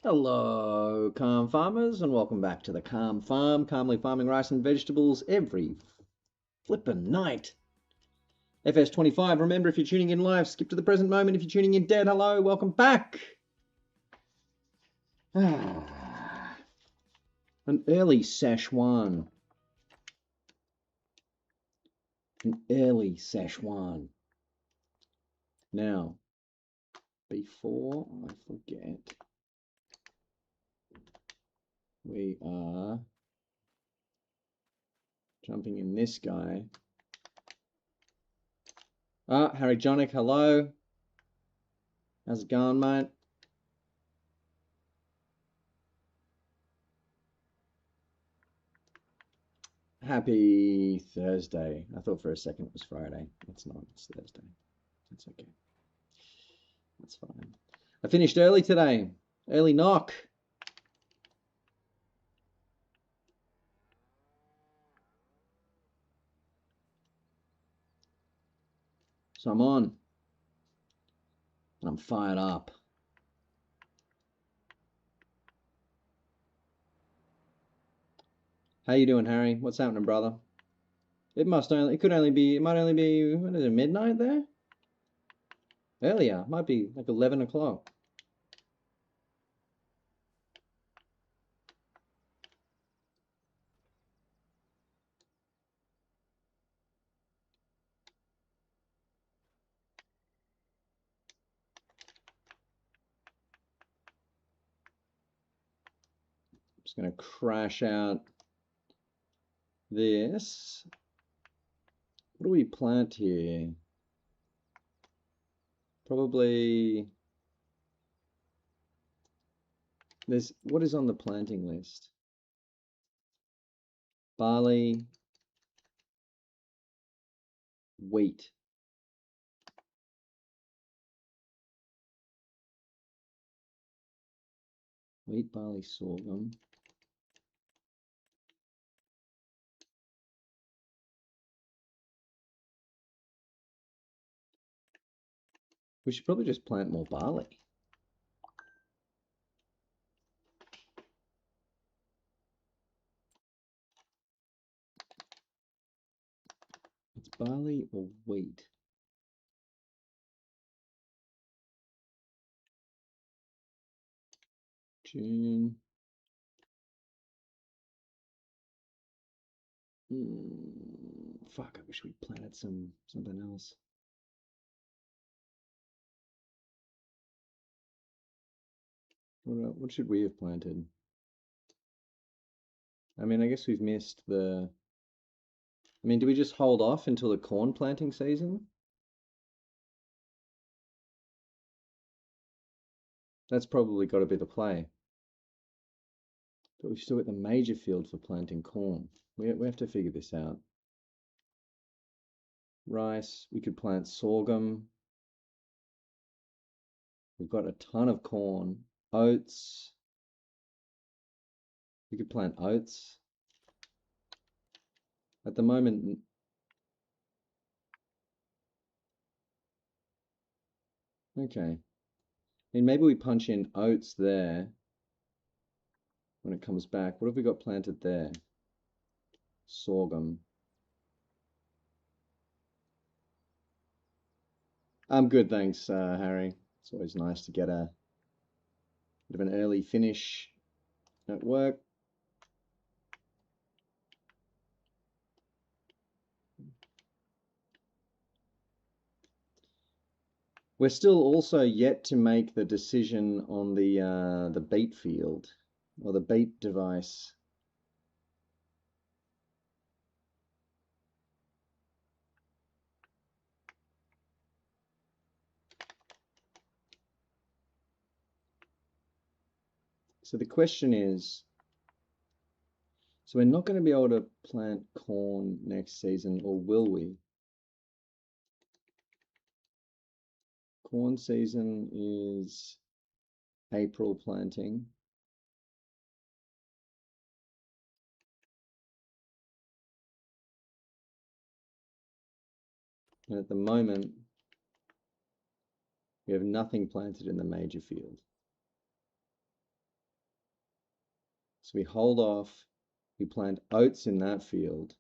Hello, Calm Farmers, and welcome back to the Calm Farm, calmly farming rice and vegetables every flippin' night. FS25, remember if you're tuning in live, skip to the present moment. If you're tuning in dead, hello, welcome back. An early Szechuan. An early Szechuan. Now, before I forget, we are jumping in this guy. Harry Jonick, hello. How's it going, mate? Happy Thursday. I thought for a second it was Friday. It's not, it's Thursday. That's okay. That's fine. I finished early today. Early knock. So I'm on. And I'm fired up. How you doing, Harry? What's happening, brother? It might only be, what is it, midnight there? Earlier. Might be like 11 o'clock. I'm just going to crash out this. What do we plant here? Probably, what is on the planting list? Barley, wheat. Wheat, barley, sorghum. We should probably just plant more barley. It's barley or wheat. June. Fuck, I wish we planted something else. What should we have planted? I mean, I guess we've missed the... I mean, do we just hold off until the corn planting season? That's probably got to be the play. But we've still got the major field for planting corn. We have to figure this out. Rice, we could plant sorghum. We've got a ton of corn. Oats. We could plant oats. At the moment, okay. I mean, maybe we punch in oats there when it comes back. What have we got planted there? Sorghum. I'm good, thanks, Harry. It's always nice to get a bit of an early finish at work. We're still also yet to make the decision on the beet field or the beet device. So the question is, so we're not going to be able to plant corn next season, or will we? Corn season is April planting. And at the moment, we have nothing planted in the major field. So we hold off, we plant oats in that field.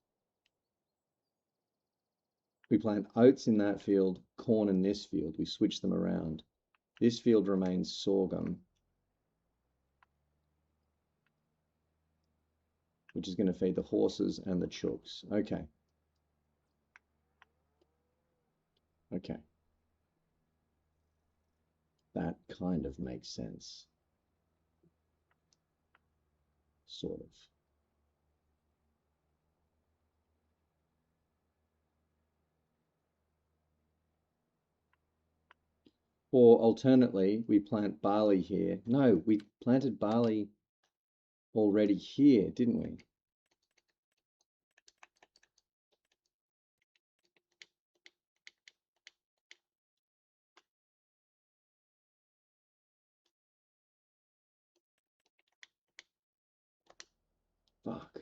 We plant oats in that field, corn in this field. We switch them around. This field remains sorghum, which is going to feed the horses and the chooks. Okay. Okay. That kind of makes sense. Sort of. Or alternately, we plant barley here. No, we planted barley already here, didn't we? Fuck.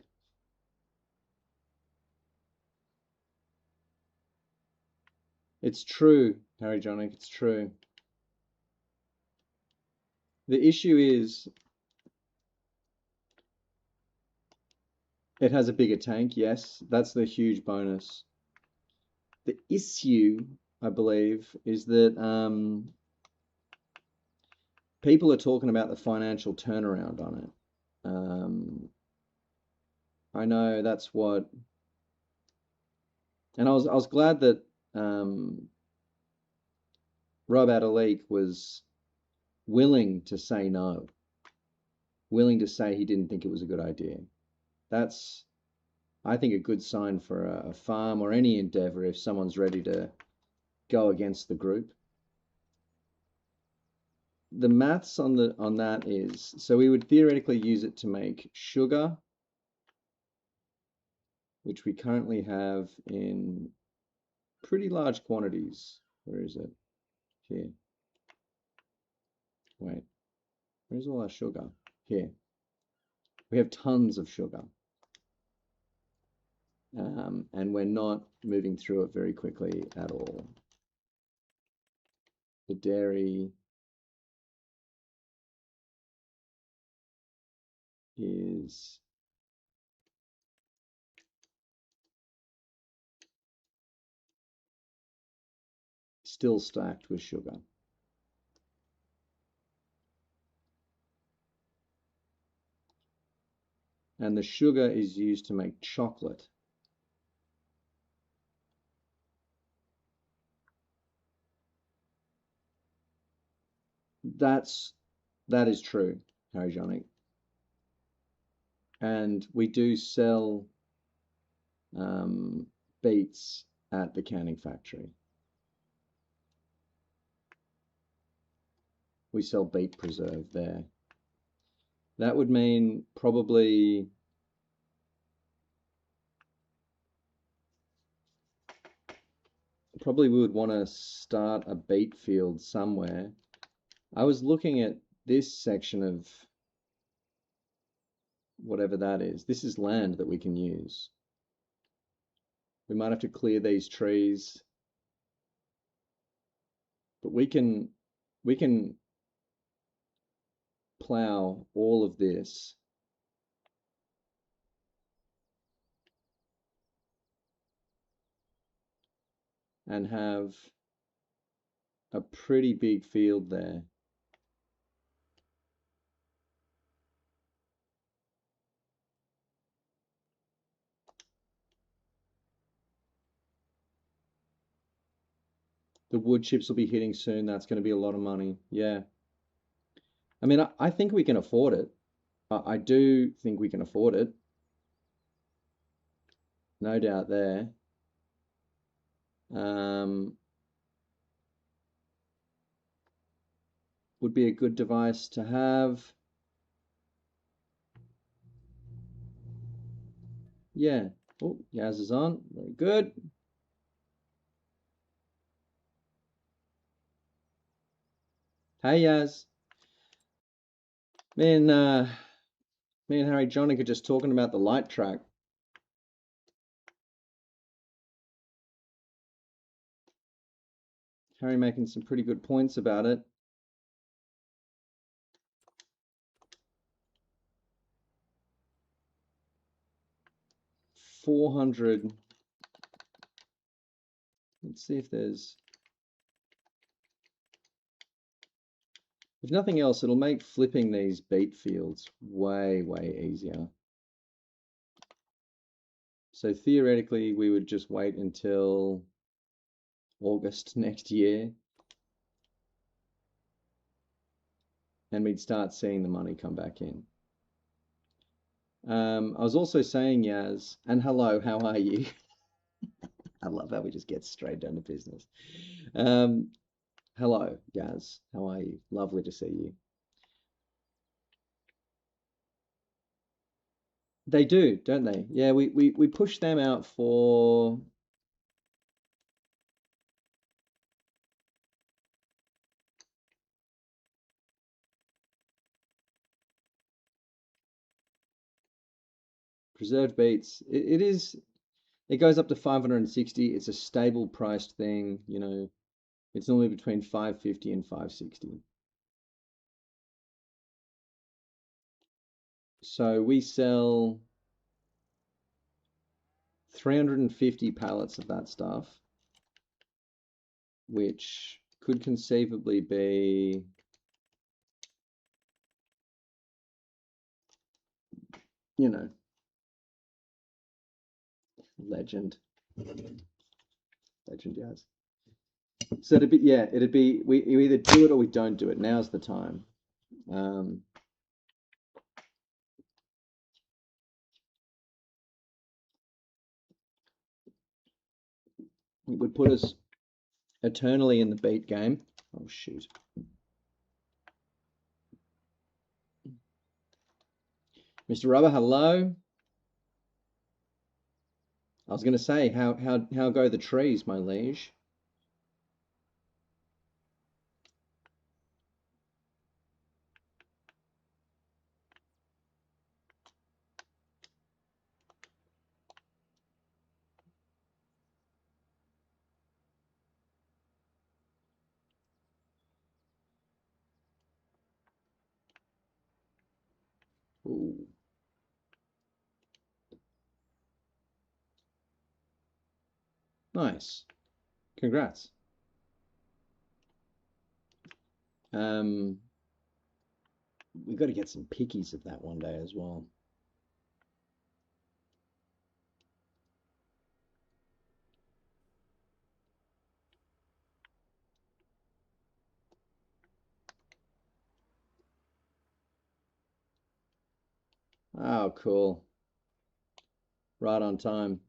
It's true, Harry Jonick, it's true. The issue is it has a bigger tank, yes. That's the huge bonus. The issue, I believe, is that people are talking about the financial turnaround on it. I know that's what, and I was glad that Rob Adalik was willing to say no, willing to say he didn't think it was a good idea. That's, I think, a good sign for a farm or any endeavor if someone's ready to go against the group. The maths on that is, so we would theoretically use it to make sugar, which we currently have in pretty large quantities. Where is it? Here. Wait, where's all our sugar? Here. We have tons of sugar. And we're not moving through it very quickly at all. The dairy is still stacked with sugar. And the sugar is used to make chocolate. That is true, Harry Jonick. And we do sell beets at the canning factory. We sell beet preserve there. That would mean probably we would want to start a beet field somewhere. I was looking at this section of whatever that is. This is land that we can use. We might have to clear these trees, but we can plow all of this and have a pretty big field there. The wood chips will be hitting soon. That's going to be a lot of money. Yeah. I mean, I think we can afford it. I do think we can afford it. No doubt there. Would be a good device to have. Yeah. Oh, Yaz is on. Very good. Hey, Yaz. Me and Harry Jonick are just talking about the light track. Harry making some pretty good points about it. 400. Let's see if there's... If nothing else, it'll make flipping these beat fields way, way easier. So theoretically, we would just wait until August next year, and we'd start seeing the money come back in. I was also saying, Yaz, and hello, how are you? I love how we just get straight down to business. Hello, Yaz, how are you? Lovely to see you. They do, don't they? Yeah, we push them out for... Preserved beats. It goes up to 560. It's a stable priced thing, you know. It's normally between 550 and 560. So we sell 350 pallets of that stuff, which could conceivably be, you know, legend. Legend, yes. So it'd be, we either do it or we don't do it. Now's the time. It would put us eternally in the beat game. Oh, shoot. Mr. Rubber, hello. I was going to say, how go the trees, my liege? Ooh. Nice. Congrats. We've got to get some pickies of that one day as well. Oh, cool. Right on time.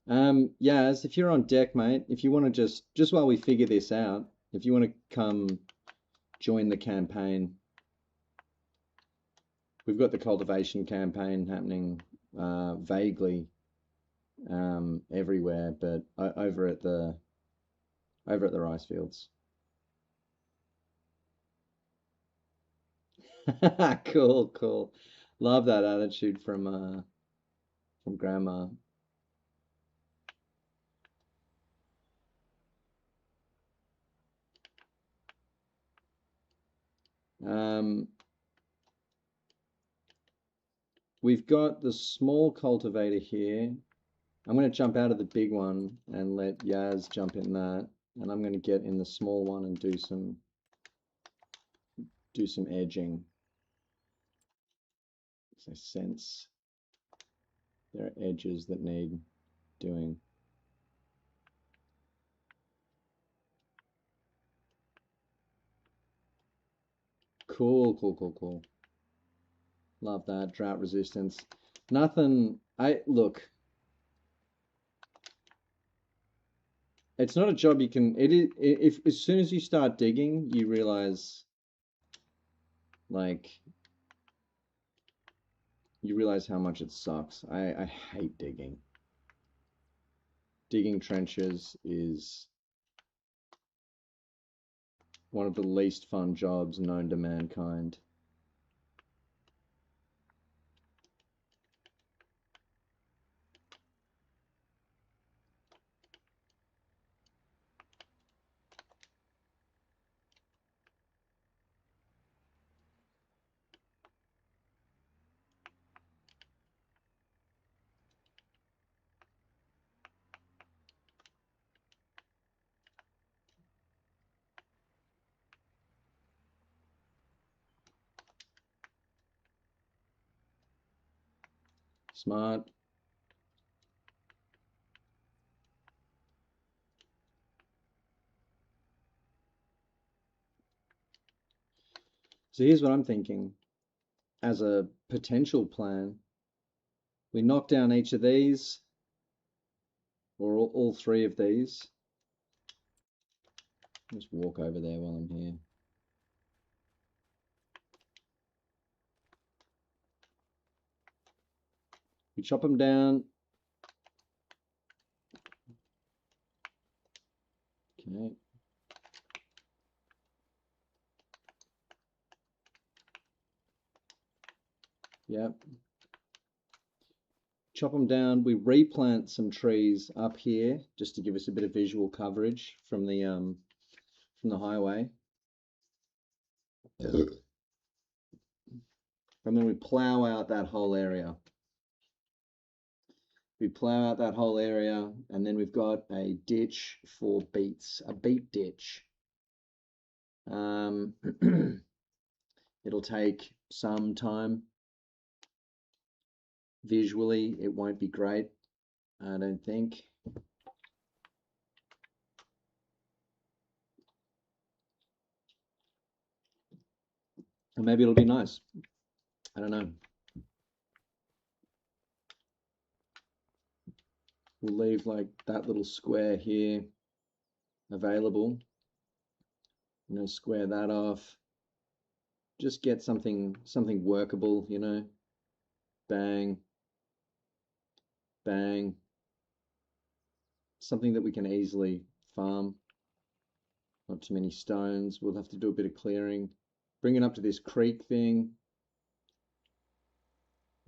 Yaz, if you're on deck, mate, if you want to just while we figure this out, if you want to come join the campaign, we've got the cultivation campaign happening vaguely everywhere, but over at the rice fields. Cool, cool. Love that attitude from Grandma. We've got the small cultivator here. I'm going to jump out of the big one and let Yaz jump in that, and I'm going to get in the small one and do some edging. I sense there are edges that need doing. Cool, cool, cool, cool. Love that. Drought resistance. Nothing, look, it's not a job you can, if as soon as you start digging, you realize, like, you realize how much it sucks. I hate digging. Digging trenches is one of the least fun jobs known to mankind. Smart. So here's what I'm thinking as a potential plan. We knock down each of these, or all three of these. Just walk over there while I'm here. We chop them down. Okay. Yep. Chop them down. We replant some trees up here just to give us a bit of visual coverage from the highway. And then we plow out that whole area. We plow out that whole area, and then we've got a ditch for beets, a beet ditch. It'll take some time. Visually, it won't be great, I don't think. Or maybe it'll be nice. I don't know. We'll leave like that little square here available. You know, square that off. Just get something workable, you know. Bang. Bang. Something that we can easily farm. Not too many stones. We'll have to do a bit of clearing. Bring it up to this creek thing.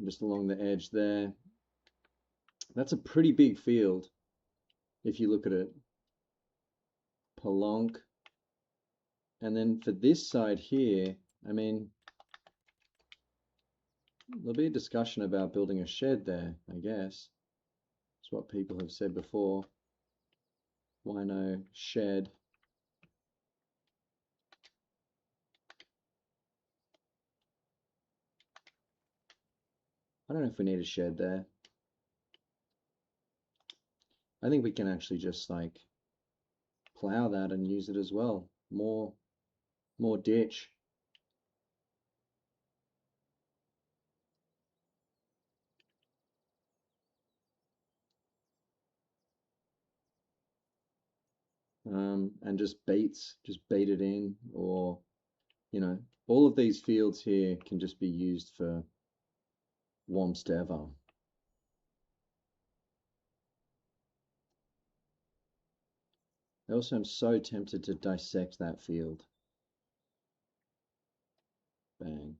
Just along the edge there. That's a pretty big field if you look at it. Pelonk. And then for this side here, I mean, there'll be a discussion about building a shed there, I guess. It's what people have said before. Why no shed? I don't know if we need a shed there. I think we can actually just like plow that and use it as well. More ditch. And just bait it in, or you know, all of these fields here can just be used for Womstever. I also am so tempted to dissect that field. Bang.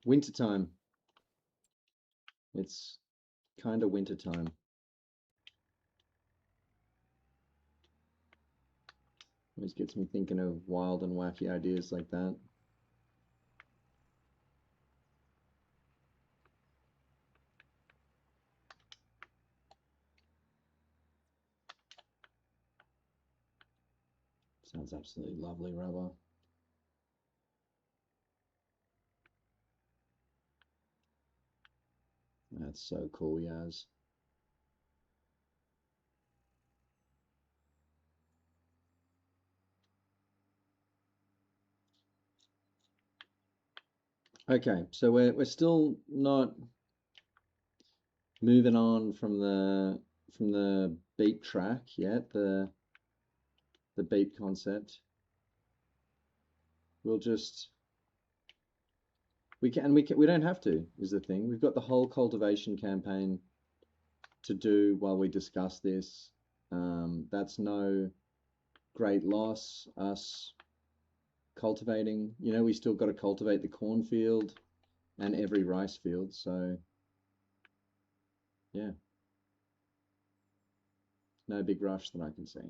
Wintertime. It's kind of wintertime. Always gets me thinking of wild and wacky ideas like that. Sounds absolutely lovely, rubber. That's so cool, Yaz. Okay, so we're still not moving on from the beat track yet, the beat concept. We'll just we don't have to, is the thing. We've got the whole cultivation campaign to do while we discuss this. That's no great loss, us cultivating. You know, we still got to cultivate the cornfield and every rice field, so yeah. No big rush that I can see.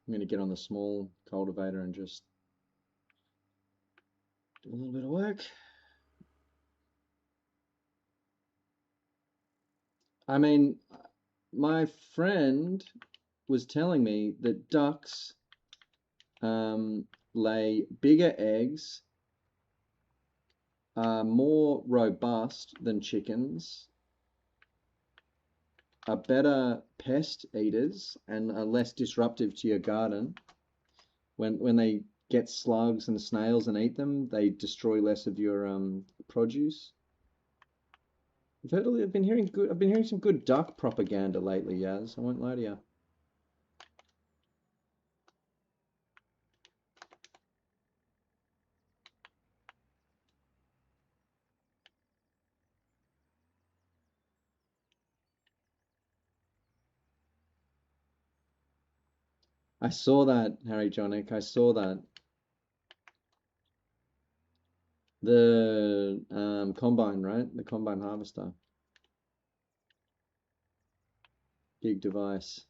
I'm going to get on the small cultivator and just do a little bit of work. I mean, my friend was telling me that ducks lay bigger eggs, are more robust than chickens, are better pest eaters, and are less disruptive to your garden. When they get slugs and snails and eat them, they destroy less of your produce. I've been hearing some good duck propaganda lately, Yaz. I won't lie to you. I saw that, Harry Jonick. I saw that. The combine, right? The combine harvester. Big device.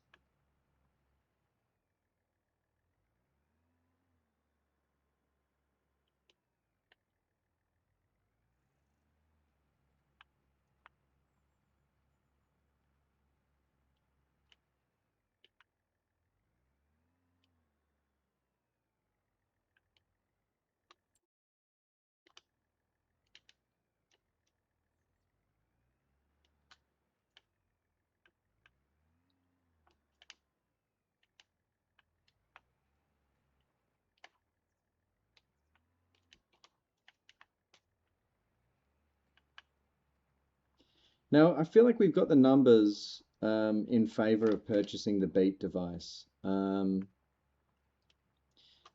Now, I feel like we've got the numbers in favor of purchasing the Beat device. But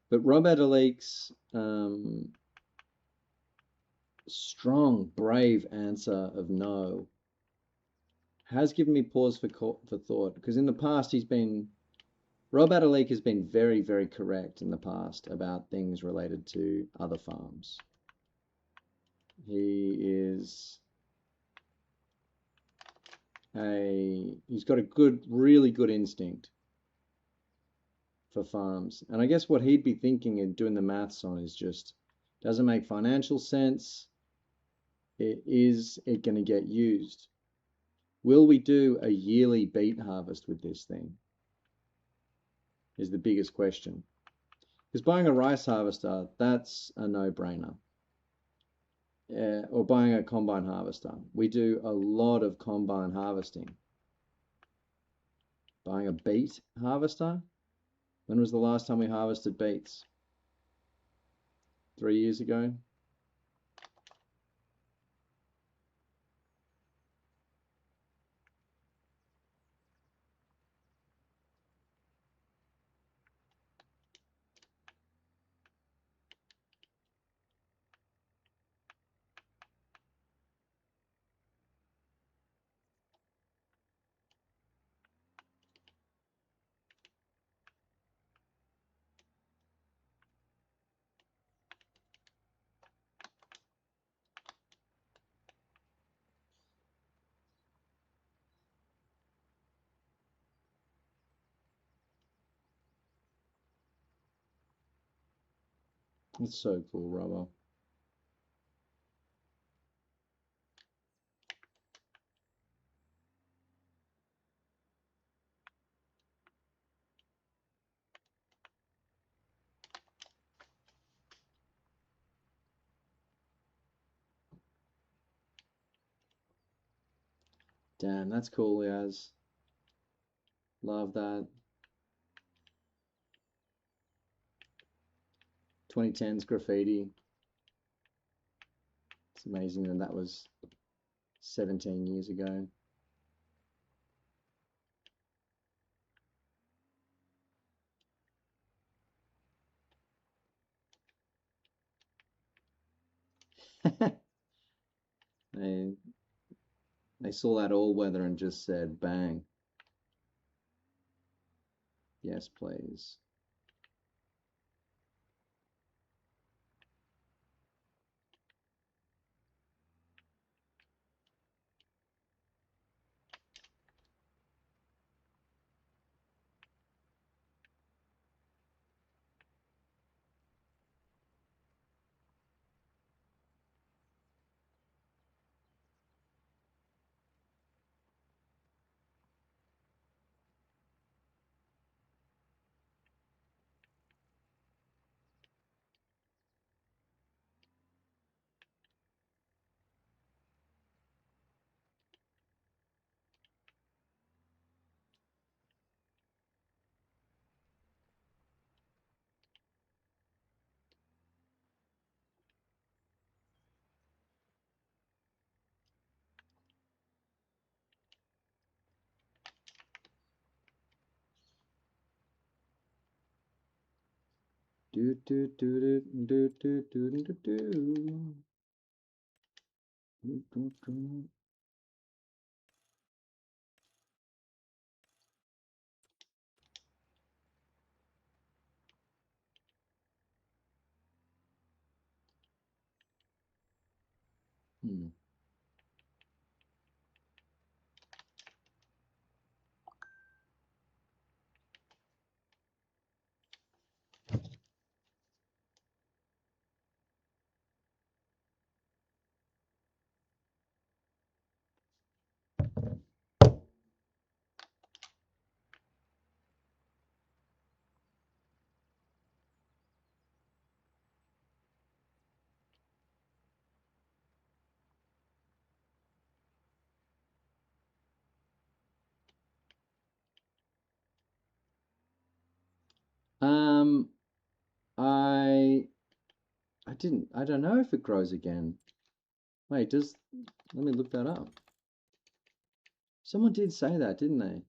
Rob Adelake's strong, brave answer of no has given me pause for thought, because in the past Rob Adelaide has been very, very correct in the past about things related to other farms. He's got a really good instinct for farms. And I guess what he'd be thinking and doing the maths on is just, doesn't make financial sense. Is it going to get used? Will we do a yearly beet harvest with this thing? Is the biggest question. Because buying a rice harvester, that's a no-brainer. Or buying a combine harvester. We do a lot of combine harvesting. Buying a beet harvester? When was the last time we harvested beets? 3 years ago? It's so cool, Robbo. Damn, that's cool, Yaz. Love that. 2010s graffiti. It's amazing that that was 17 years ago. they they saw that all weather and just said, bang. Yes, please. Do do do do do do do do do. Do, do, do. Hmm. Um, I don't know if it grows again. Wait, let me look that up. Someone did say that, didn't they?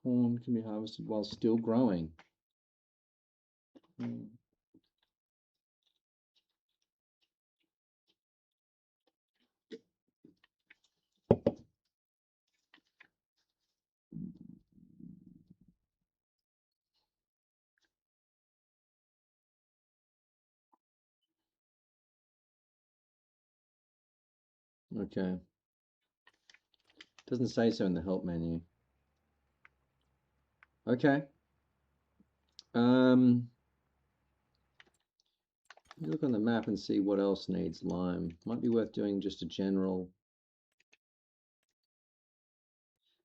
Corn can be harvested while still growing. Hmm. Okay. Doesn't say so in the help menu. Okay. Look on the map and see what else needs lime. Might be worth doing just a general.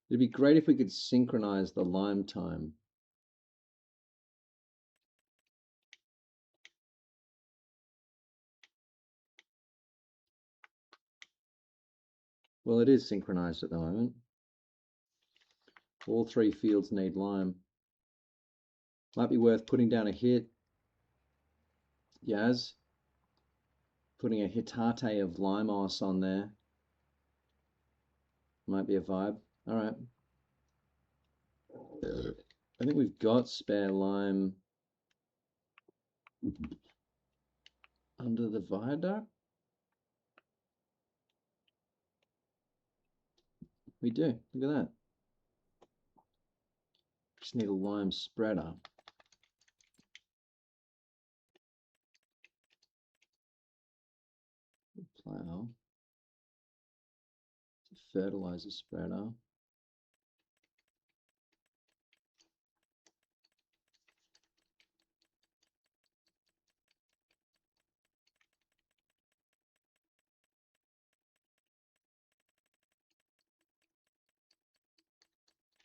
It'd be great if we could synchronize the lime time. Well, it is synchronized at the moment. All 3 fields need lime. Might be worth putting down a hit. Yaz. Putting a hitate of Limos on there. Might be a vibe. All right. I think we've got spare lime under the viaduct. We do. Look at that. Just need a lime spreader. Plow. Fertilizer spreader.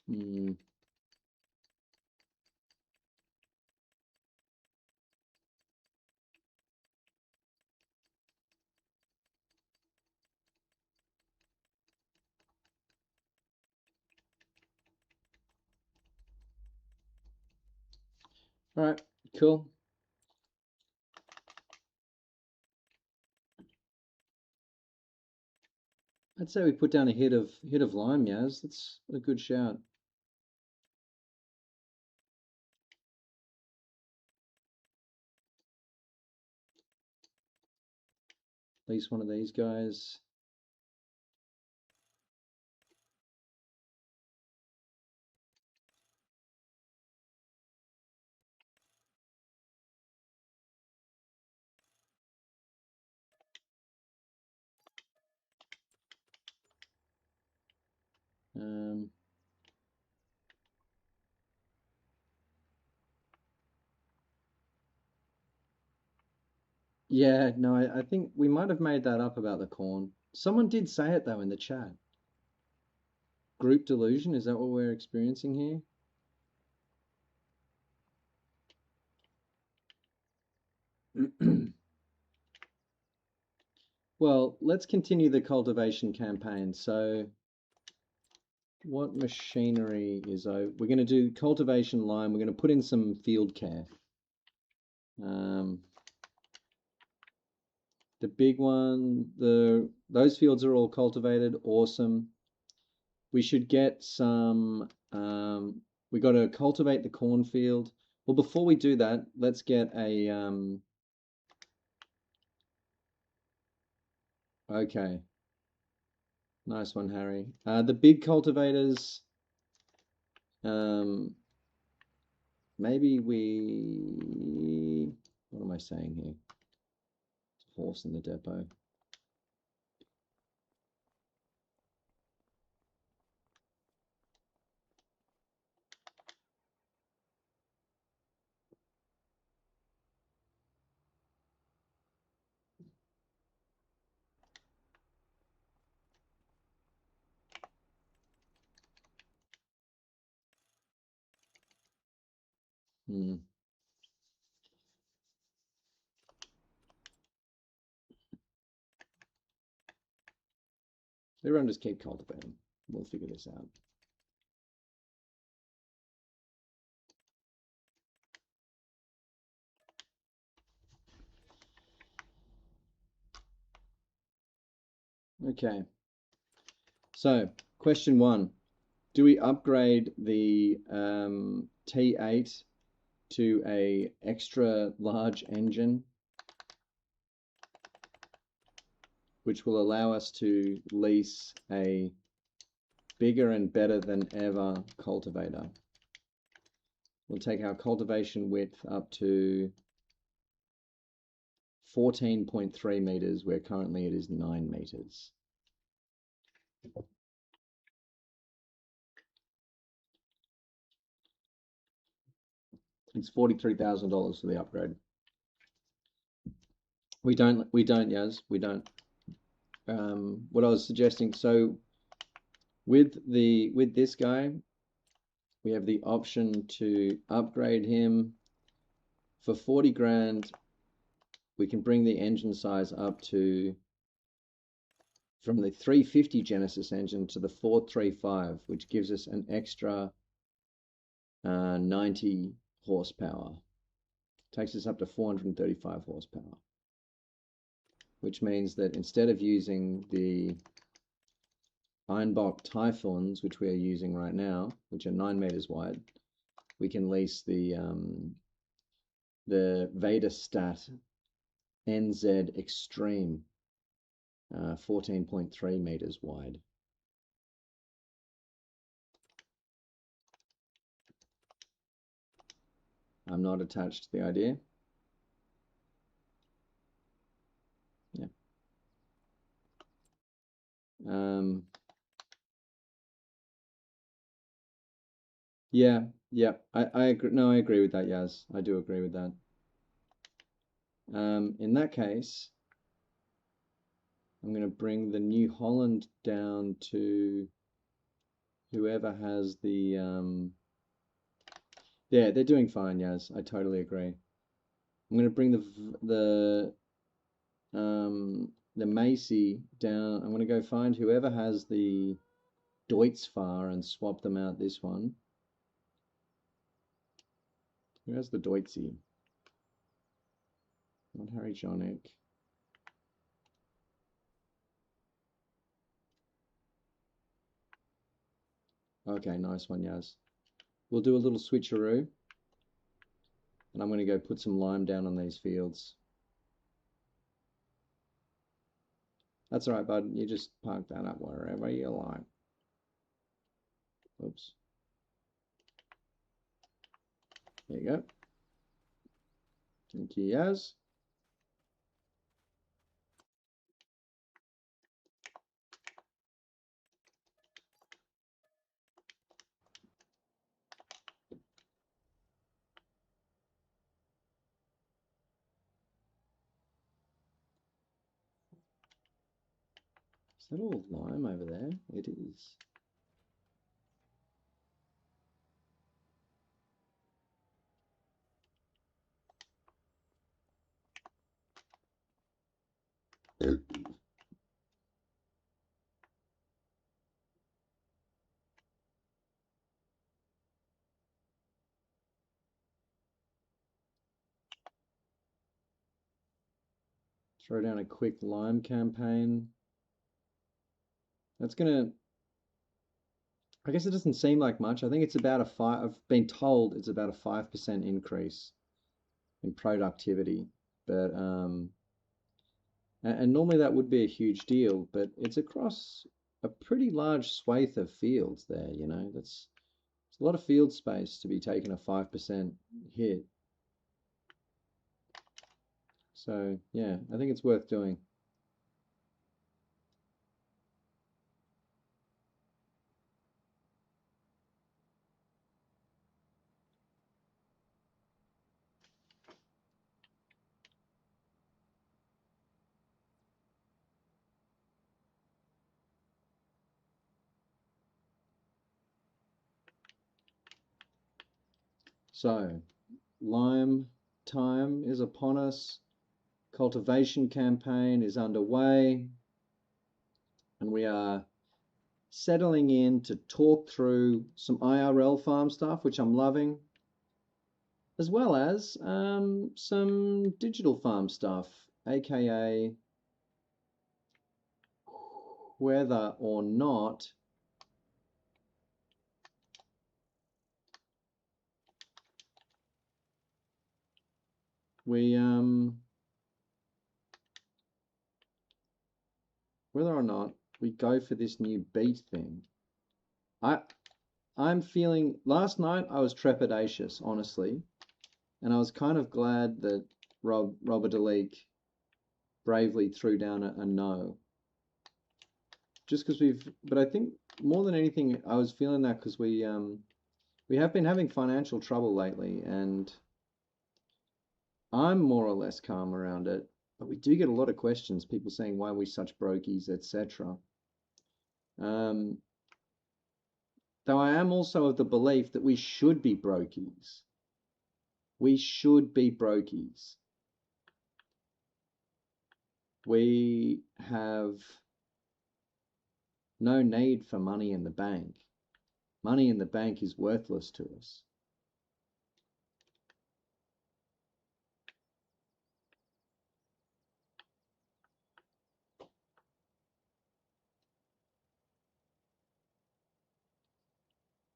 Hmm. All right, cool. I'd say we put down a hit of lime, Yaz. That's a good shout. At least one of these guys. Yeah, no, I think we might have made that up about the corn. Someone did say it though in the chat. Group delusion, is that what we're experiencing here? Well, let's continue the cultivation campaign. So what machinery is we're going to do cultivation line. We're going to put in some field care. The big one, those fields are all cultivated. Awesome. We should get some, we got to cultivate the cornfield. Well, before we do that, let's get a, okay. Nice one, Harry. The big cultivators, maybe we, what am I saying here? Horse in the depot. Everyone just keep cultivating. We'll figure this out. Okay. So, question 1. Do we upgrade the T8 to a extra large engine, which will allow us to lease a bigger and better than ever cultivator? We'll take our cultivation width up to 14.3 meters, where currently it is 9 meters. It's $43,000 for the upgrade. We don't, Yaz, we don't. What I was suggesting, so with this guy, we have the option to upgrade him for 40 grand. We can bring the engine size up to, from the 350 Genesis engine to the 435, which gives us an extra 90 horsepower. Takes us up to 435 horsepower, which means that instead of using the Einbach Typhoons, which we are using right now, which are 9 meters wide, we can lease the Vedastat NZ Extreme, 14.3 meters wide. I'm not attached to the idea. Yeah. Yeah. I agree. No, I agree with that, Yaz. I do agree with that. In that case, I'm going to bring the New Holland down to whoever has the, yeah, they're doing fine, Yaz. I totally agree. I'm going to bring the Macy down. I'm going to go find whoever has the Deutz-Fahr and swap them out this one. Who has the Deutzy? Not Harry Jonick. Okay, nice one, Yaz. We'll do a little switcheroo. And I'm going to go put some lime down on these fields. That's all right, bud. You just park that up wherever you like. Oops. There you go. Thank you, Yaz. Is that all lime over there? It is. Throw down a quick lime campaign. That's gonna, I guess it doesn't seem like much. I think it's about a five, I've been told it's about a 5% increase in productivity. But and normally that would be a huge deal, but it's across a pretty large swathe of fields there, you know. That's it's a lot of field space to be taking a 5% hit. So yeah, I think it's worth doing. So lime time is upon us. Cultivation campaign is underway, and we are settling in to talk through some IRL farm stuff, which I'm loving, as well as some digital farm stuff, aka whether or not we go for this new beat thing. I'm feeling, last night I was trepidatious, honestly, and I was kind of glad that Robert Deleek bravely threw down a no. Just because but I think more than anything, I was feeling that because we have been having financial trouble lately, and I'm more or less calm around it, but we do get a lot of questions, people saying why are we such brokies, etc. Though I am also of the belief that we should be brokies. We should be brokies. We have no need for money in the bank. Money in the bank is worthless to us.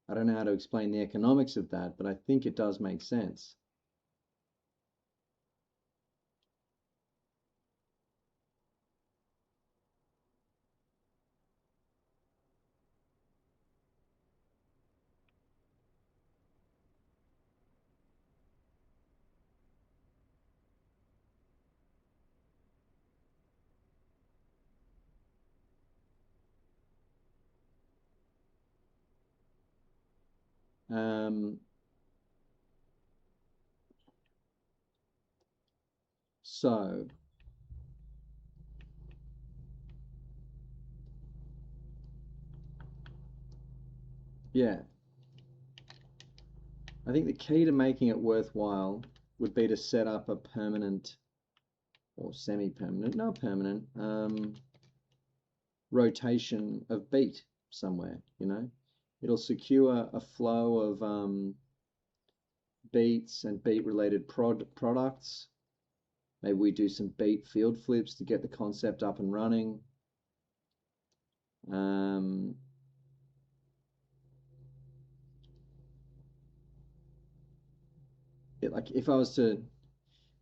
I don't know how to explain the economics of that, but I think it does make sense. So yeah, I think the key to making it worthwhile would be to set up a permanent or semi-permanent, no, permanent rotation of beat somewhere, you know. It'll secure a flow of beats and beat related products. Maybe we do some beat field flips to get the concept up and running. Like if I was to,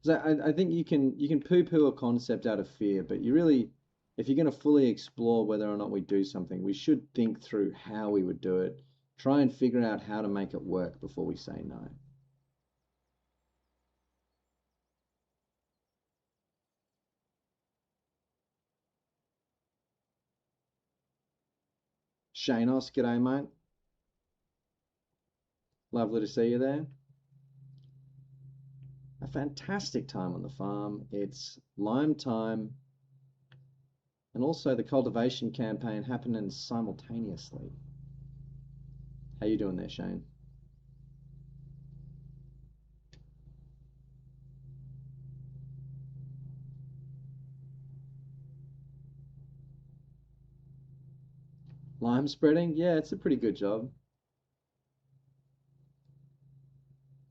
I think you can poo-poo a concept out of fear, but you really, if you're going to fully explore whether or not we do something, we should think through how we would do it, try and figure out how to make it work before we say no. Shanos, g'day mate. Lovely to see you there. A fantastic time on the farm. It's lime time, and also the cultivation campaign happening simultaneously. How you doing there, Shane? Lime spreading? Yeah, it's a pretty good job.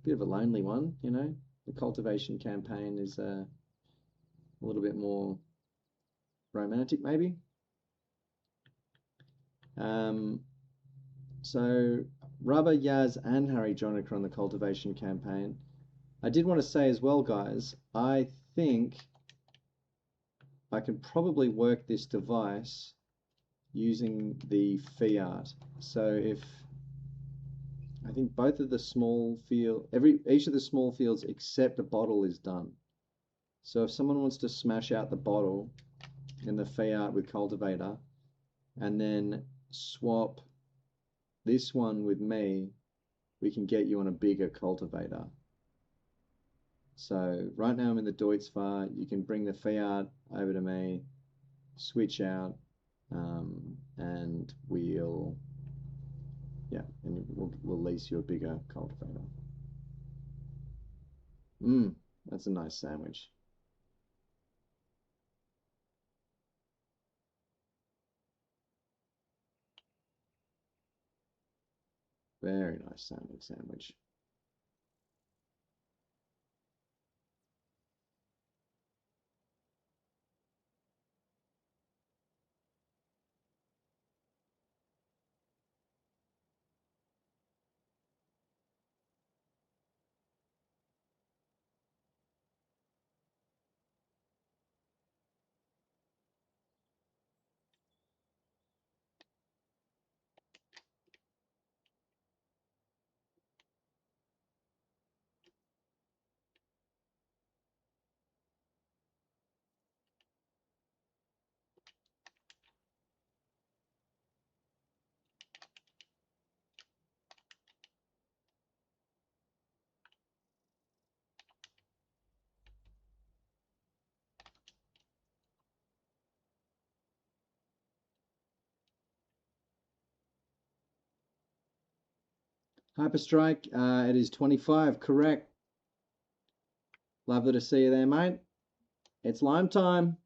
Bit of a lonely one, you know. The cultivation campaign is a little bit more romantic, maybe. So Rubber, Yaz, and Harry Jonica on the cultivation campaign. I did want to say as well, guys, I think I can probably work this device using the fiat. So if I think both of the small field, each of the small fields except a bottle is done. So if someone wants to smash out the bottle in the fiat with cultivator and then swap this one with me, we can get you on a bigger cultivator. So right now I'm in the Deutz-Fahr. You can bring the fiat over to me, switch out, and we'll lease you a bigger cultivator. That's a nice sandwich. Very nice sounding sandwich. Hyperstrike, it is 25, correct. Lovely to see you there, mate. It's lime time.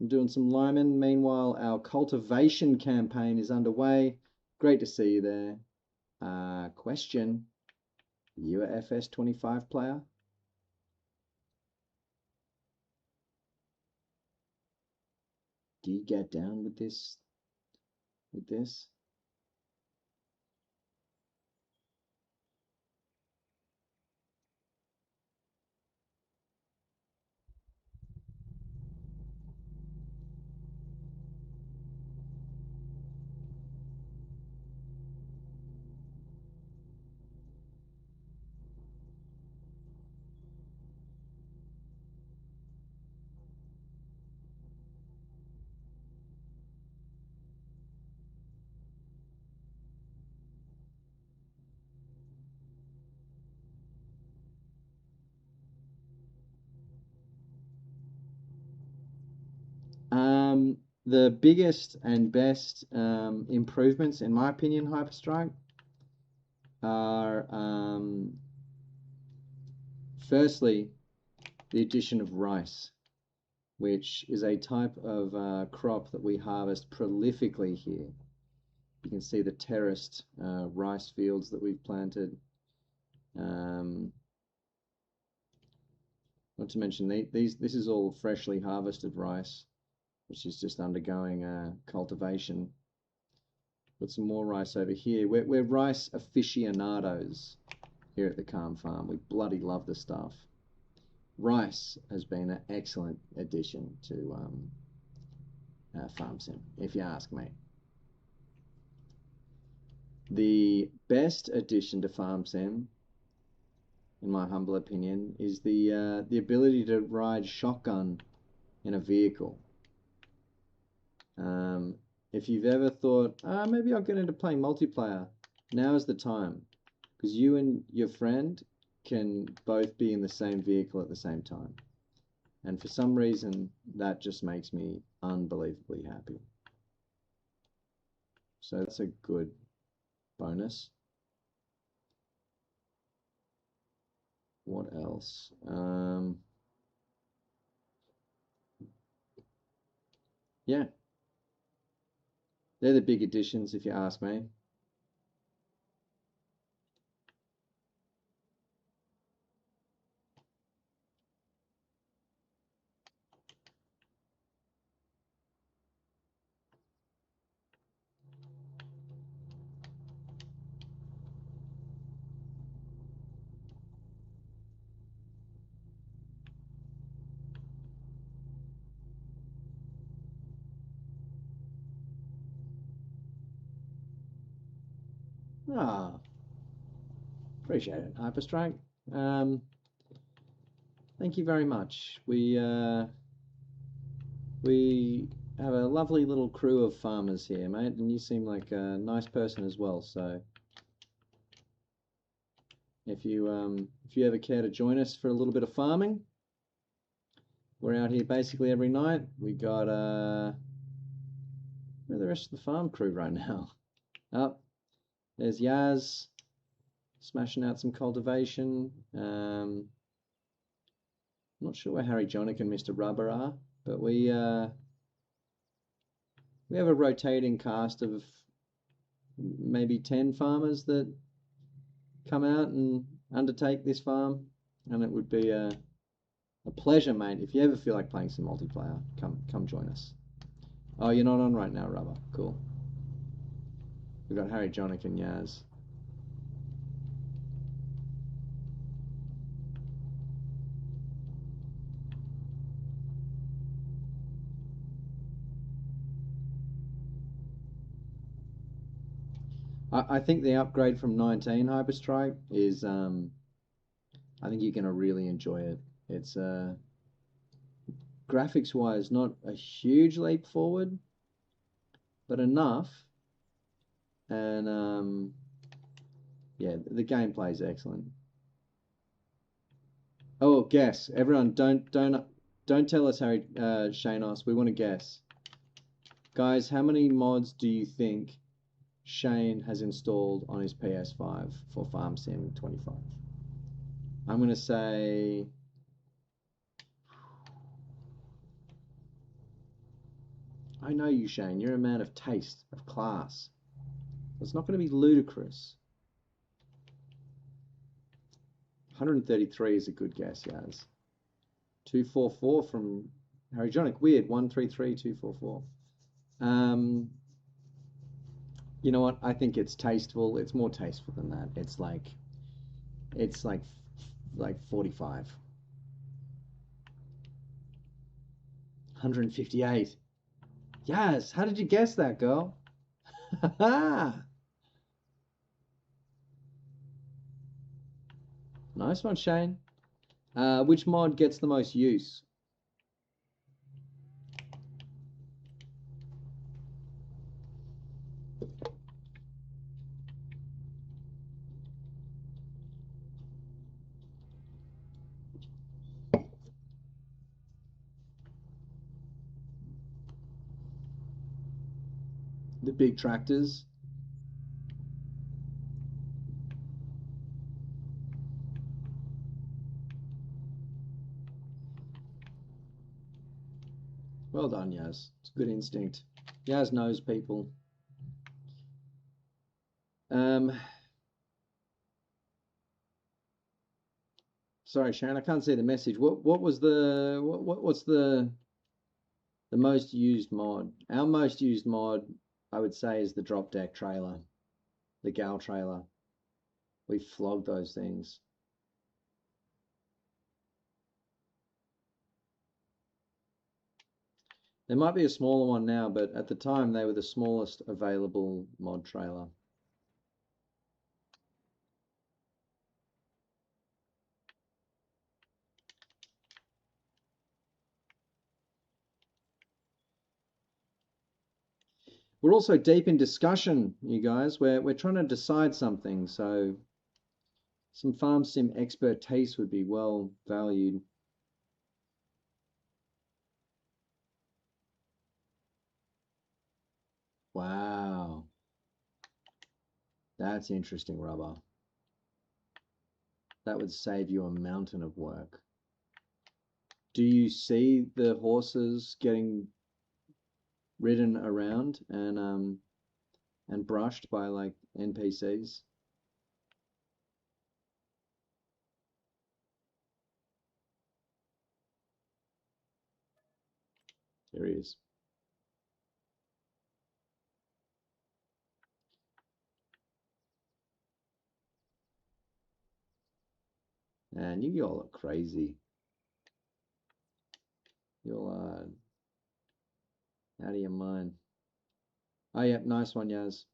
I'm doing some liming. Meanwhile, our cultivation campaign is underway. Great to see you there. Question, you a FS25 player? Do you get down with this? The biggest and best improvements, in my opinion, Hyperstrike, are firstly the addition of rice, which is a type of crop that we harvest prolifically here. You can see the terraced rice fields that we've planted. Not to mention this is all freshly harvested rice, which is just undergoing cultivation. Got some more rice over here. We're rice aficionados here at the Calm Farm. We bloody love the stuff. Rice has been an excellent addition to FarmSim, if you ask me. The best addition to FarmSim, in my humble opinion, is the ability to ride shotgun in a vehicle. If you've ever thought, maybe I'll get into playing multiplayer, now is the time, because you and your friend can both be in the same vehicle at the same time. And for some reason, that just makes me unbelievably happy. So that's a good bonus. What else? Yeah. They're the big additions, if you ask me. Ah, appreciate it, Hyperstrike. Thank you very much. We have a lovely little crew of farmers here, mate, and you seem like a nice person as well. So if you ever care to join us for a little bit of farming, we're out here basically every night. We got where are the rest of the farm crew right now? Oh, there's Yaz smashing out some cultivation. I'm not sure where Harry Jonick and Mr. Rubber are, but we have a rotating cast of maybe 10 farmers that come out and undertake this farm, and it would be a pleasure, mate. If you ever feel like playing some multiplayer, come join us. Oh, you're not on right now, Rubber. Cool. We've got Harry Jonick and Yaz. I think the upgrade from 19 Hyperstrike is I think you're going to really enjoy it. It's graphics wise not a huge leap forward, but enough. And yeah, the gameplay is excellent. Oh, guess. Everyone, don't tell us, Harry Shanos. We want to guess. Guys, how many mods do you think Shane has installed on his PS5 for Farm Sim 25? I'm going to say... I know you, Shane. You're a man of taste, of class. It's not going to be ludicrous. 133 is a good guess, Yaz. 244 from Harry Jonick. Weird. 133, 244. You know what? I think it's tasteful. It's more tasteful than that. It's like 45. 158. Yes. How did you guess that, girl? Nice one, Shane. Which mod gets the most use? The big tractors. Well done, Yaz. It's a good instinct. Yaz knows people. Sorry, Sharon, I can't see the message. What's the most used mod? Our most used mod, I would say, is the drop deck trailer, the Gal trailer. We flogged those things. There might be a smaller one now, but at the time they were the smallest available mod trailer. We're also deep in discussion, you guys. We're trying to decide something, so some farm sim expertise would be well valued. Wow. That's interesting, Rubber. That would save you a mountain of work. Do you see the horses getting ridden around and brushed by like NPCs? There he is. And you all look crazy. You're out of your mind. Oh, yeah, nice one, Yaz.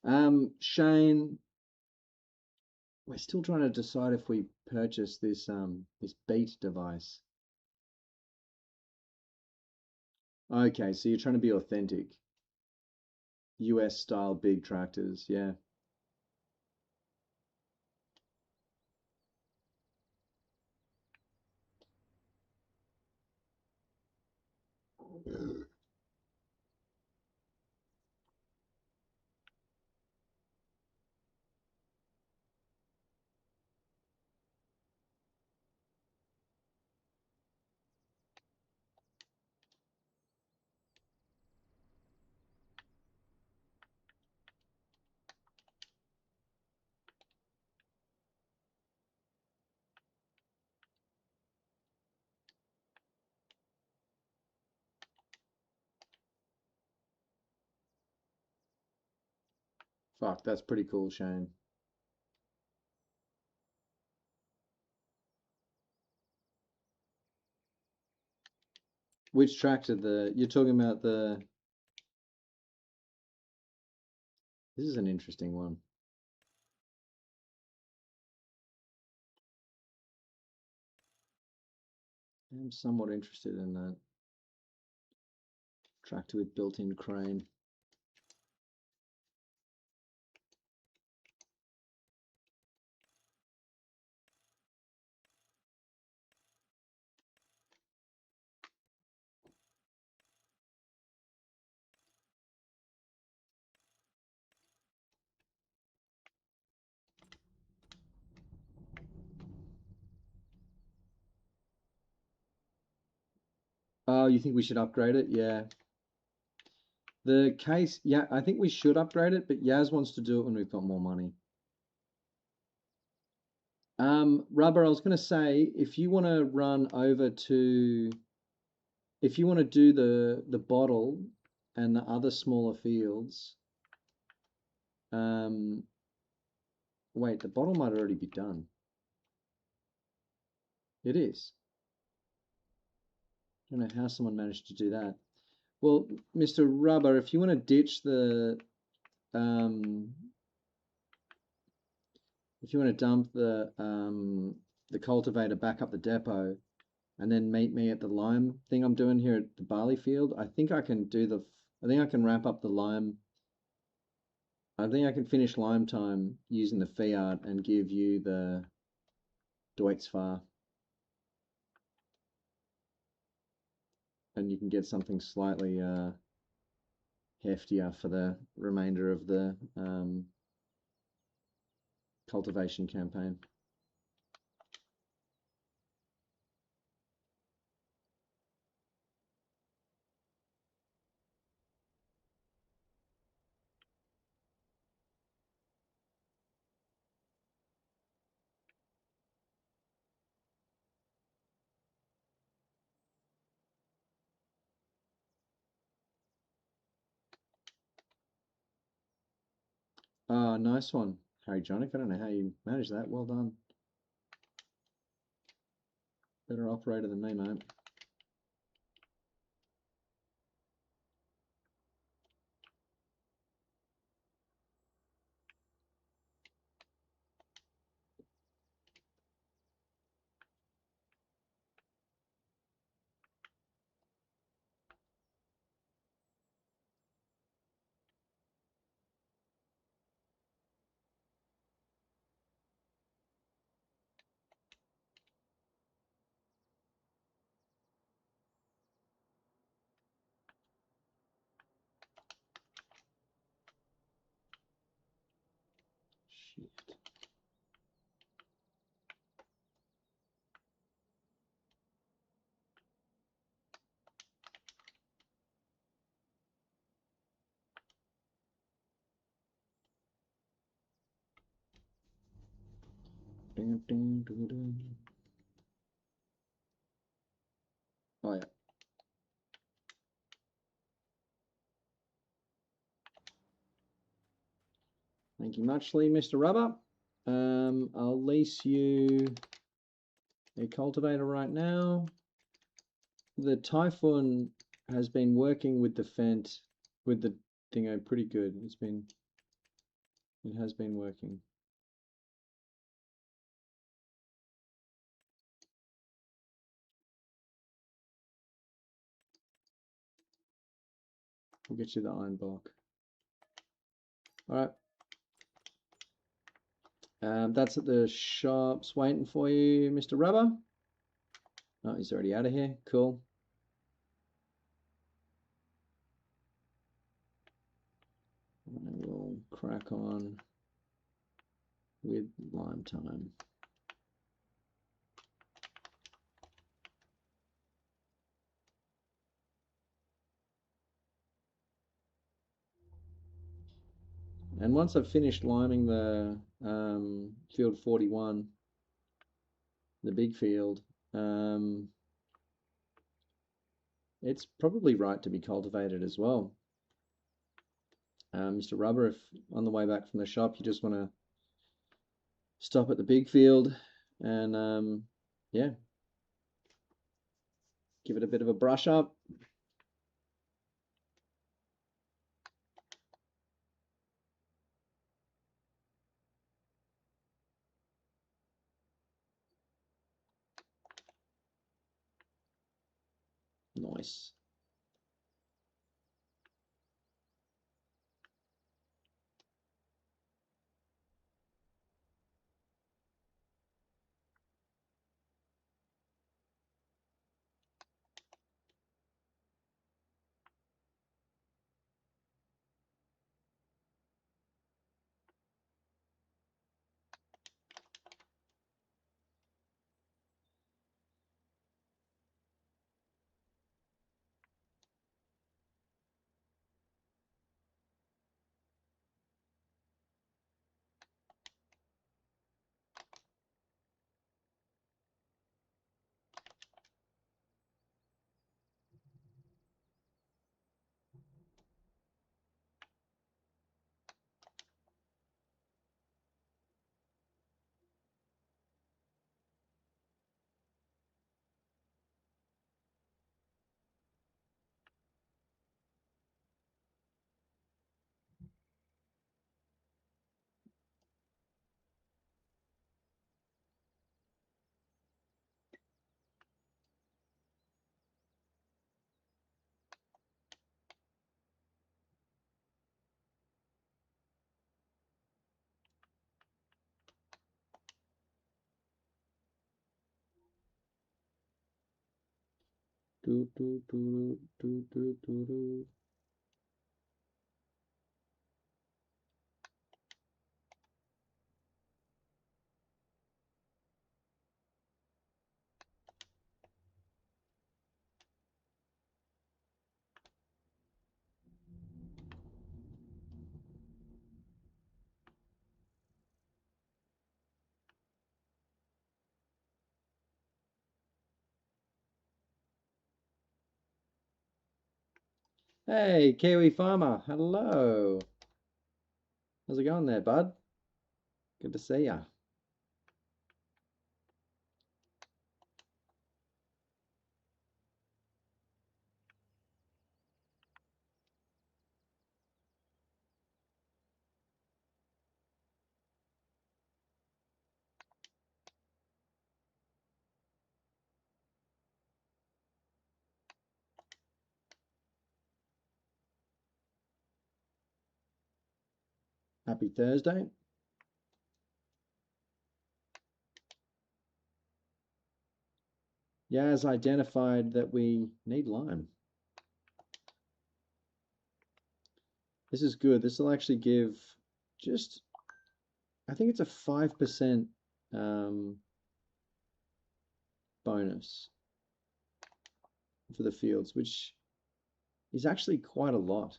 Shane, we're still trying to decide if we purchase this this Beat device. Okay, so you're trying to be authentic. US style big tractors, yeah. Fuck, that's pretty cool, Shane. Which tractor? You're talking about the. This is an interesting one. I'm somewhat interested in that. Tractor with built-in crane. Oh, you think we should upgrade it? Yeah. The case, yeah, I think we should upgrade it, but Yaz wants to do it when we've got more money. Rubber, I was going to say, if you want to run over to, if you want to do the bottle and the other smaller fields, wait, the bottle might already be done. It is. I don't know how someone managed to do that. Well, Mr. Rubber, if you want to ditch if you want to dump the cultivator back up the depot and then meet me at the lime thing I'm doing here at the barley field, I think I can wrap up the lime. I think I can finish lime time using the Fiat and give you the Deutzfahr. And you can get something slightly heftier for the remainder of the cultivation campaign. Oh, nice one, Harry Jonick. I don't know how you managed that. Well done. Better operator than me, mate. Shit. Dun, dun, dun, dun. Oh yeah. Thank you muchly, Mr. Rubber. I'll lease you a cultivator right now. The Typhoon has been working with the Fendt, with the Dingo pretty good. It's been It has been working. We'll get you the iron block. All right. That's at the shops waiting for you, Mr. Rubber. Oh, he's already out of here. Cool. And we'll crack on with lime time. And once I've finished liming the field 41, the big field, it's probably right to be cultivated as well. Mr. Rubber, if on the way back from the shop you just want to stop at the big field and yeah, give it a bit of a brush up. Nice. Do, do, do, do, do, do, do. Hey, Kiwi Farmer. Hello. How's it going there, bud? Good to see ya. Happy Thursday. Yaz identified that we need lime. This is good. This will actually give just, I think it's a 5% bonus for the fields, which is actually quite a lot.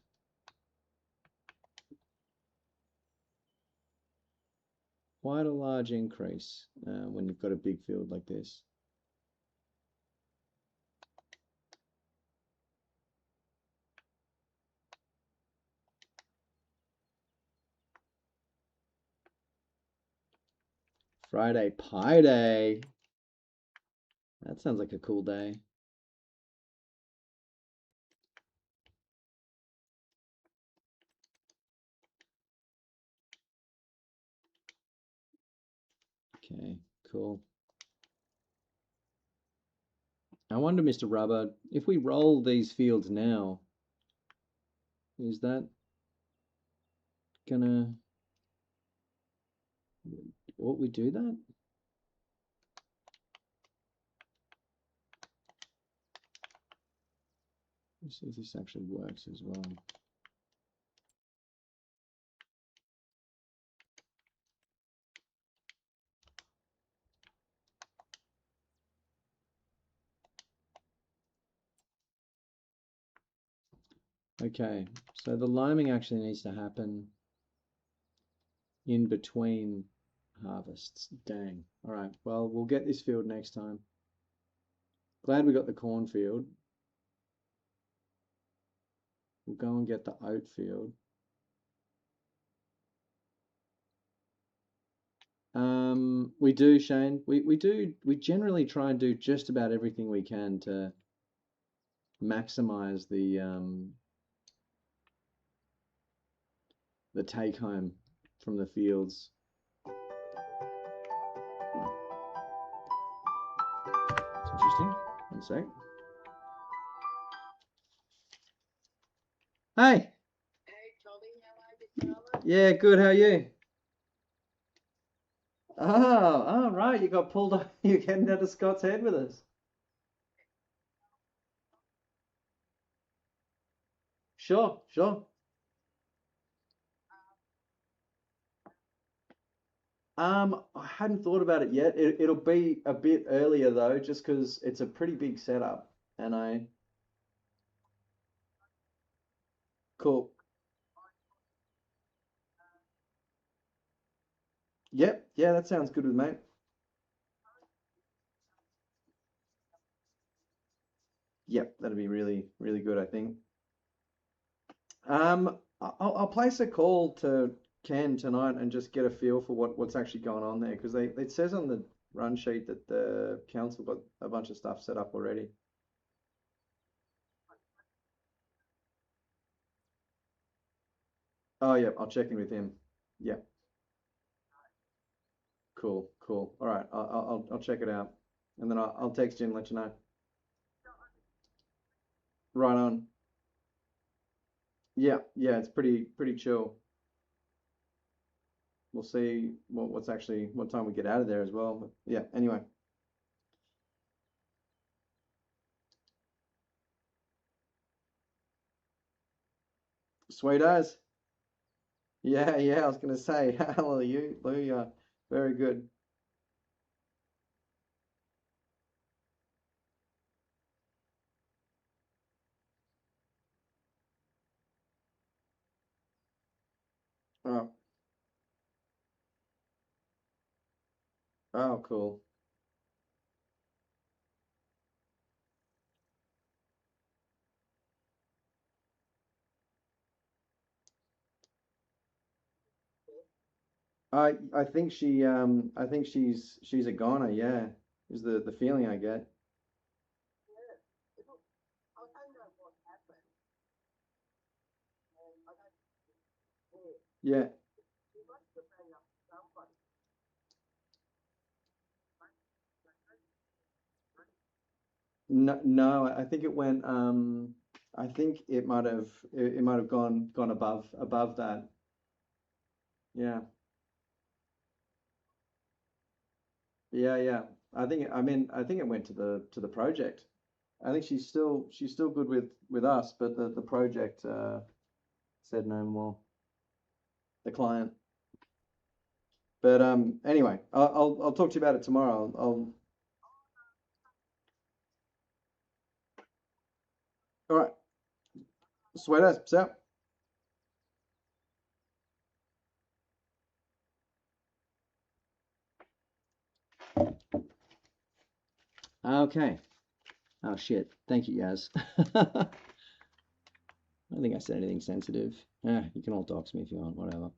Quite a large increase when you've got a big field like this. Friday Pie Day. That sounds like a cool day. Okay, cool. I wonder, Mr. Rubber, if we roll these fields now, is that gonna, what we do that? Let's see if this actually works as well. Okay, so the liming actually needs to happen in between harvests. Dang. All right, well, we'll get this field next time. Glad we got the cornfield. We'll go and get the oat field. We do, Shane. We generally try and do just about everything we can to maximize the take home from the fields. It's interesting. One sec. Hey. Hey, Tommy, how are you, fella? Yeah, good. How are you? Oh, right. You got pulled up. You're getting out of Scott's Head with us. Sure, sure. I hadn't thought about it yet. It'll be a bit earlier though, just because it's a pretty big setup. And cool. Yep, yeah, that sounds good with me. Yep, that'd be really, really good, I think. I'll place a call to Ken tonight and just get a feel for what's actually going on there because it says on the run sheet that the council got a bunch of stuff set up already. Oh yeah, I'll check in with him. Yeah, cool, cool. All right, I'll check it out, and then I'll text you and let you know. Right on. Yeah, yeah, it's pretty chill. We'll see what's actually what time we get out of there as well. But yeah, anyway, sweet as. Yeah, yeah, I was gonna say hallelujah. Very good. Oh, oh, cool. I think I think she's a goner, yeah, is the feeling I get. Yeah, I don't know what happened. I don't know. Yeah. He must have rang up somebody. No, no, I think it went I think it might have gone above that. Yeah. Yeah, yeah. I think it went to the project. I think she's still good with us, but the project said no more. The client. But anyway, I'll talk to you about it tomorrow. All right. Sweet as. So, okay. Oh shit. Thank you, Yaz. I don't think I said anything sensitive. You can all dox me if you want, whatever.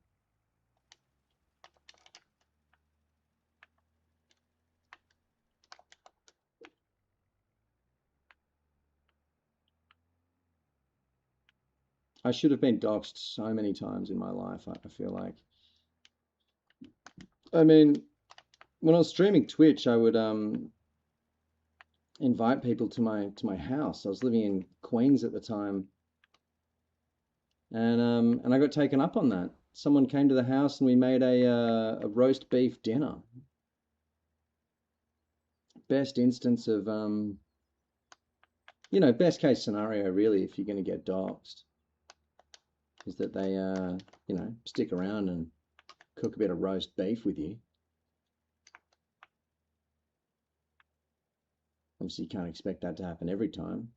I should have been doxed so many times in my life, I feel like. I mean, when I was streaming Twitch, I would invite people to my house. I was living in Queens at the time, and I got taken up on that. Someone came to the house and we made a roast beef dinner. Best instance of you know, best case scenario really, if you're going to get doxxed, is that they you know, stick around and cook a bit of roast beef with you. Obviously, you can't expect that to happen every time.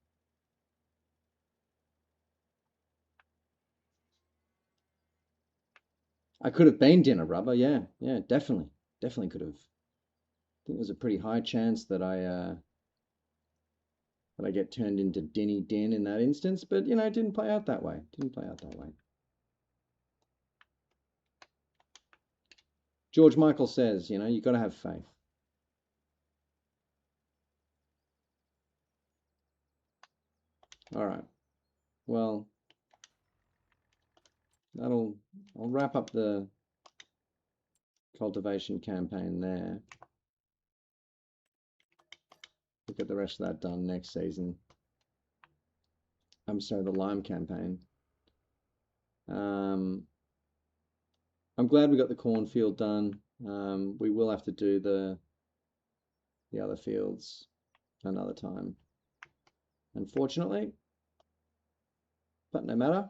I could have been dinner rubber, yeah, definitely could have. I think there's a pretty high chance that I get turned into Dinny Din in that instance, but you know, it didn't play out that way. George Michael says, you know, you got to have faith. All right. Well, I'll wrap up the cultivation campaign there. We'll get the rest of that done next season. I'm sorry, the lime campaign. I'm glad we got the cornfield done. We will have to do the other fields another time, unfortunately. But no matter.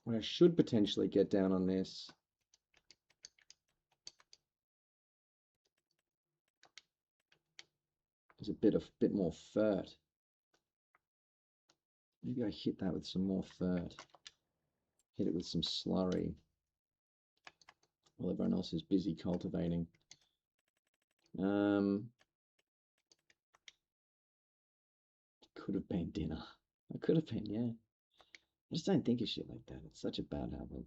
What I should potentially get down on this is a bit more fert. Maybe I hit that with some more fert. Hit it with some slurry while everyone else is busy cultivating. Could have been dinner. I could have been, yeah. I just don't think of shit like that. It's such a bad habit.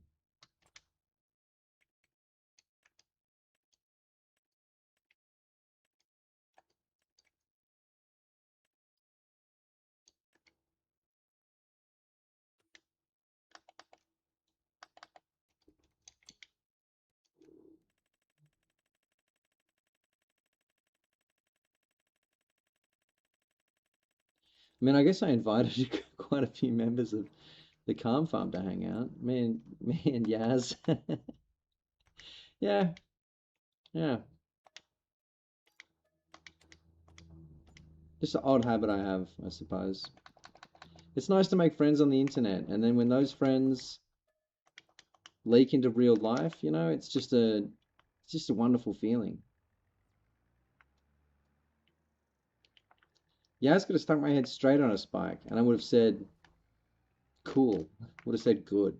I mean, I guess I invited quite a few members of the Calm Farm to hang out. Me and Yaz. Yeah. Just an odd habit I have, I suppose. It's nice to make friends on the internet, and then when those friends leak into real life, you know, it's just a wonderful feeling. Yaz could have stuck my head straight on a spike, and I would have said, cool. Would have said good.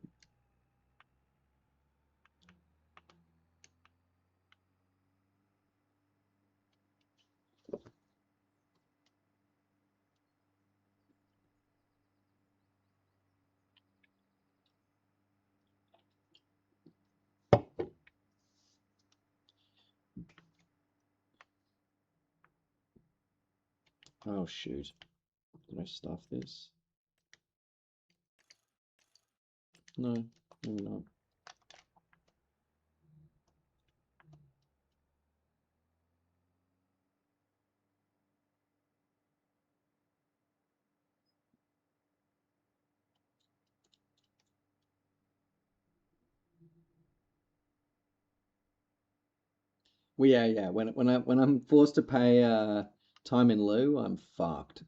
Oh, shoot. Did I stuff this? No, maybe not. Well, yeah. When I'm forced to pay time in lieu, I'm fucked.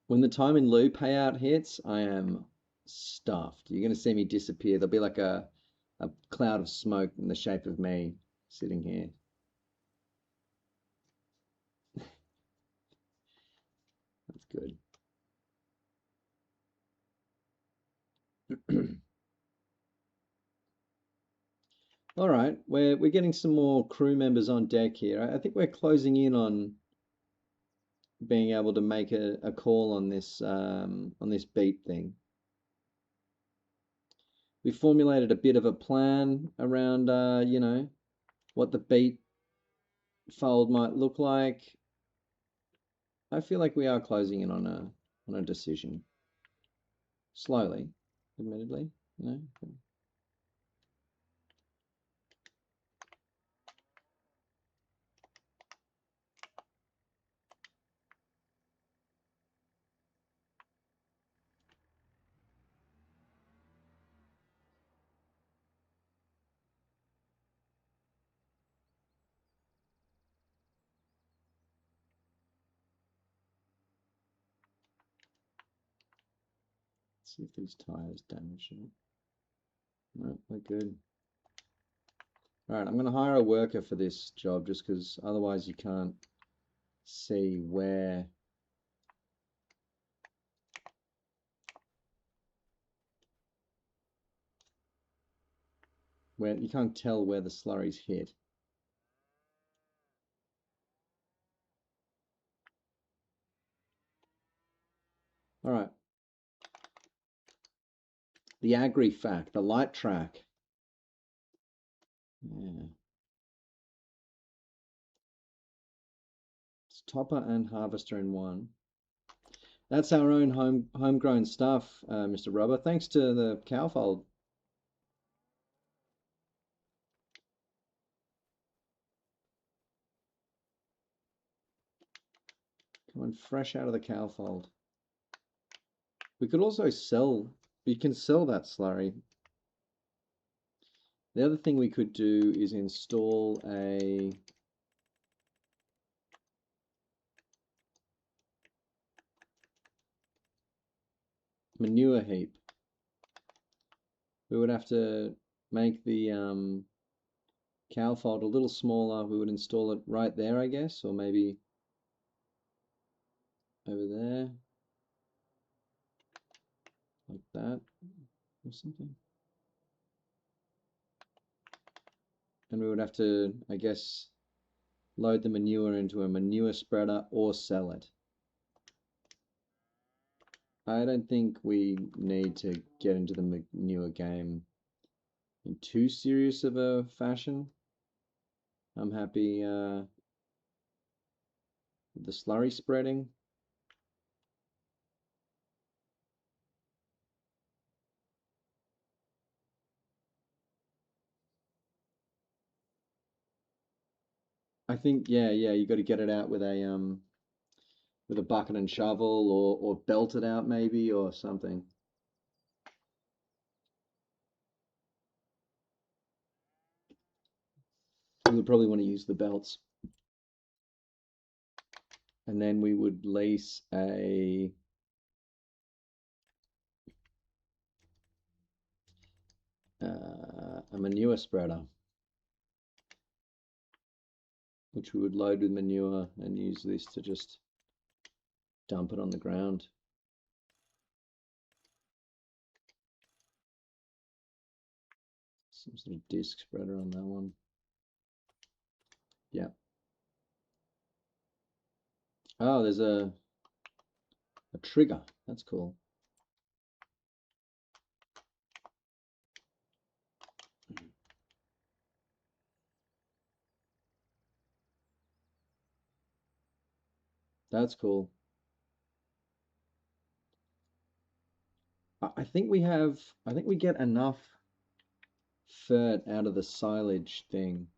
When the time in lieu payout hits, I am stuffed. You're gonna see me disappear. There'll be like a cloud of smoke in the shape of me sitting here. That's good. All right, we're getting some more crew members on deck here. I think we're closing in on being able to make a call on this beat thing. We formulated a bit of a plan around you know, what the beat fold might look like. I feel like we are closing in on a decision. slowly, admittedly, you know. See if these tires damage it. No, we're good. All right, I'm going to hire a worker for this job just because otherwise you can't see where you can't tell where the slurries hit. All right. The agri-fac, the light track. Yeah. It's topper and harvester in one. That's our own homegrown stuff, Mr. Rubber. Thanks to the cowfold. Coming fresh out of the cowfold. We could also sell, we can sell that slurry. The other thing we could do is install a manure heap. We would have to make the cowfold a little smaller. We would install it right there, I guess, or maybe over there, like that, or something. And we would have to, I guess, load the manure into a manure spreader or sell it. I don't think we need to get into the manure game in too serious of a fashion. I'm happy with the slurry spreading. I think yeah, you got to get it out with a bucket and shovel, or belt it out maybe, or something. We would probably want to use the belts. And then we would lease a manure spreader, which we would load with manure and use this to just dump it on the ground. Some sort of disc spreader on that one. Yeah. Oh, there's a trigger. That's cool. That's cool. I think we get enough fert out of the silage thing,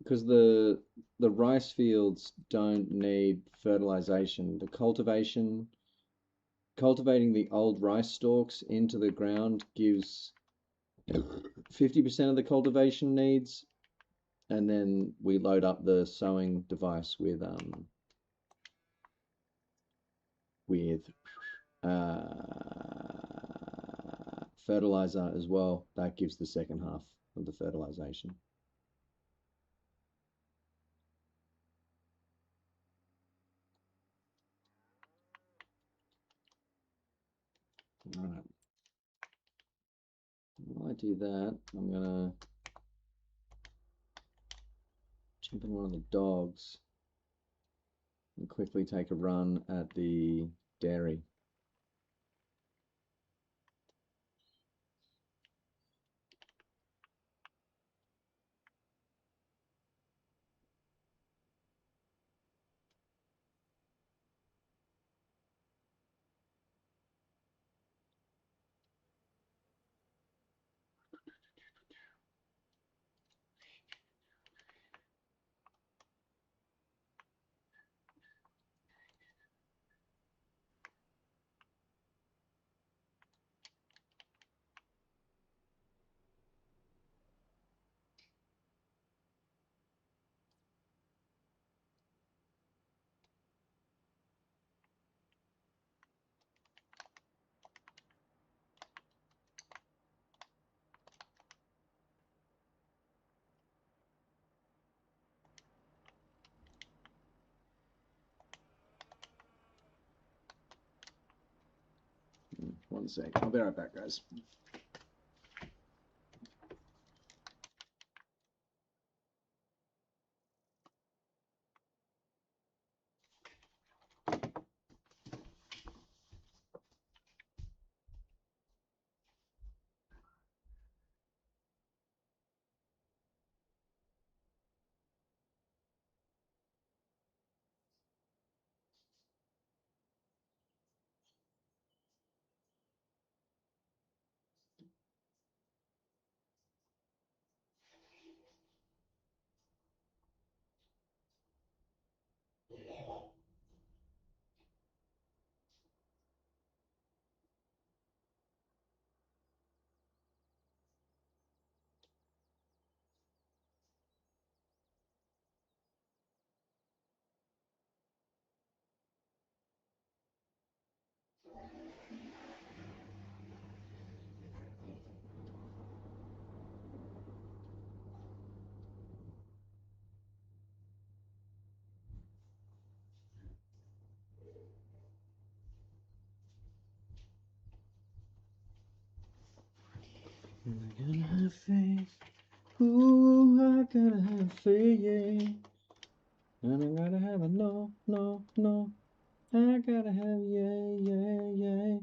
because the rice fields don't need fertilization. The cultivating the old rice stalks into the ground gives 50% of the cultivation needs, and then we load up the sowing device with fertilizer as well. That gives the second half of the fertilization. All right. While I do that, I'm gonna jump in one of the dogs and quickly take a run at the dairy. 1 sec. I'll be right back, guys. I'm gonna have faith. Ooh, I gotta have faith. And I gotta have a no, no, no. I gotta have yay, yay, yay.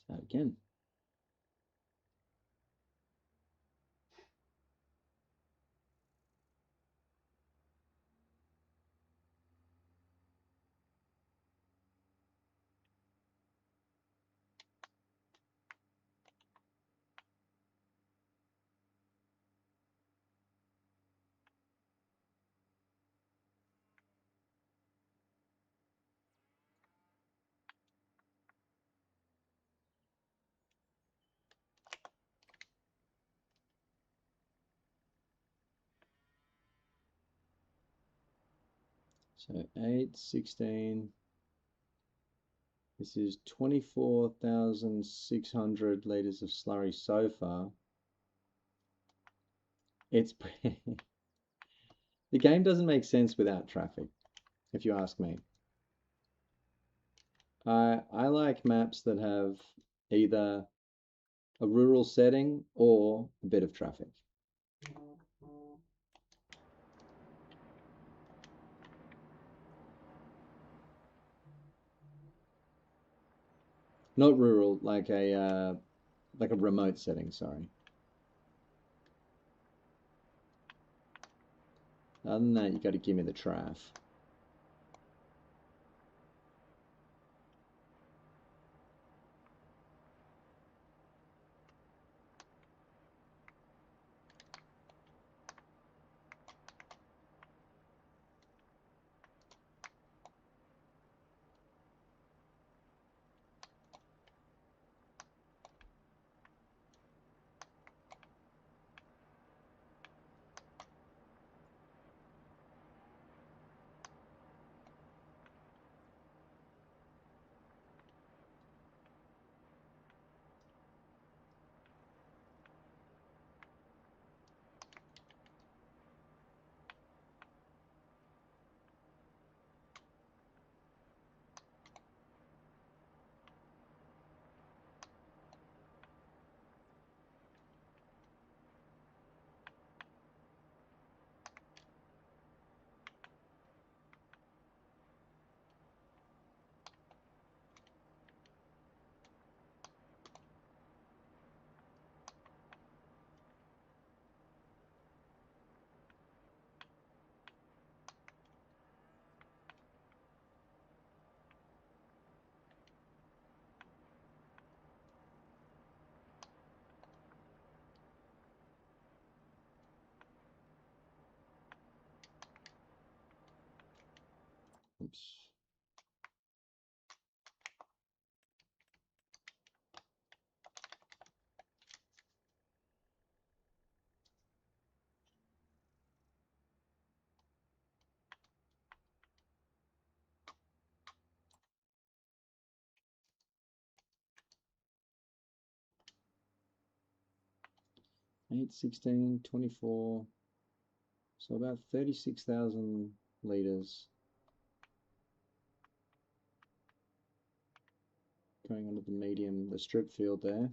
Start again. So 8, 16. This is 24,600 litres of slurry so far. It's the game doesn't make sense without traffic, if you ask me. I like maps that have either a rural setting or a bit of traffic. Not rural, like a remote setting, sorry. Other than that, you got to give me the traf. Oops. Eight, 16, 24. So about 36,000 litres. going onto the medium, the strip field there.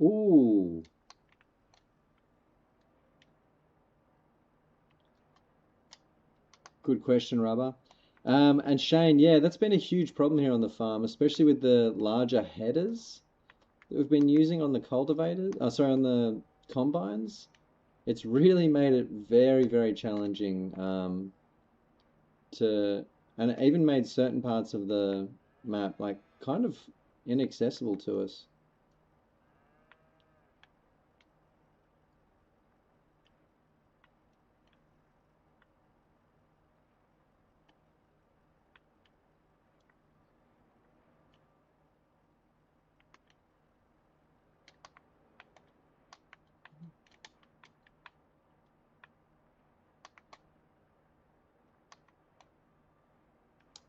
Ooh. Good question, Rubber. And Shane, yeah, that's been a huge problem here on the farm, especially with the larger headers that we've been using on the cultivators, sorry, on the combines. It's really made it very, very challenging to, and it even made certain parts of the map like kind of inaccessible to us.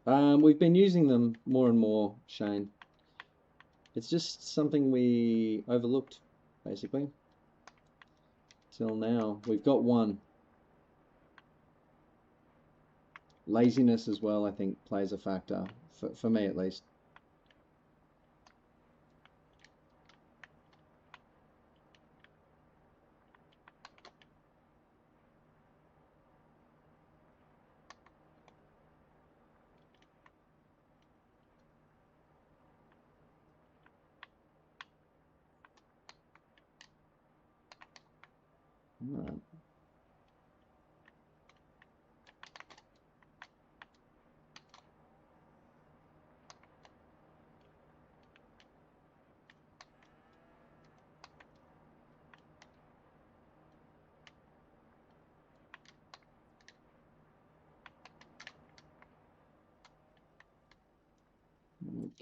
We've been using them more and more, Shane. It's just something we overlooked, basically, till now. We've got one. Laziness as well, I think, plays a factor, for me at least. All right.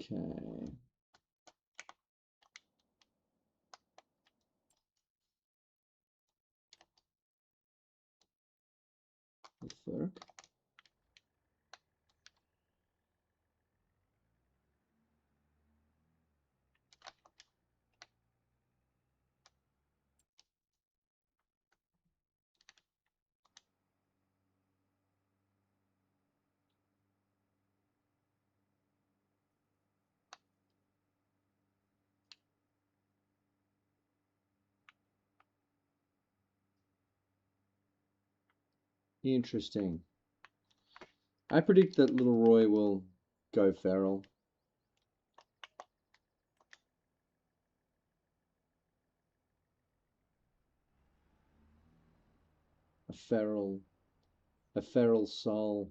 Okay. The Thurk. Interesting. I predict that little Roy will go feral. A feral soul.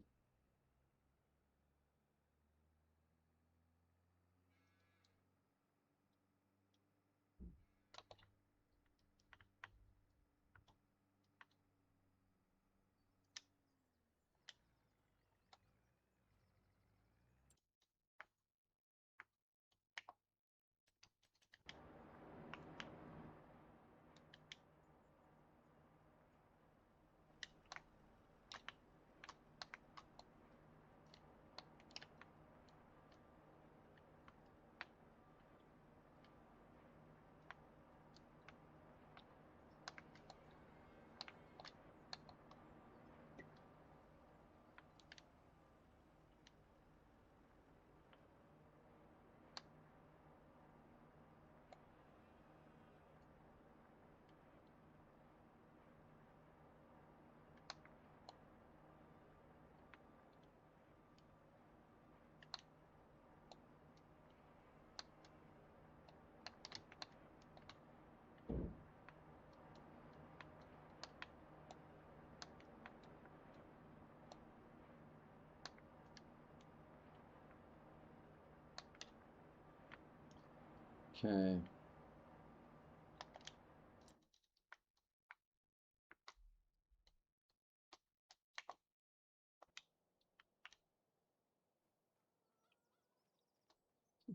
Okay.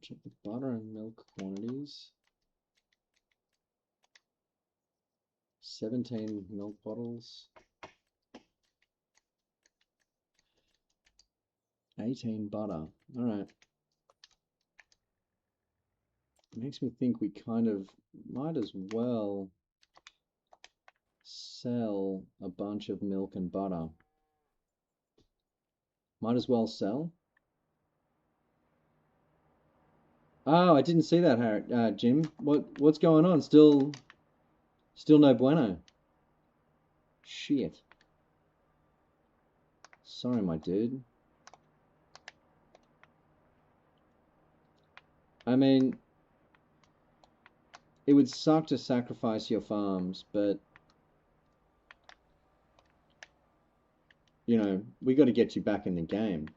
Check the butter and milk quantities. 17 milk bottles. 18 butter. All right. Makes me think we kind of might as well sell a bunch of milk and butter. Might as well sell. Oh, I didn't see that, Harry, Jim. What's going on? Still no bueno. Shit. Sorry, my dude. I mean, it would suck to sacrifice your farms, but you know, we got to get you back in the game.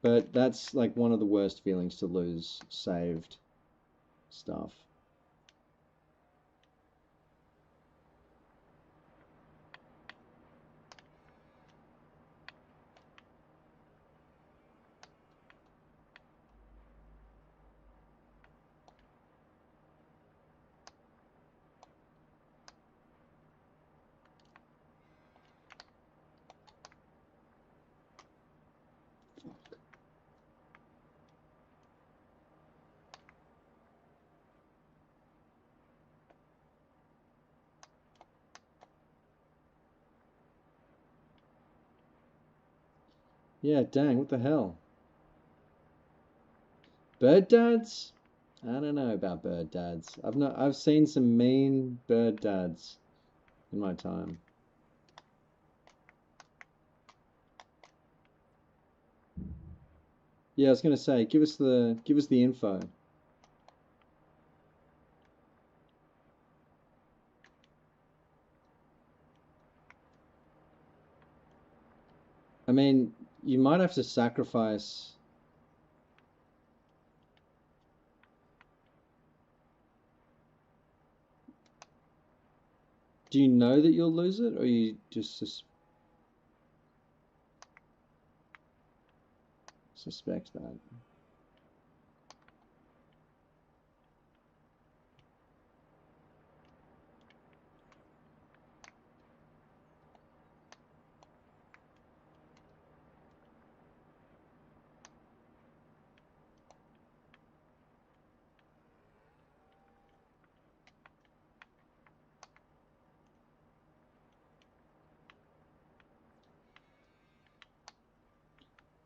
But that's like one of the worst feelings to lose saved stuff. Yeah, dang, what the hell? Bird dads? I don't know about bird dads. I've seen some mean bird dads in my time. Yeah, I was gonna say, give us the info. I mean, you might have to sacrifice. Do you know that you'll lose it, or you just suspect that?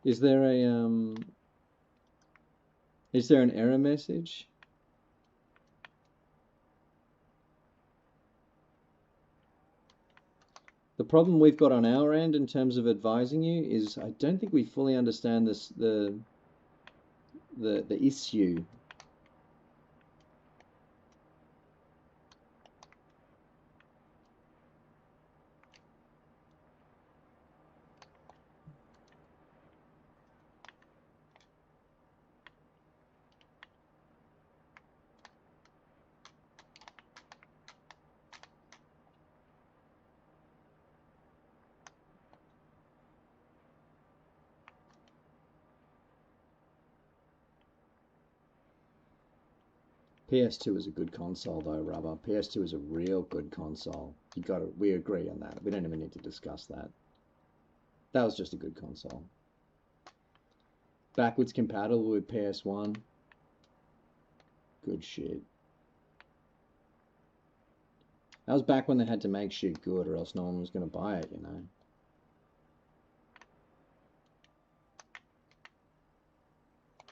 Is there an error message? The problem we've got on our end in terms of advising you is I don't think we fully understand this the issue. PS2 is a good console though, Rubber. PS2 is a real good console. We agree on that. We don't even need to discuss that. That was just a good console. Backwards compatible with PS1. Good shit. That was back when they had to make shit good or else no one was going to buy it, you know.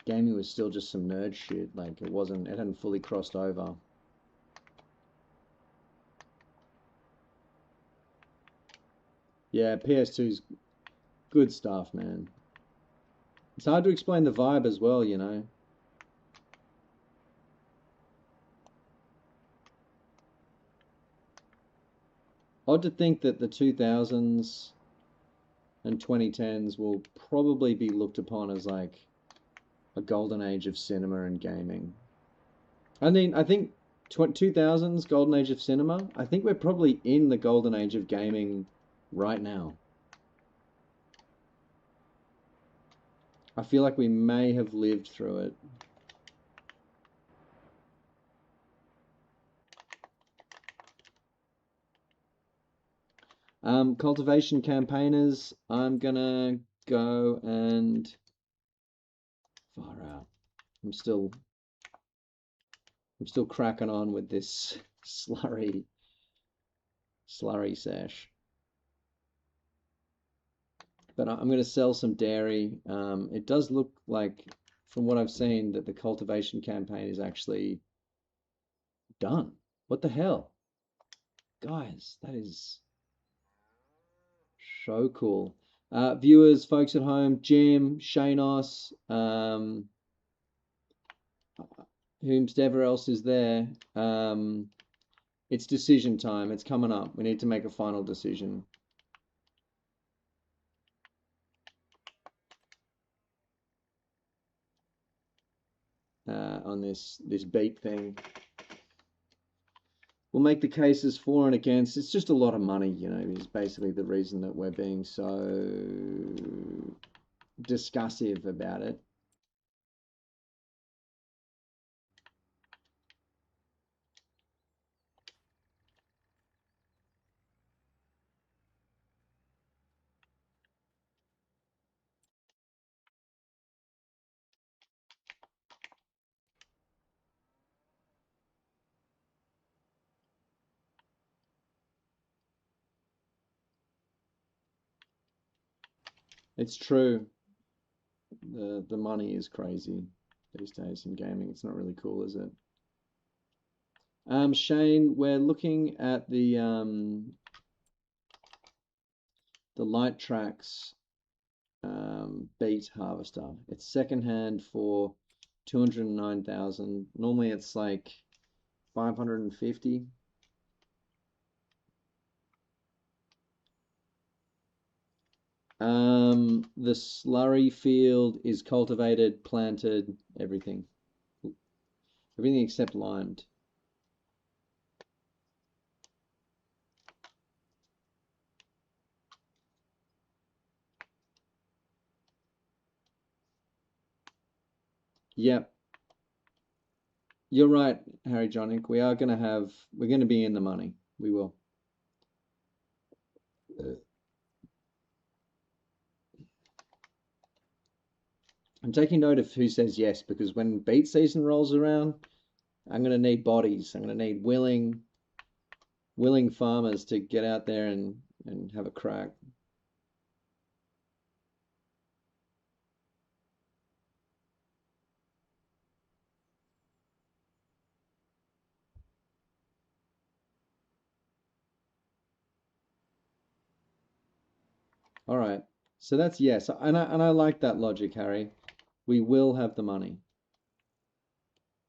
Gaming was still just some nerd shit. Like, it hadn't fully crossed over. Yeah, PS2's good stuff, man. It's hard to explain the vibe as well, you know. Odd to think that the 2000s and 2010s will probably be looked upon as like a golden age of cinema and gaming. I mean, I think 2000s golden age of cinema. I think we're probably in the golden age of gaming right now. I feel like we may have lived through it. Cultivation campaigners, I'm gonna go and far out. I'm still cracking on with this slurry sesh. But I'm going to sell some dairy. It does look like, from what I've seen, that the cultivation campaign is actually done. What the hell? Guys, that is so cool. Viewers, folks at home, Jim, Shanos, whomsoever else is there, it's decision time. It's coming up. We need to make a final decision. On this beat thing. We'll make the cases for and against. It's just a lot of money, you know, is basically the reason that we're being so discussive about it. It's true. The money is crazy these days in gaming. It's not really cool, is it? Shane, we're looking at the Light Tracks beat harvester. It's secondhand for 209,000. Normally it's like 550. The slurry field is cultivated, planted, everything. Everything except limed. Yep. You're right, Harry Jonick. We're going to be in the money. We will. I'm taking note of who says yes, because when beat season rolls around, I'm going to need bodies. I'm going to need willing farmers to get out there and have a crack. All right. So that's yes. And I like that logic, Harry. We will have the money.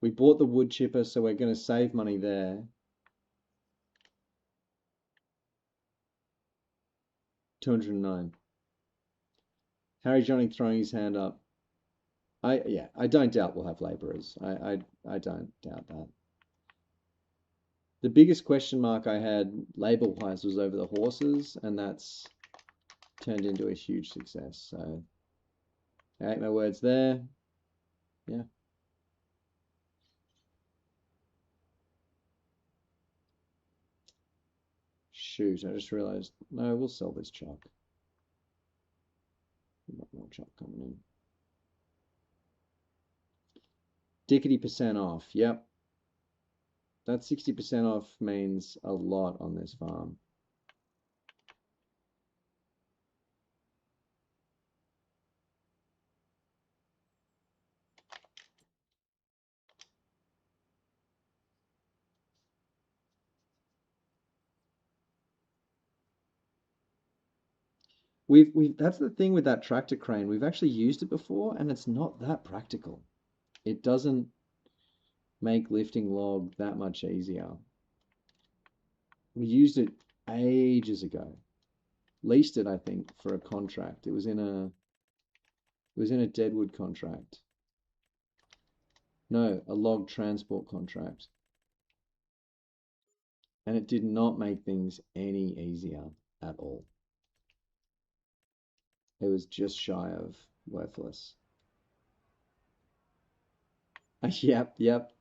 We bought the wood chipper, so we're going to save money there. 209. Harry Johnny throwing his hand up. I don't doubt we'll have labourers. I don't doubt that. The biggest question mark I had labor-wise was over the horses, and that's turned into a huge success. So I ate my words there. Yeah. Shoot, I just realized, no, we'll sell this chuck. Not more chuck coming in. Dickety percent off. Yep. That 60% off means a lot on this farm. We've that's the thing with that tractor crane. We've actually used it before and it's not that practical. It doesn't make lifting log that much easier. We used it ages ago. Leased it, I think, for a contract. It was in a Deadwood contract. No, a log transport contract. And it did not make things any easier at all. It was just shy of worthless. Yep, yep.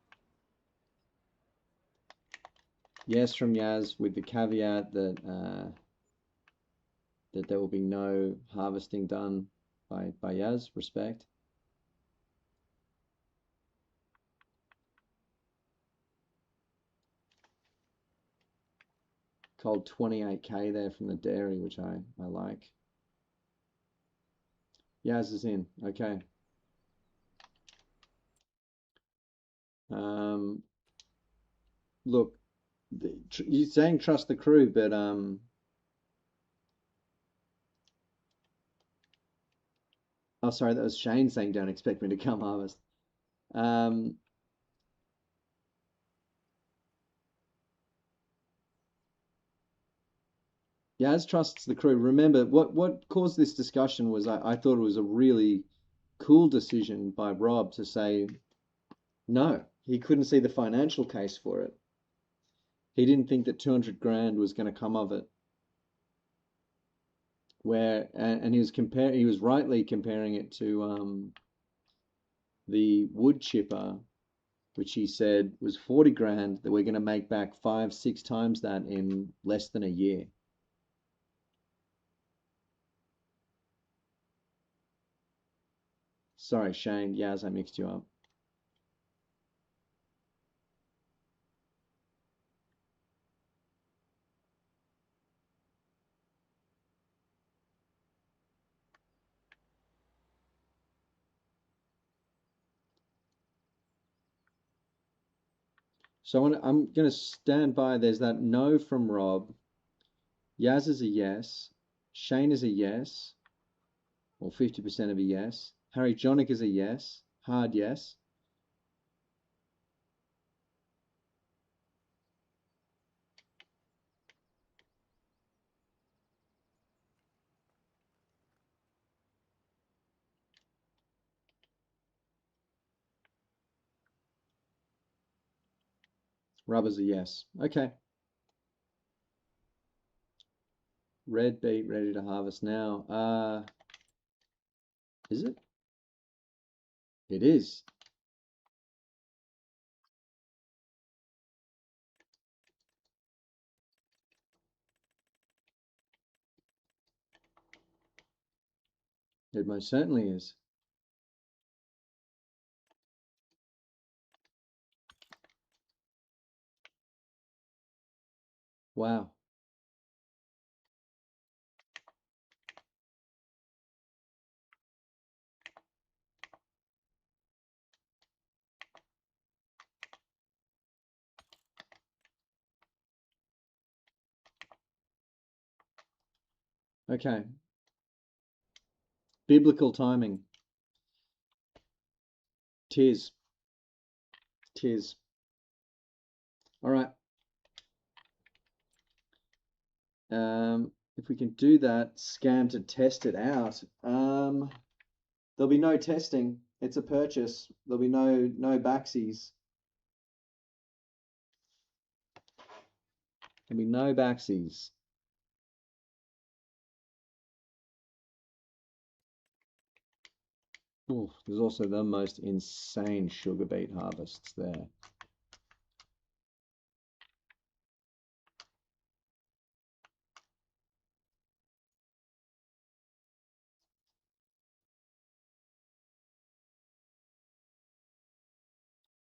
Yes, from Yaz, with the caveat that that there will be no harvesting done by Yaz. Respect. Cold 28K there from the dairy, which I like. Yaz is in. Okay. Look, you're saying trust the crew, but oh, sorry, that was Shane saying don't expect me to come harvest. Yaz trusts the crew. Remember, what caused this discussion was I thought it was a really cool decision by Rob to say no. He couldn't see the financial case for it. He didn't think that 200 grand was going to come of it. And he was rightly comparing it to the wood chipper, which he said was 40 grand that we're going to make back 5-6 times that in less than a year. Sorry, Shane. Yaz, I mixed you up. So I'm going to stand by. There's that no from Rob. Yaz is a yes. Shane is a yes, or 50% of a yes. Harry Jonick is a yes, hard yes. Rubber's a yes. Okay. Red beet ready to harvest now. Is it? It is. It most certainly is. Wow. Okay. Biblical timing. Tis. All right. If we can do that, scan to test it out. There'll be no testing. It's a purchase. There'll be no backsies. There'll be no backsies. Ooh, there's also the most insane sugar beet harvests there.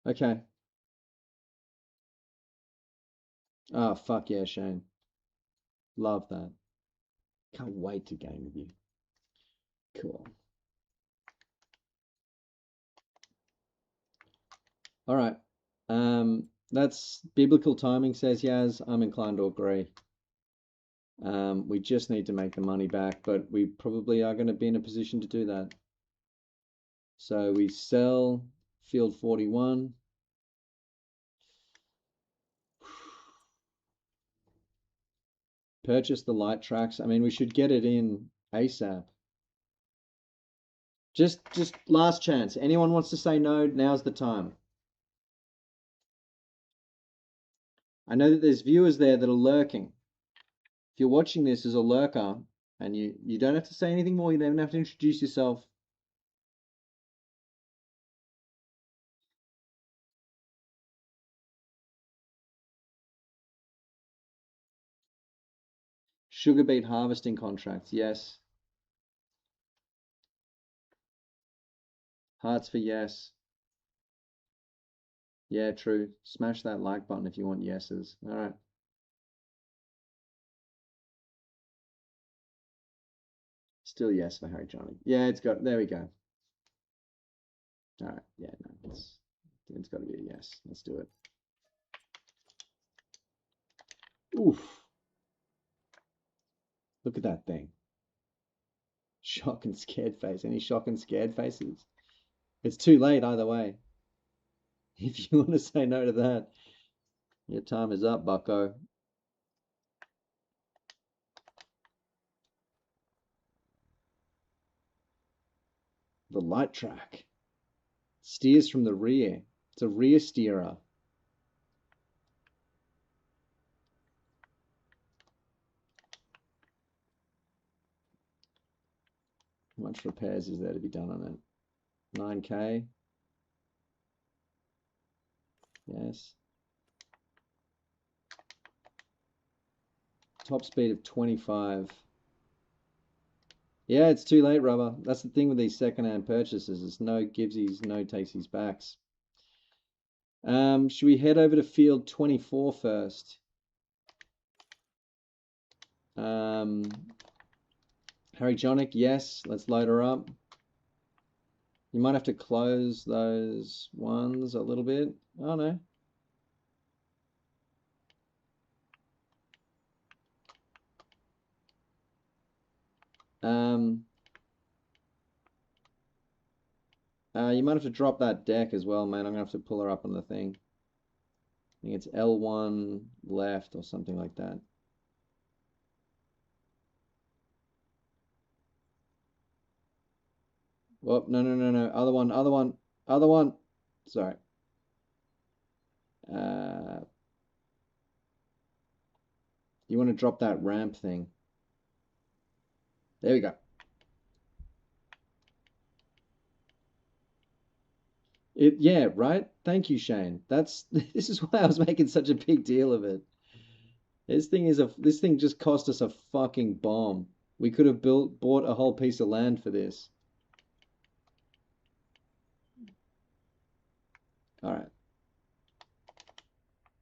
Okay. Oh, fuck yeah, Shane. Love that. Can't wait to game with you. Cool. All right. That's biblical timing, says Yaz. I'm inclined to agree. We just need to make the money back, but we probably are going to be in a position to do that. So we sell field 41. Purchase the light tracks. I mean, we should get it in ASAP. Just last chance. Anyone wants to say no, now's the time. I know that there's viewers there that are lurking. If you're watching this as a lurker, and you don't have to say anything more, you don't even have to introduce yourself. Sugar beet harvesting contracts, yes. Hearts for yes. Yeah, true. Smash that like button if you want yeses. All right. Still yes for Harry Johnny. Yeah, it's got, there we go. All right, yeah, no, it's got to be a yes. Let's do it. Oof. Look at that thing. Shock and scared face. Any shock and scared faces? It's too late either way. If you want to say no to that, your time is up, bucko. The light track. Steers from the rear. It's a rear steerer. How much repairs is there to be done on it? 9K. Yes. Top speed of 25. Yeah, it's too late, rubber. That's the thing with these second-hand purchases. It's no givesies, no takesies backs. Should we head over to field 24 first? Harry Jonic, yes. Let's load her up. You might have to close those ones a little bit. Oh, no. You might have to drop that deck as well, man. I'm gonna have to pull her up on the thing. I think it's L1 left or something like that. Oh, no. Other one. Sorry. You want to drop that ramp thing. There we go. Yeah, right? Thank you, Shane. This is why I was making such a big deal of it. This thing just cost us a fucking bomb. We could have bought a whole piece of land for this. All right.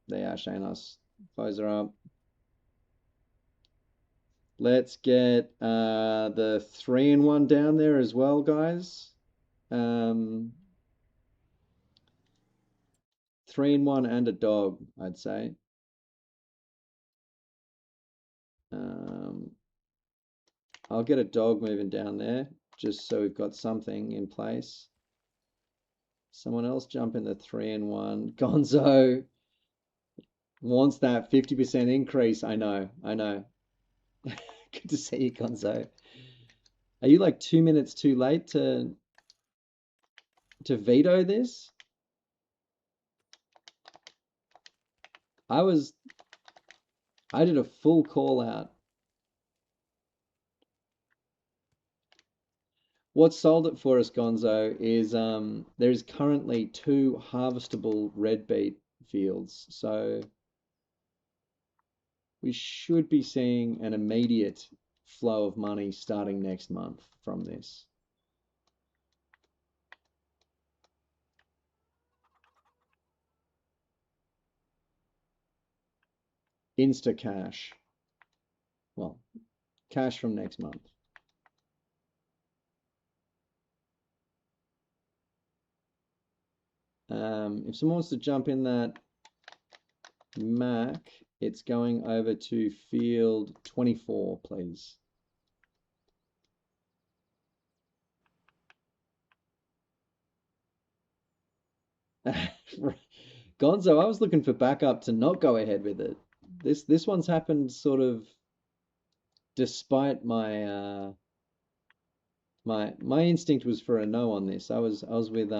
They are, Shane. Us. Close her up. Let's get the 3-in-1 down there as well, guys. 3-in-1 and a dog, I'd say. I'll get a dog moving down there. just so we've got something in place. Someone else jump in the 3 and 1. Gonzo wants that 50% increase. I know. Good to see you, Gonzo. Are you like 2 minutes too late to veto this? I did a full call out. What sold it for us, Gonzo, is there's currently 2 harvestable red beet fields. So we should be seeing an immediate flow of money starting next month from this. Insta cash. Well, cash from next month. If someone wants to jump in that Mac, it's going over to field 24, please. Gonzo, I was looking for backup to not go ahead with it. This one's happened sort of despite my my instinct was for a no on this. I was with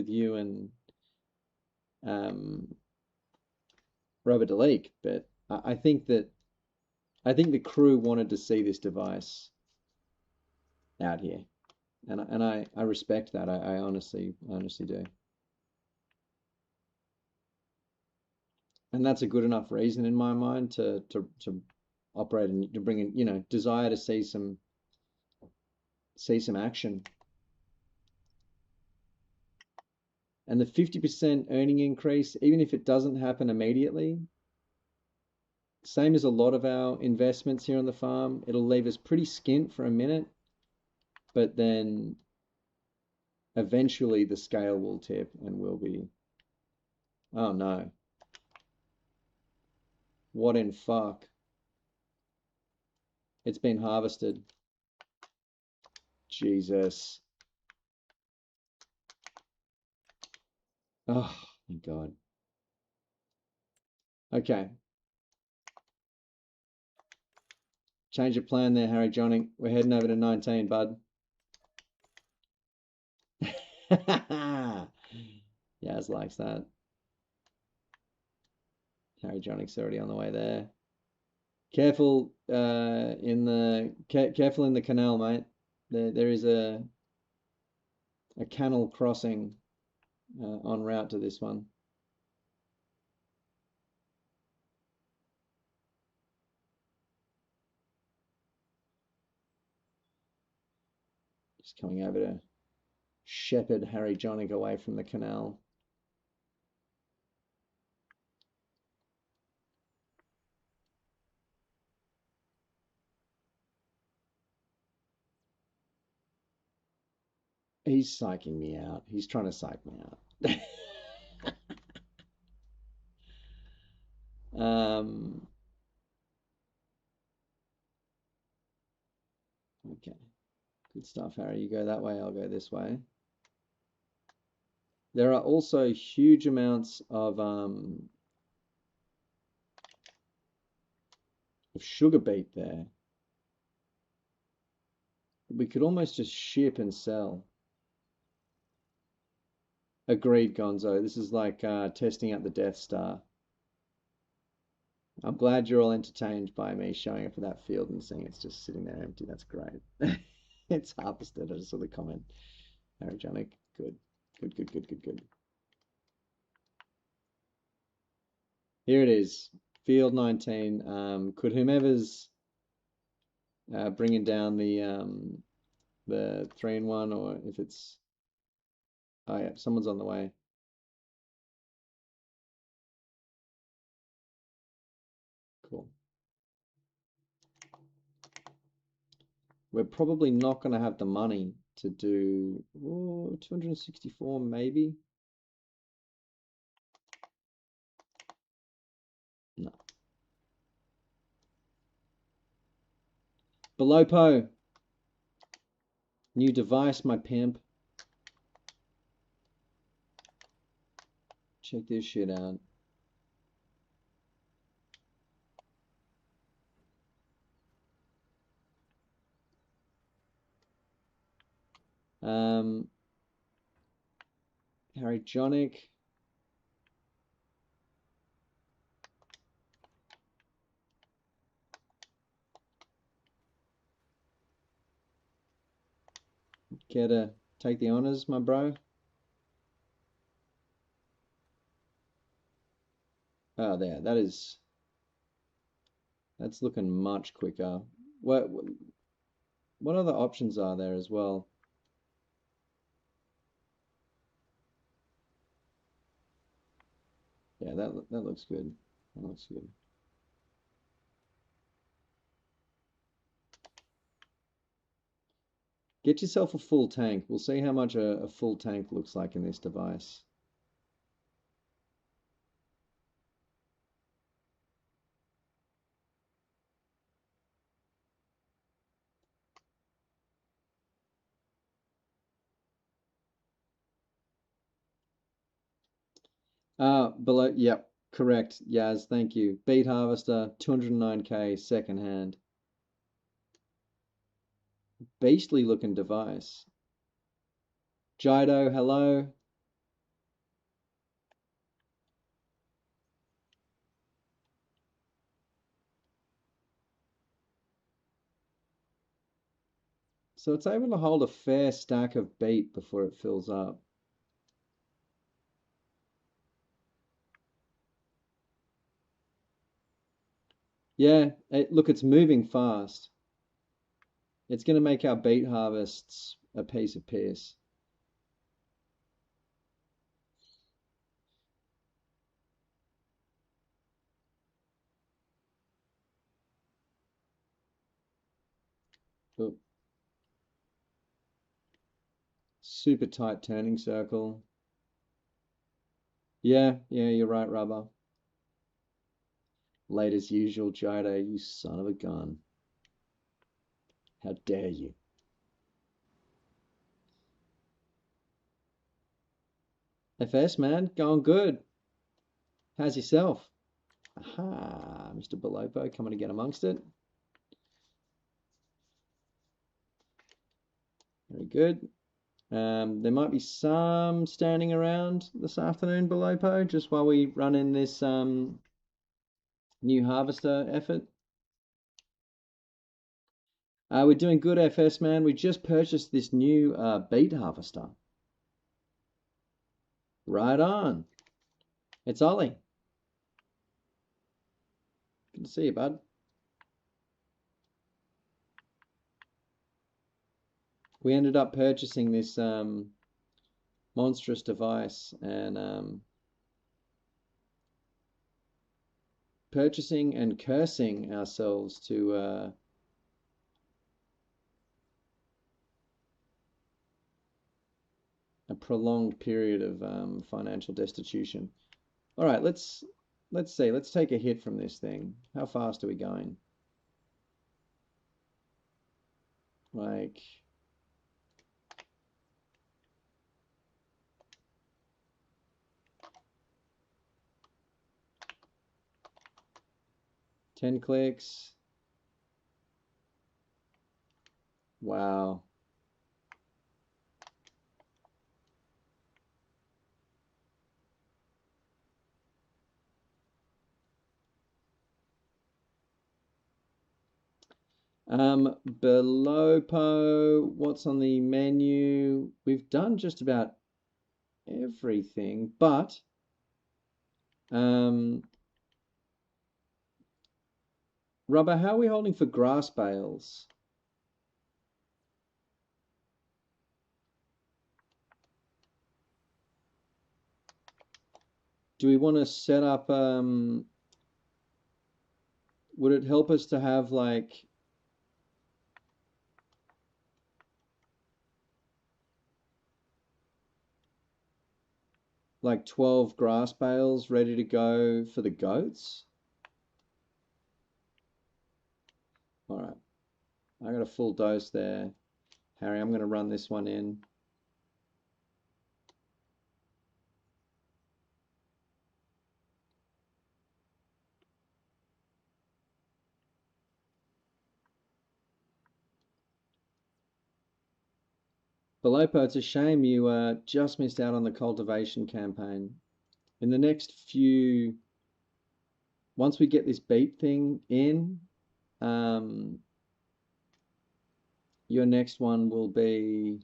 you and Robert DeLeek, but I think the crew wanted to see this device out here, and I respect that. I honestly do. And that's a good enough reason in my mind to operate and to bring in, you know, desire to see some action. And the 50% earning increase, even if it doesn't happen immediately, same as a lot of our investments here on the farm, it'll leave us pretty skint for a minute, but then eventually the scale will tip and we'll be, oh no. What in fuck? It's been harvested. Jesus. Oh, my God. Okay. Change of plan there, Harry Johnny. We're heading over to 19, bud. Yaz likes that. Harry Johnny's already on the way there. Careful careful in the canal, mate. There is a canal crossing en route to this one. Just coming over to shepherd Harry Johnny away from the canal. He's psyching me out. He's trying to psych me out. Okay. Good stuff, Harry. You go that way, I'll go this way. There are also huge amounts of sugar beet there. We could almost just ship and sell. Agreed, Gonzo. This is like testing out the Death Star. I'm glad you're all entertained by me showing up for that field and seeing it's just sitting there empty. That's great. It's harvested. I just saw the comment. Harry Johnny, good. Good. Here it is. Field 19. Could whomever's bringing down the 3 and 1, or if it's, oh yeah, someone's on the way. Cool. We're probably not going to have the money to do 264 maybe. No. Below Po. New device, my pimp. Check this shit out. Harry Jonic. Care to take the honors, my bro? Oh, there. That's looking much quicker. What other options are there as well? Yeah, that looks good. That looks good. Get yourself a full tank. We'll see how much a full tank looks like in this device. Below, yep, correct. Yaz, thank you. Beat Harvester, 209k second hand. Beastly looking device. Jido, hello. So it's able to hold a fair stack of beat before it fills up. Yeah, look, it's moving fast. It's going to make our beet harvests a piece of piss. Oh. Super tight turning circle. Yeah, you're right, Rubber. Late as usual, Jido, you son of a gun. How dare you? FS, man, going good. How's yourself? Aha, Mr. Belopo coming to get amongst it. Very good. There might be some standing around this afternoon, Belopo, just while we run in this new harvester effort. We're doing good, FS, man. We just purchased this new beet harvester. Right on. It's Ollie. Good to see you, bud. We ended up purchasing this monstrous device and purchasing and cursing ourselves to a prolonged period of financial destitution. All right, let's see. Let's take a hit from this thing. How fast are we going? Like, ten clicks. Wow. Belopo, what's on the menu? We've done just about everything, but Rubber, how are we holding for grass bales? Do we want to set up would it help us to have like like 12 grass bales ready to go for the goats? All right, I got a full dose there. Harry, I'm going to run this one in. Belopo, it's a shame you just missed out on the cultivation campaign. In the next few, once we get this beet thing in, your next one will be,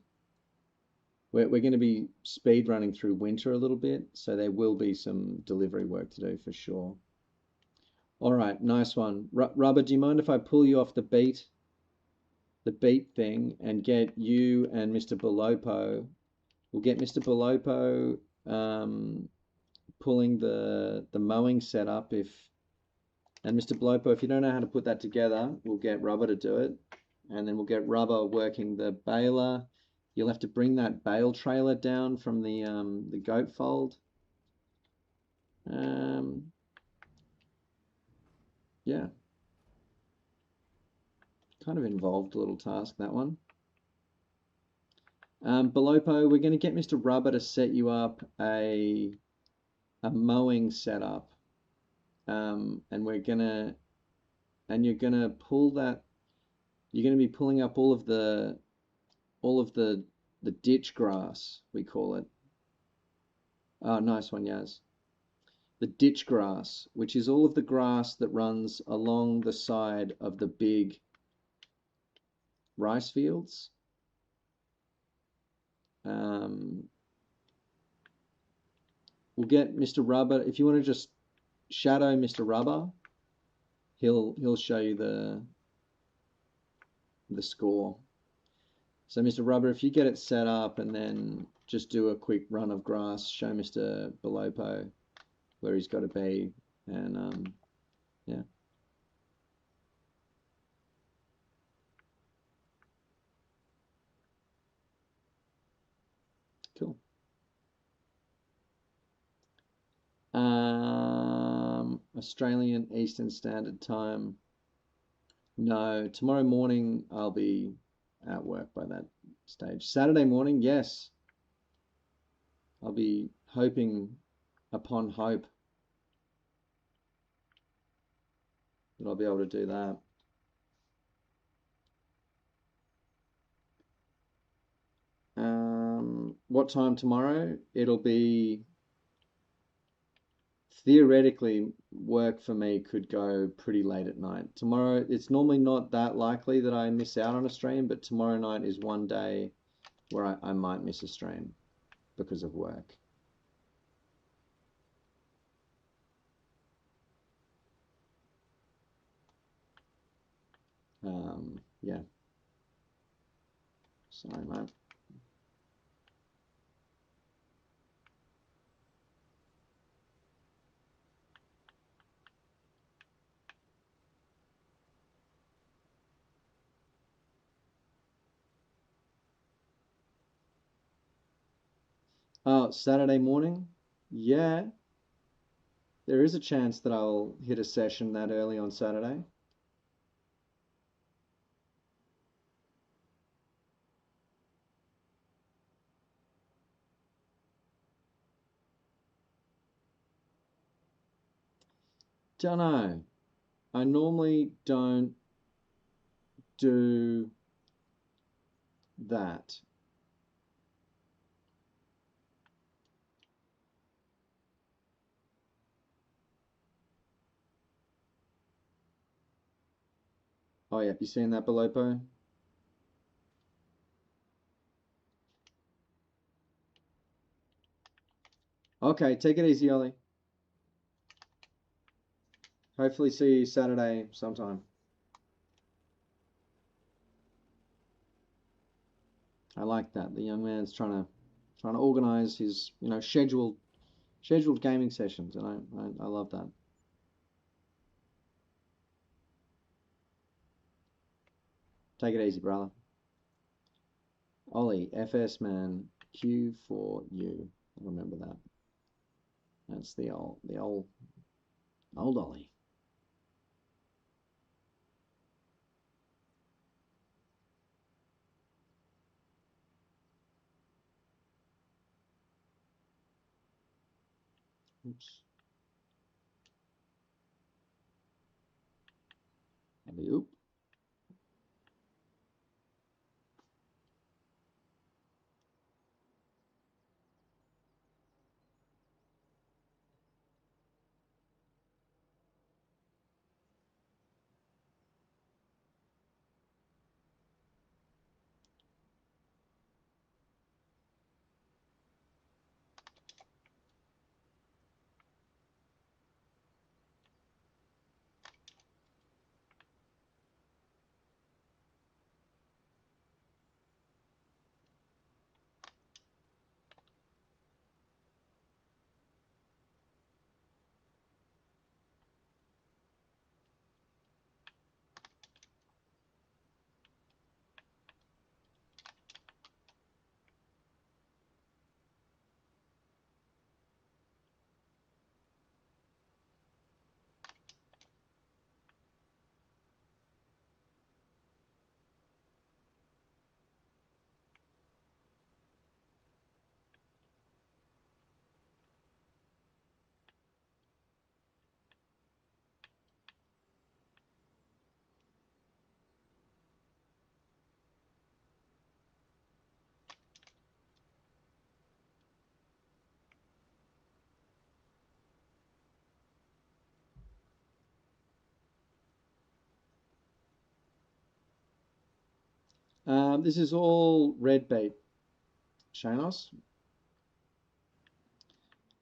we're going to be speed running through winter a little bit, so there will be some delivery work to do for sure. All right, nice one. Rubber, do you mind if I pull you off the beet thing and get you and Mr. Belopo? We'll get Mr. Belopo pulling the mowing setup and Mr. Belopo, if you don't know how to put that together, we'll get Rubber to do it, and then we'll get Rubber working the baler. You'll have to bring that bale trailer down from the goat fold. Yeah, kind of involved little task, that one. Belopo, we're going to get Mr. Rubber to set you up a mowing setup, and you're gonna pull that. You're going to be pulling up all of the ditch grass, we call it. Oh, nice one, Yaz. The ditch grass, which is all of the grass that runs along the side of the big rice fields. We'll get Mr. Rubber. If you want to just shadow Mr. Rubber, he'll show you the score. So Mr. Rubber, if you get it set up and then just do a quick run of grass, show Mr. Belopo where he's got to be, and yeah. Cool. Australian Eastern Standard Time. No, tomorrow morning I'll be at work by that stage. Saturday morning, yes. I'll be hoping upon hope that I'll be able to do that. What time tomorrow? It'll be, theoretically, work for me could go pretty late at night. Tomorrow, it's normally not that likely that I miss out on a stream, but tomorrow night is one day where I might miss a stream because of work. Yeah. Sorry, mate. Oh, Saturday morning? Yeah. There is a chance that I'll hit a session that early on Saturday. Don't know. I normally don't do that. Oh, yeah. You seen that, Belopo? Okay, take it easy, Ollie. Hopefully see you Saturday sometime. I like that. The young man's trying to organize his, scheduled gaming sessions, and I love that. Take it easy, brother. Ollie, FS man, Q for you. Remember that. That's the old Ollie. Oops. Alley-oop. This is all red bait, Shanos.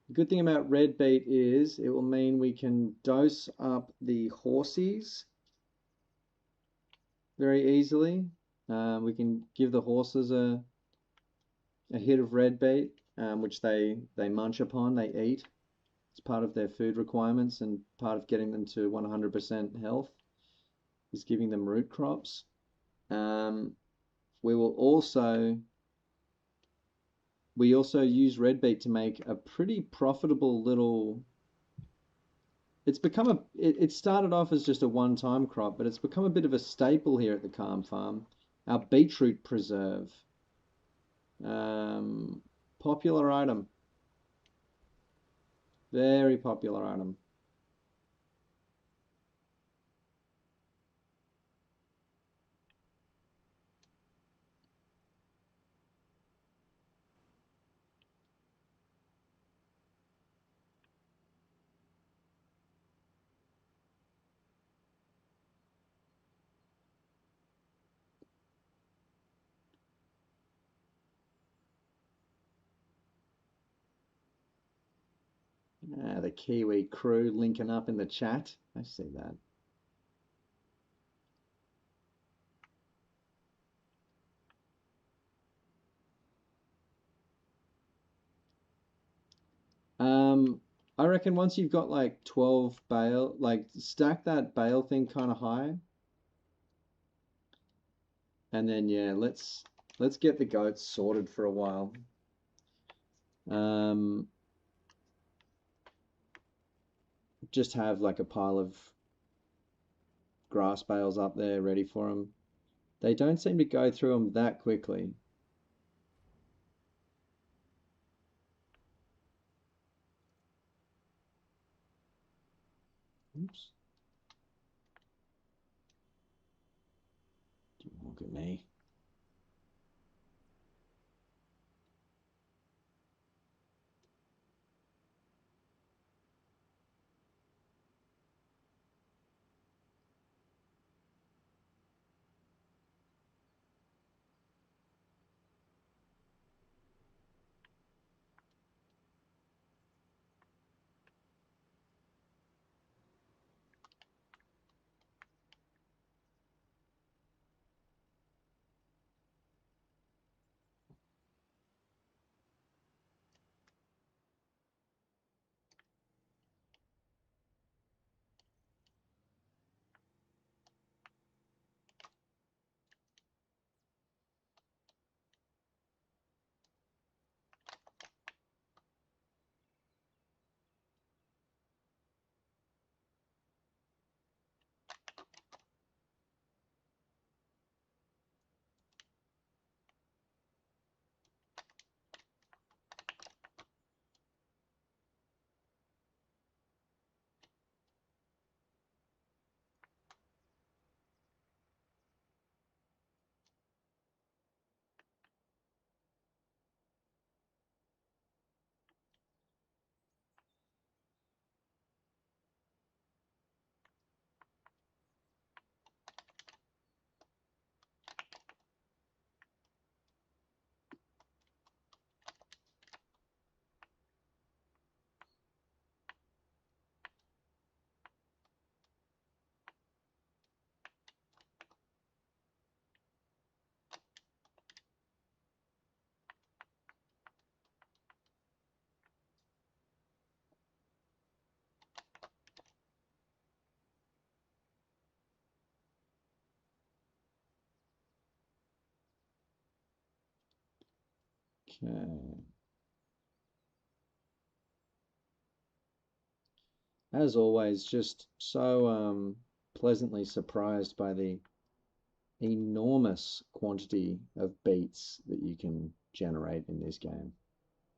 The good thing about red bait is it will mean we can dose up the horsies very easily. We can give the horses a hit of red bait, which they munch upon, they eat. It's part of their food requirements, and part of getting them to 100% health is giving them root crops. We also use red bait to make a pretty profitable little. It's become it started off as just a one-time crop, but it's become a bit of a staple here at the Calm Farm. Our beetroot preserve. Popular item. Very popular item. The Kiwi crew linking up in the chat. I see that. I reckon once you've got like 12 bale, like stack that bale thing kind of high. And then yeah, let's get the goats sorted for a while. Just have like a pile of grass bales up there ready for them. They don't seem to go through them that quickly. Oops. Don't look at me. Okay. As always, just so pleasantly surprised by the enormous quantity of beats that you can generate in this game.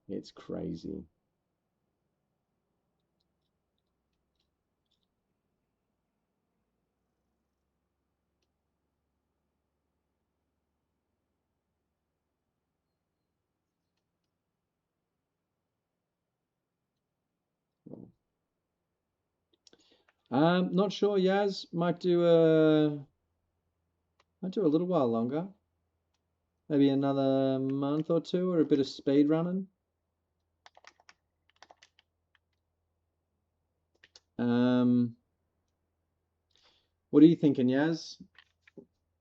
It's crazy. Not sure. Yaz might do a little while longer. Maybe another month or two, or a bit of speed running. What are you thinking, Yaz?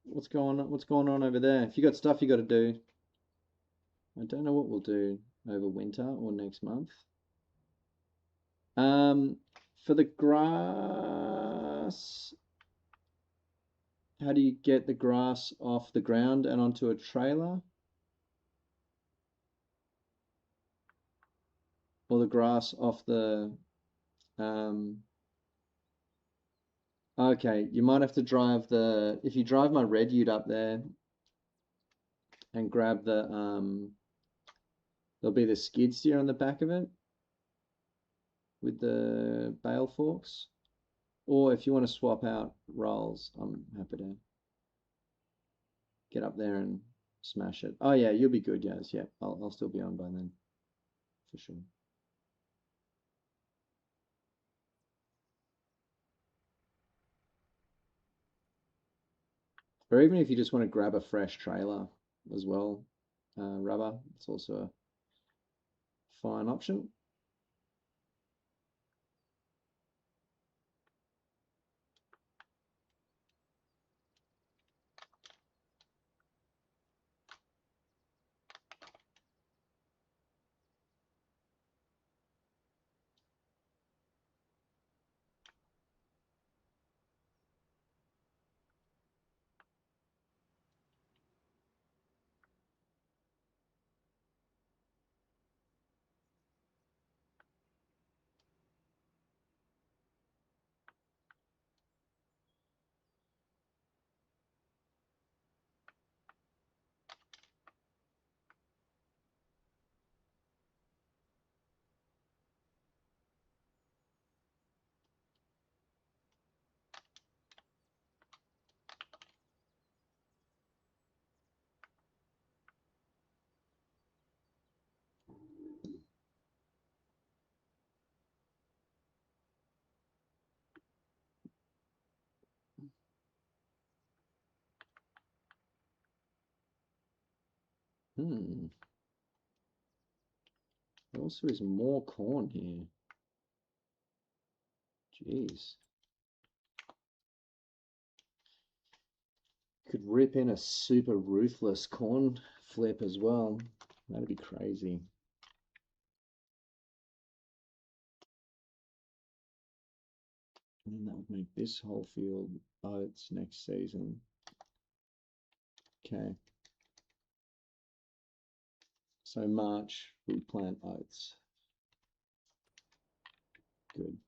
What's going on over there? If you got stuff you got to do, I don't know what we'll do over winter or next month. For the grass, how do you get the grass off the ground and onto a trailer? Or the grass off the okay, you might have to drive if you drive my red ute up there and grab there'll be the skid steer on the back of it with the bale forks. Or if you want to swap out rolls, I'm happy to get up there and smash it. Oh yeah, you'll be good, Yaz. Yeah, I'll still be on by then, for sure. Or even if you just want to grab a fresh trailer as well, rubber, it's also a fine option. Hmm. There also is more corn here. Jeez. Could rip in a super ruthless corn flip as well. That'd be crazy. And then that would make this whole field oats next season. Okay. So March, we plant oats. Good.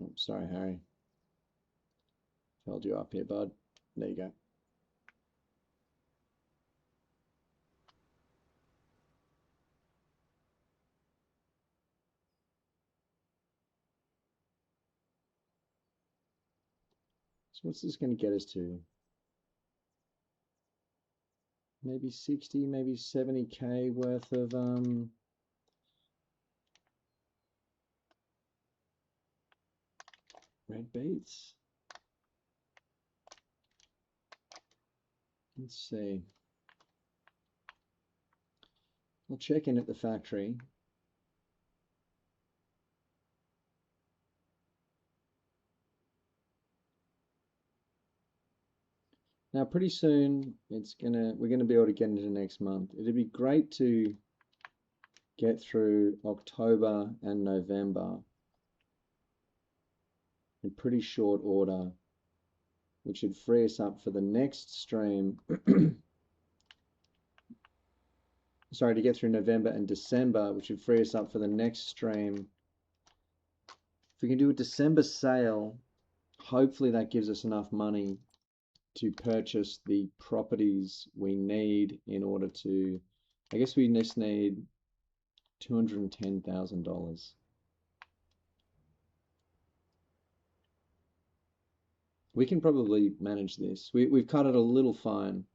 Oh, sorry, Harry. Held you up here, bud. There you go. So what's this going to get us to? Maybe 60, maybe 70K worth of red beets. Let's see. I'll check in at the factory. Now, pretty soon we're gonna be able to get into next month. It'd be great to get through October and November in pretty short order, which should free us up for the next stream. Sorry, to get through November and December, which would free us up for the next stream. If we can do a December sale, hopefully that gives us enough money to purchase the properties we need in order to, I guess we just need $210,000. We can probably manage this. We've cut it a little fine,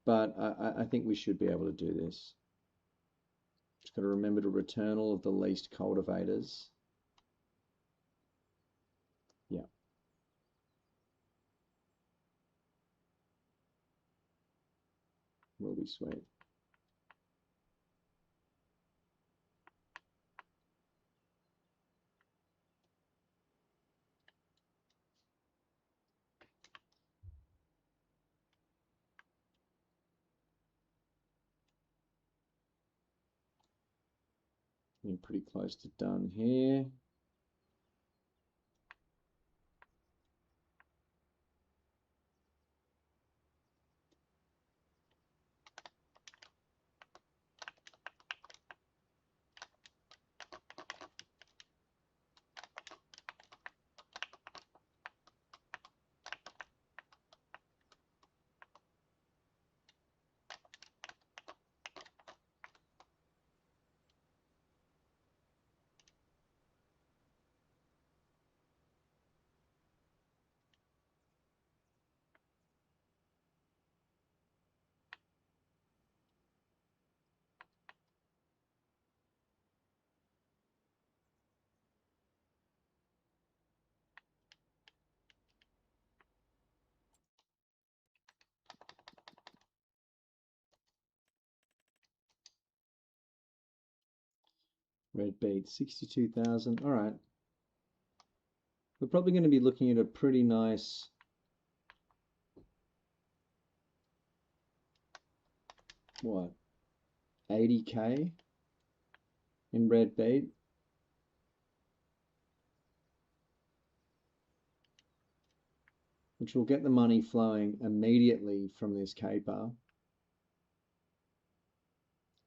but I think we should be able to do this. Just got to remember to return all of the leased cultivators. Yeah. Will be sweet. We're pretty close to done here. Red beet, 62,000. All right. We're probably going to be looking at a pretty nice what, 80K in red beet. Which will get the money flowing immediately from this caper.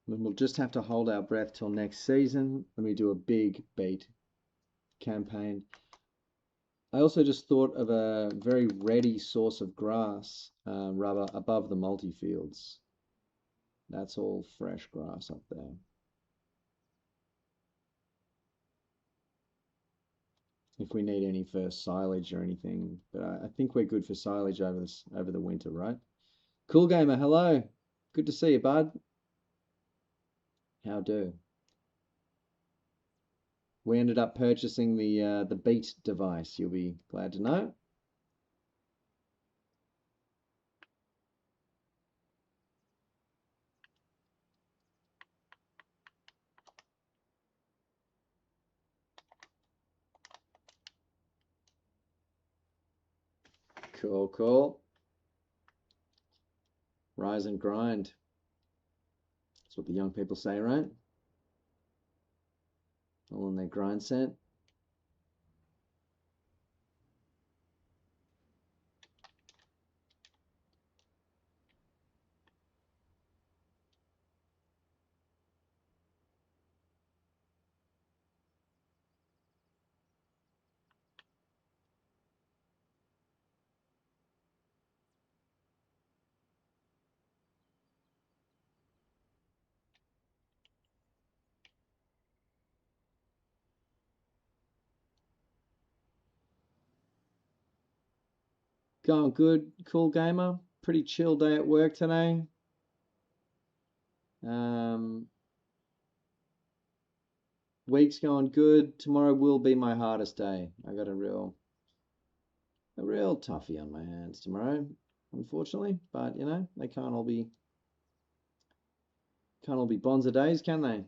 And we'll just have to hold our breath till next season when we do a big beet campaign. I also just thought of a very ready source of grass, rubber, above the multi-fields. That's all fresh grass up there. If we need any for silage or anything, but I think we're good for silage over the winter, right? Cool Gamer, hello. Good to see you, bud. How do? We ended up purchasing the Beat device. You'll be glad to know. Cool, cool. Rise and grind. That's what the young people say, right? All in their grind set. Going good, Cool Gamer. Pretty chill day at work today. Week's going good. Tomorrow will be my hardest day. I got a real toughie on my hands tomorrow, unfortunately. But you know, they can't all be bonza days, can they?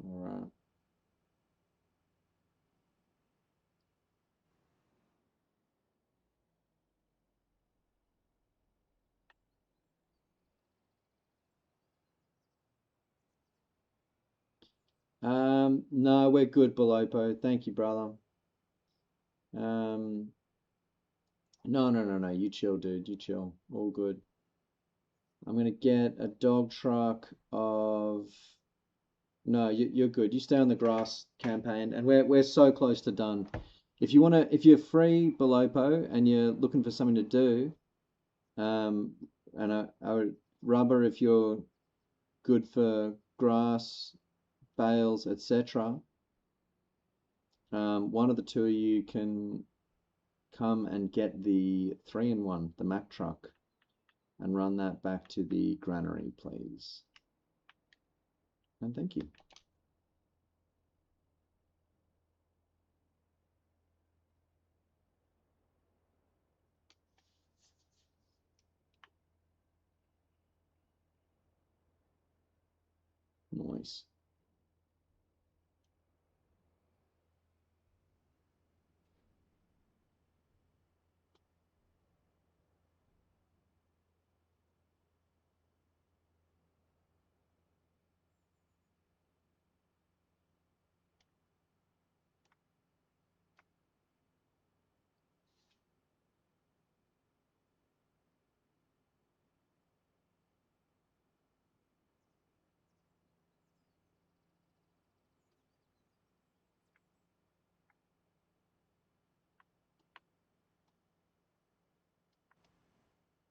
All right. No, we're good, Belopo. Thank you, brother. No, no. You chill, dude. You chill. All good. I'm gonna get a dog truck of. No, you're good. You stay on the grass campaign, and we're so close to done. If you're free, Belopo, and you're looking for something to do, and I would rubber if you're good for grass, bales, etc. One of the two of you can come and get the 3-in-1, the Mack truck, and run that back to the granary, please. And thank you. Nice.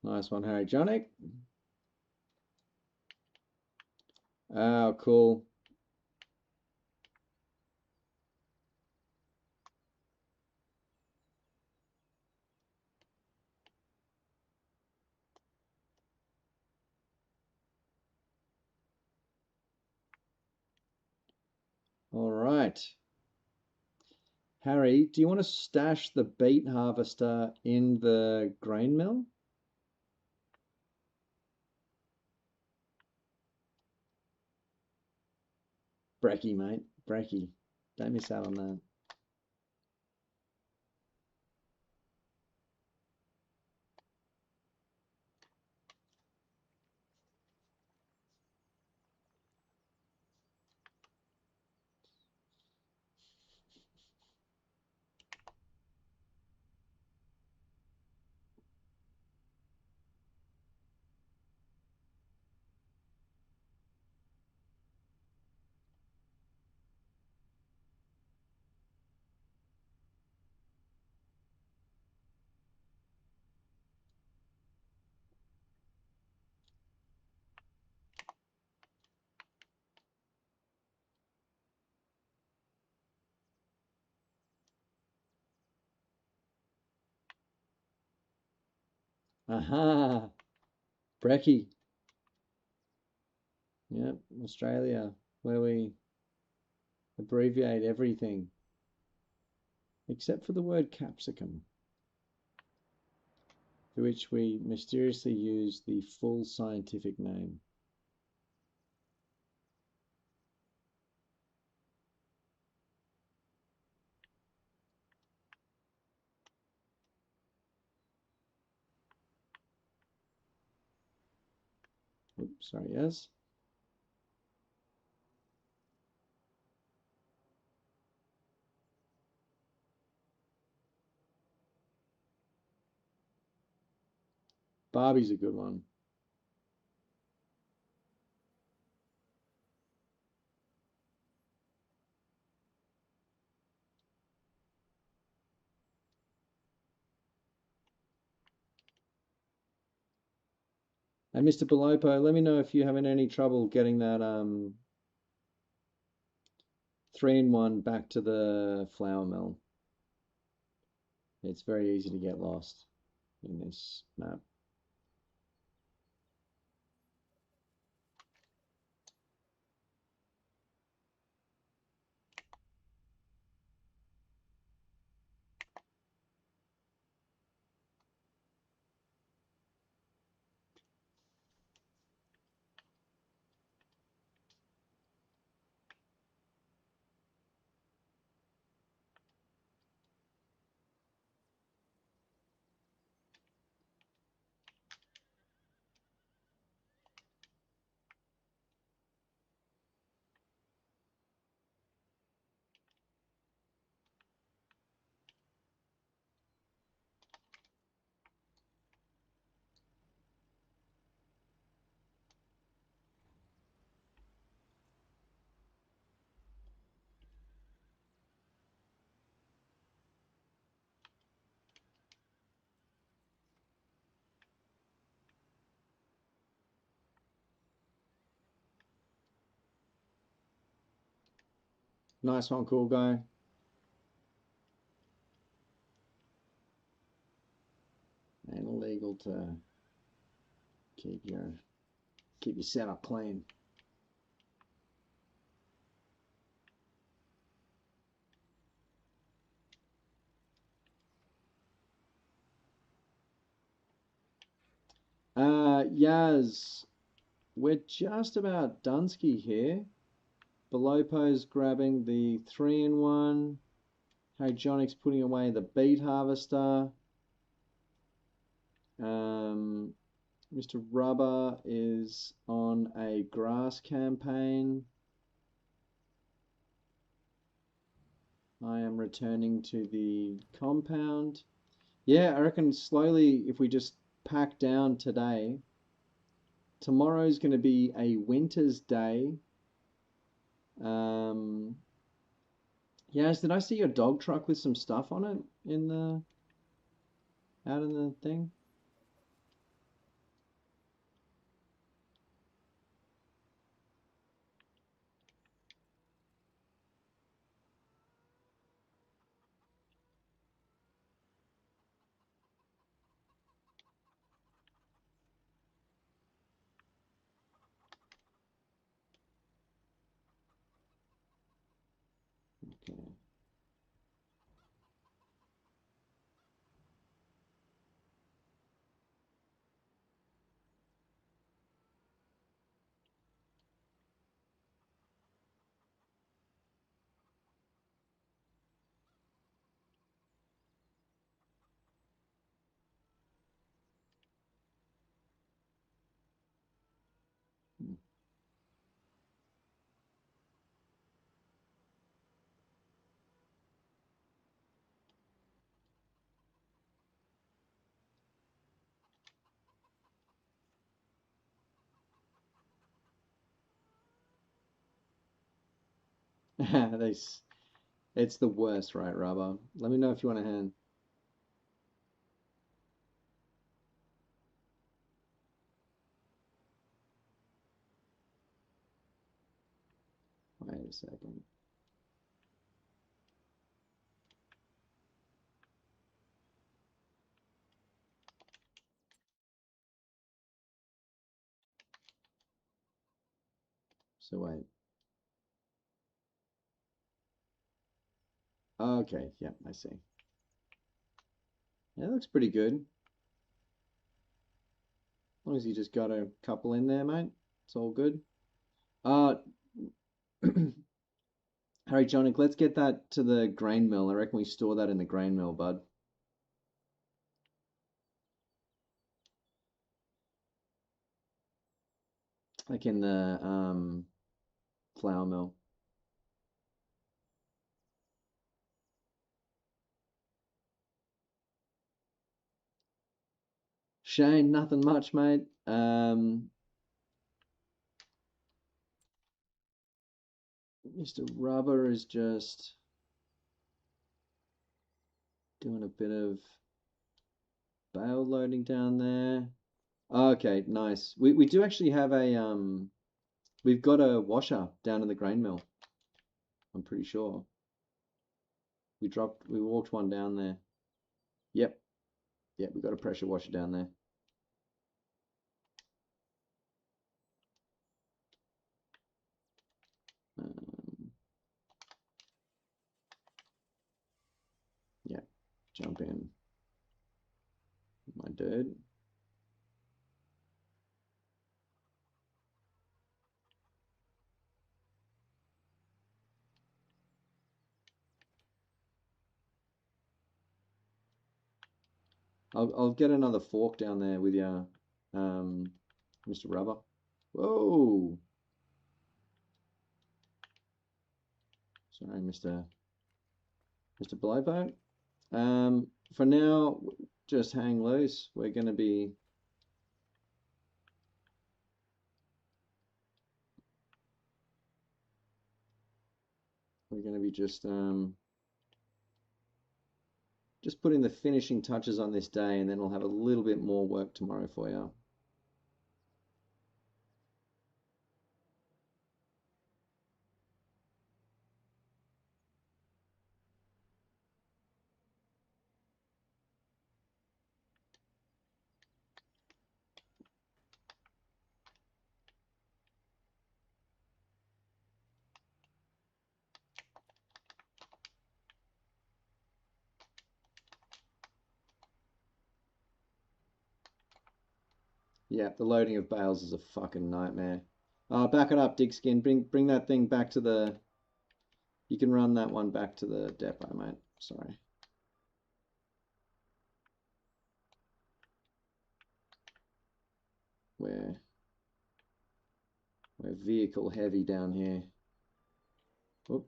Nice one, Harry Jonick. Oh, cool. All right. Harry, do you want to stash the beet harvester in the grain mill? Brekkie, mate. Brekkie. Don't miss out on that. Aha. Brekkie. Yep, Australia, where we abbreviate everything except for the word capsicum, for which we mysteriously use the full scientific name. Oops, sorry, yes. Barbie's a good one. And Mr. Belopo, let me know if you're having any trouble getting that 3-in-1 back to the flour mill. It's very easy to get lost in this map. Nice one, cool guy. And illegal to keep your setup clean. Yaz, we're just about Dunsky here. Belopo's grabbing the 3-in-1. Hydronic's putting away the beet harvester. Mr. Rubber is on a grass campaign. I am returning to the compound. Yeah, I reckon slowly, if we just pack down today, tomorrow's going to be a winter's day. Yes, did I see your dog truck with some stuff on it in the out in the thing? Okay. It's the worst, right, Rubber? Let me know if you want a hand. Wait a second. So wait. Okay, yeah, I see. Yeah, that looks pretty good. As long as you just got a couple in there, mate. It's all good. Harry Jonic, let's get that to the grain mill. I reckon we store that in the grain mill, bud. Like in the flour mill. Shane, nothing much, mate. Mr. Rubber is just doing a bit of bale loading down there. Okay, nice. We do actually have a we've got a washer down in the grain mill. I'm pretty sure. We walked one down there. Yep. Yep, we got a pressure washer down there. Yeah, jump in, my dude. I'll get another fork down there with you, Mr. Rubber. Whoa. Sorry, Mr. Blowboat. For now, just hang loose. We're going to be just putting the finishing touches on this day, and then we'll have a little bit more work tomorrow for you. Yeah, the loading of bales is a fucking nightmare. Back it up, Digskin. Bring that thing back to the... You can run that one back to the depot, mate. Sorry. We're vehicle heavy down here. Whoop.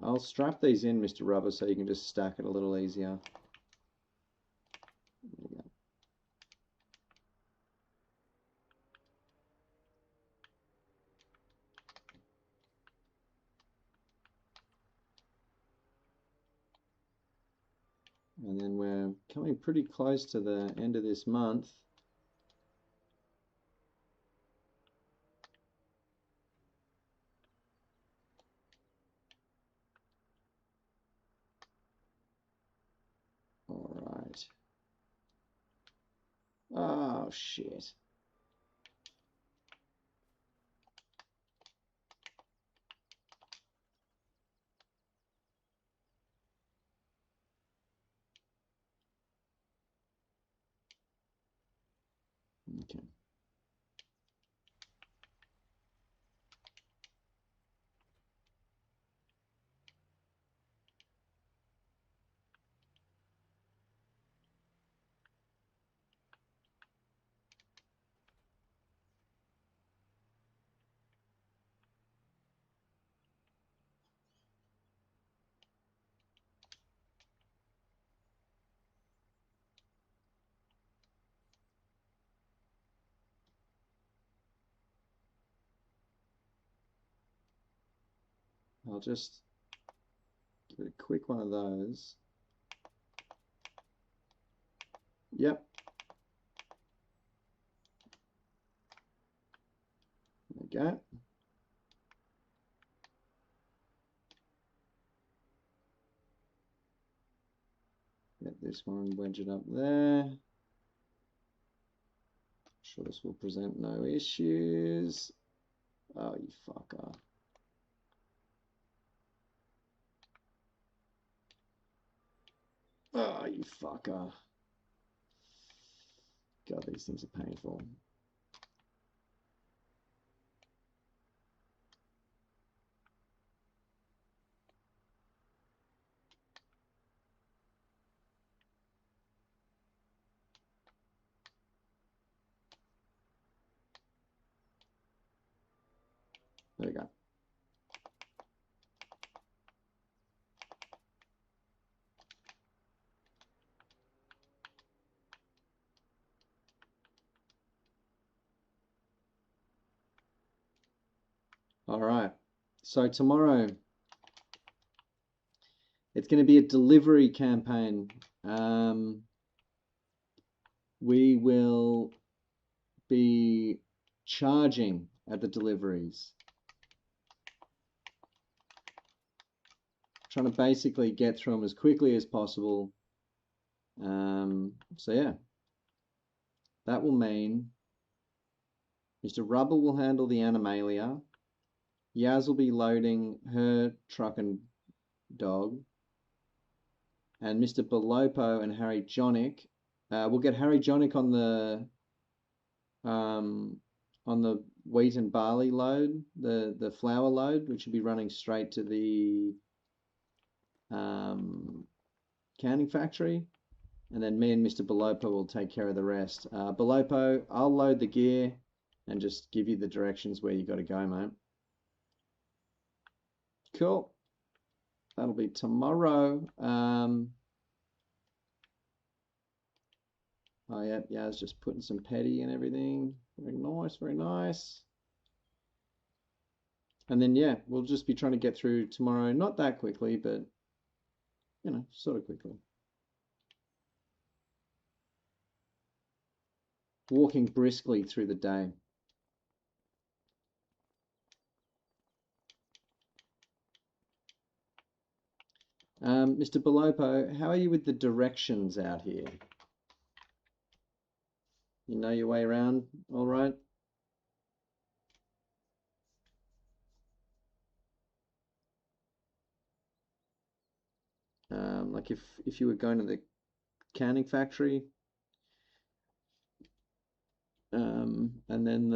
I'll strap these in, Mr. Rubber, so you can just stack it a little easier. There you go. And then we're coming pretty close to the end of this month. All right. Oh, shit. Okay. I'll just give it a quick one of those. Yep. There we go. Get this one, wedge it up there. Sure this will present no issues. Oh, you fucker. Oh, you fucker. God, these things are painful. There we go. All right. So tomorrow It's going to be a delivery campaign. We will be charging at the deliveries. Trying to basically get through them as quickly as possible. So yeah, that will mean Mr. Rubble will handle the Animalia. Yaz will be loading her truck and dog. And Mr. Belopo and Harry Jonic. We'll get Harry Jonic on the wheat and barley load, the flour load, which will be running straight to the canning factory. And then me and Mr. Belopo will take care of the rest. Belopo, I'll load the gear and just give you the directions where you got to go, mate. Cool. That'll be tomorrow. Oh, yeah, I was just putting some petty and everything. Very nice, very nice. And then, yeah, we'll just be trying to get through tomorrow. Not that quickly, but, you know, sort of quickly. Walking briskly through the day. Mr. Belopo, how are you with the directions out here? You know your way around, all right? Like if you were going to the canning factory, and then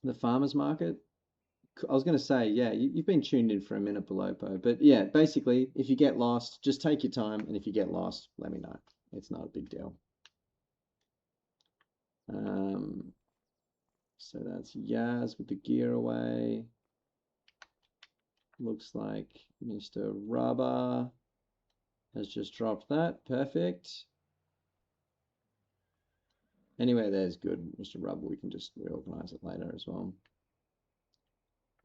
the farmer's market. I was going to say, yeah, you've been tuned in for a minute, Belopo. But yeah, basically, if you get lost, just take your time. And if you get lost, let me know. It's not a big deal. So that's Yaz with the gear away. Looks like Mr. Rubber has just dropped that. Perfect. Anyway, there's good, Mr. Rubber. We can just reorganize it later as well.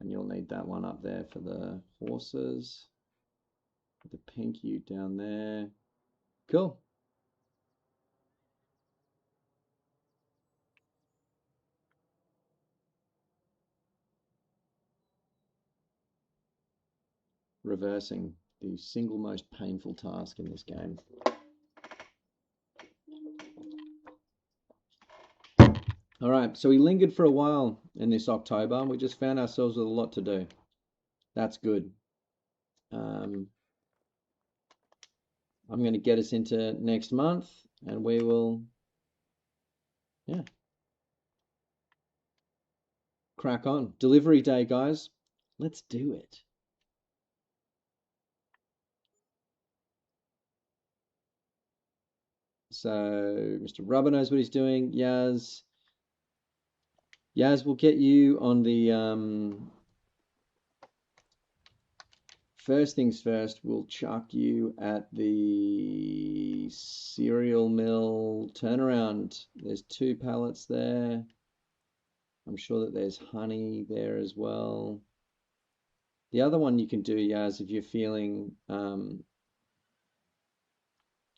And you'll need that one up there for the horses. The pink ute down there. Cool. Reversing the single most painful task in this game. All right, so we lingered for a while in this October. We just found ourselves with a lot to do. That's good. I'm going to get us into next month, and we will, yeah, crack on. Delivery day, guys. Let's do it. So Mr. Rubber knows what he's doing. Yaz will get you on the first things first. We'll chuck you at the cereal mill turnaround. There's 2 pallets there. I'm sure that there's honey there as well. The other one you can do, Yaz, if you're feeling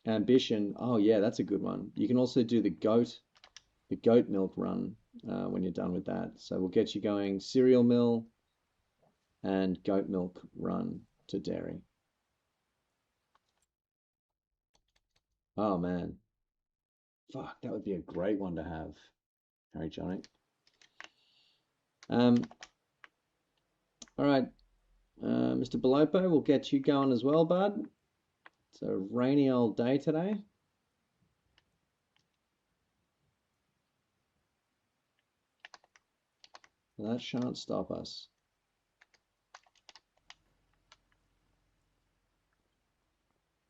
ambition. Oh yeah, that's a good one. You can also do the goat milk run when you're done with that. So we'll get you going cereal mill and goat milk run to dairy. Oh man, fuck, that would be a great one to have, Harry Jonic. All right, Mr. Belopo, we'll get you going as well, bud. It's a rainy old day today. That shan't stop us.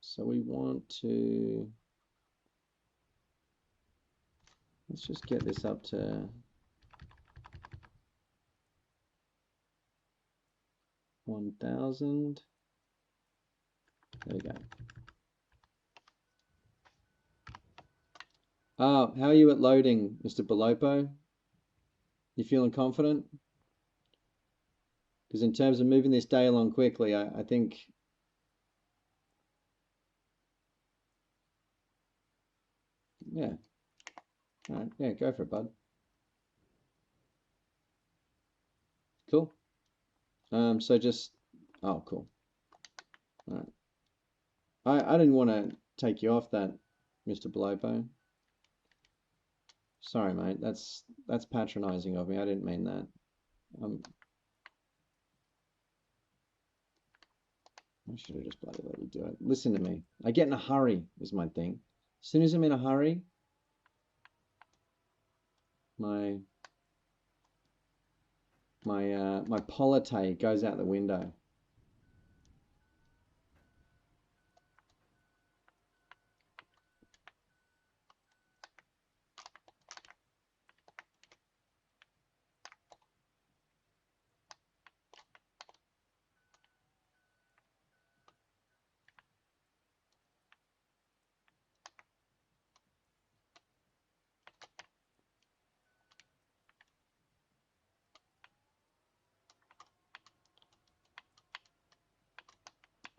So we want to, let's just get this up to 1,000. There we go. Oh, how are you at loading, Mr. Belopo? You feeling confident? Because in terms of moving this day along quickly, I think Yeah. All right. Yeah, go for it, bud. Cool. So just, oh, cool. All right. I didn't want to take you off that, Mr. Belopo. Sorry, mate. That's patronizing of me. I didn't mean that. I should have just bloody let you do it. Listen to me. I get in a hurry is my thing. As soon as I'm in a hurry, my polite goes out the window.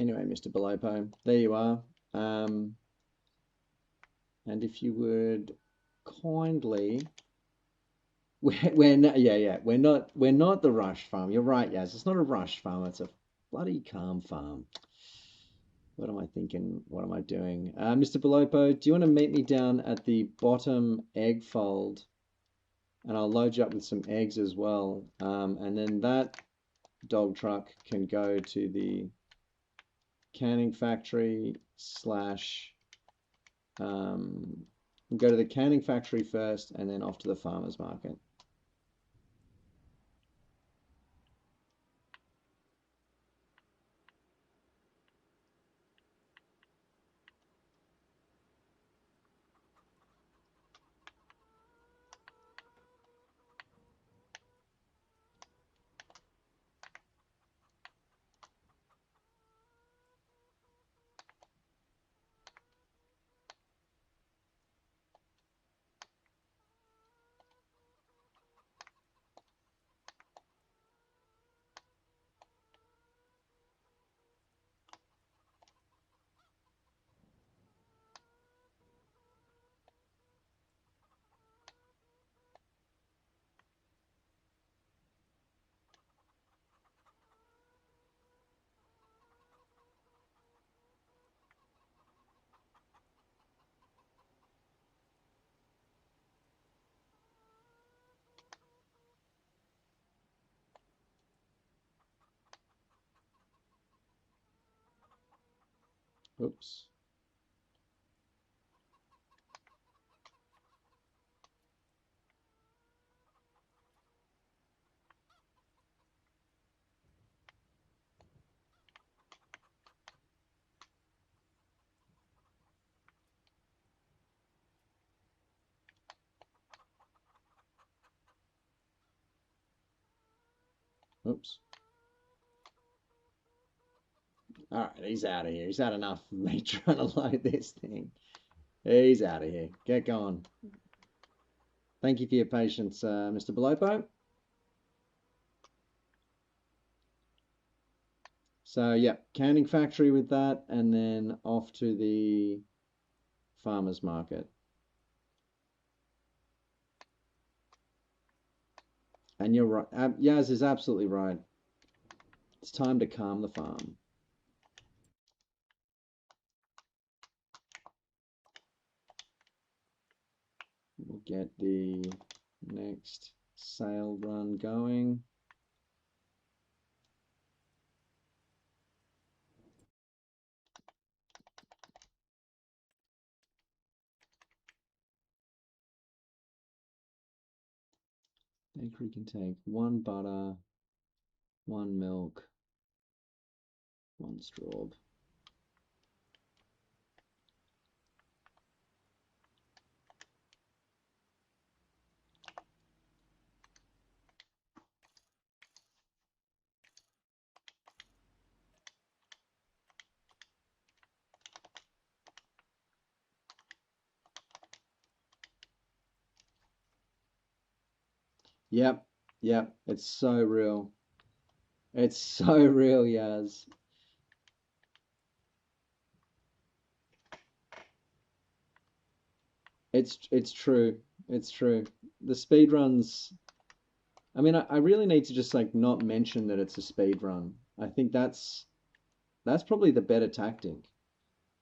Anyway, Mr. Belopo, there you are. And if you would kindly, we're not, yeah, we're not the rush farm. You're right, Yaz. It's not a rush farm. It's a bloody calm farm. What am I thinking? What am I doing? Mr. Belopo, do you want to meet me down at the bottom egg fold? And I'll load you up with some eggs as well. And then that dog truck can go to the canning factory slash go to the canning factory first and then off to the farmer's market. Oops. Oops. All right, he's out of here. He's had enough of me trying to load this thing. He's out of here. Get going. Thank you for your patience, Mr. Belopo. So, yeah, canning factory with that, and then off to the farmer's market. And you're right. Yaz is absolutely right. It's time to calm the farm. We'll get the next sale run going. Bakery can take 1 butter, 1 milk, 1 straw. Yep, it's so real. It's so real, Yaz. It's true. It's true. The speed runs. I mean, I really need to just like not mention that it's a speed run. I think that's probably the better tactic.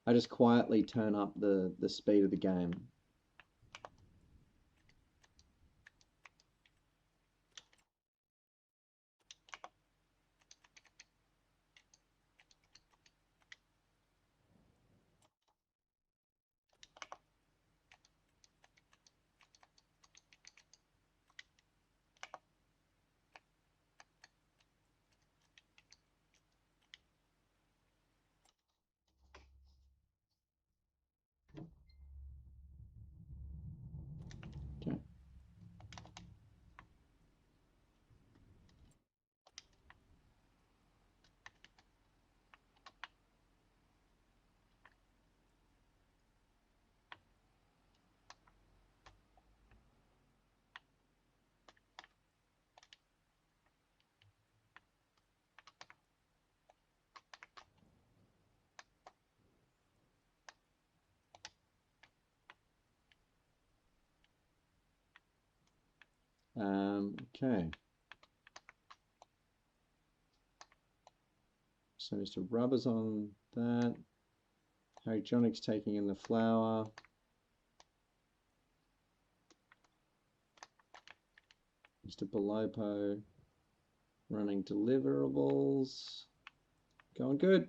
I just quietly turn up the speed of the game. Okay. Okay. So Mr. Rubber's on that. Harry Jonik's taking in the flower. Mr. Belopo running deliverables. Going good.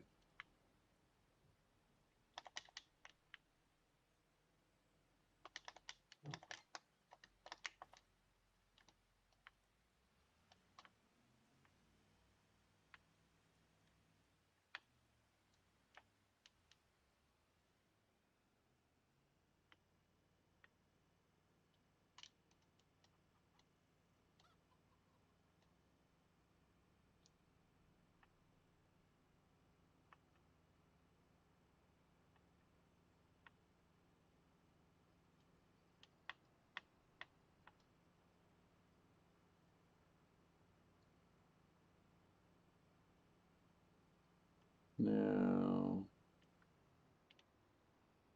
Now,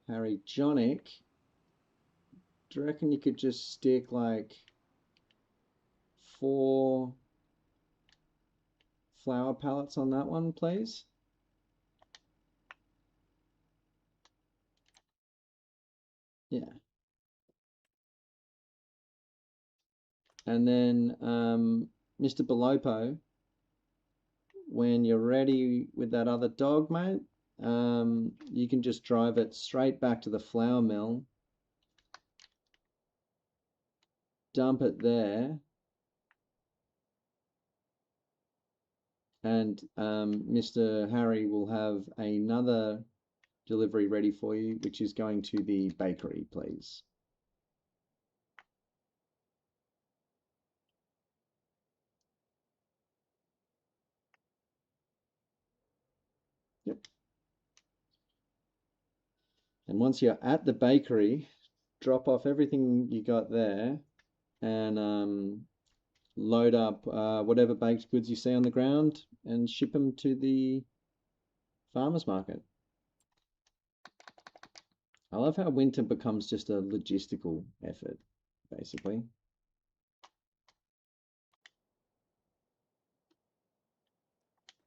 Harry Jonik, do you reckon you could just stick like 4 flower pallets on that one, please? Yeah. And then Mr. Belopo, when you're ready with that other dog, mate, you can just drive it straight back to the flour mill, dump it there, and Mr. Harry will have another delivery ready for you, which is going to the bakery, please. Yep. And once you're at the bakery, drop off everything you got there and load up whatever baked goods you see on the ground and ship them to the farmer's market. I love how winter becomes just a logistical effort, basically.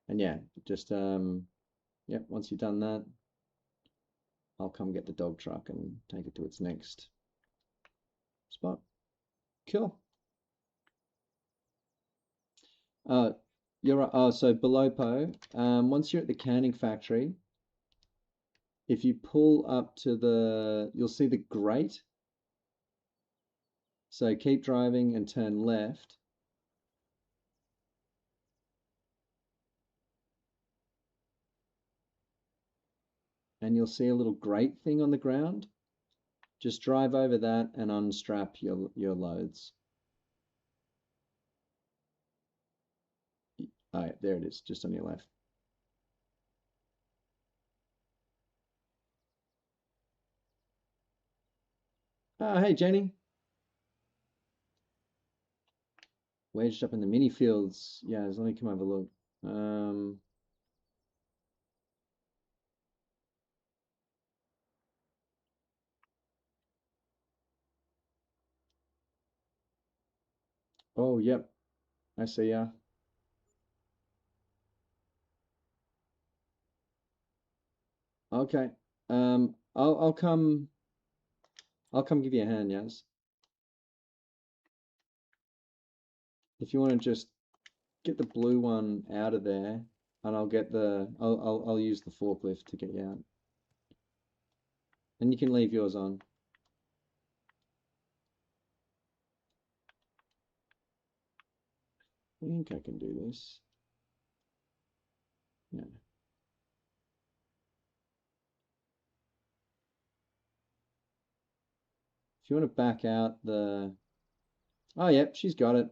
And yeah, just yeah, once you've done that, I'll come get the dog truck and take it to its next spot. Cool. You're right. Oh, so Belopo, once you're at the canning factory, if you pull up to you'll see the grate. So keep driving and turn left. And you'll see a little grate thing on the ground. Just drive over that and unstrap your loads. Oh, yeah, there it is, just on your left. Oh, hey, Jenny. Wedged up in the mini fields. Yeah, let me come have a look. Oh, yep. I see ya. Okay. I'll come. I'll come give you a hand, Yaz. If you want to just get the blue one out of there, and I'll get the. I'll use the forklift to get you out, and you can leave yours on. I think I can do this. Yeah. If you want to back out the. Oh, yep, she's got it.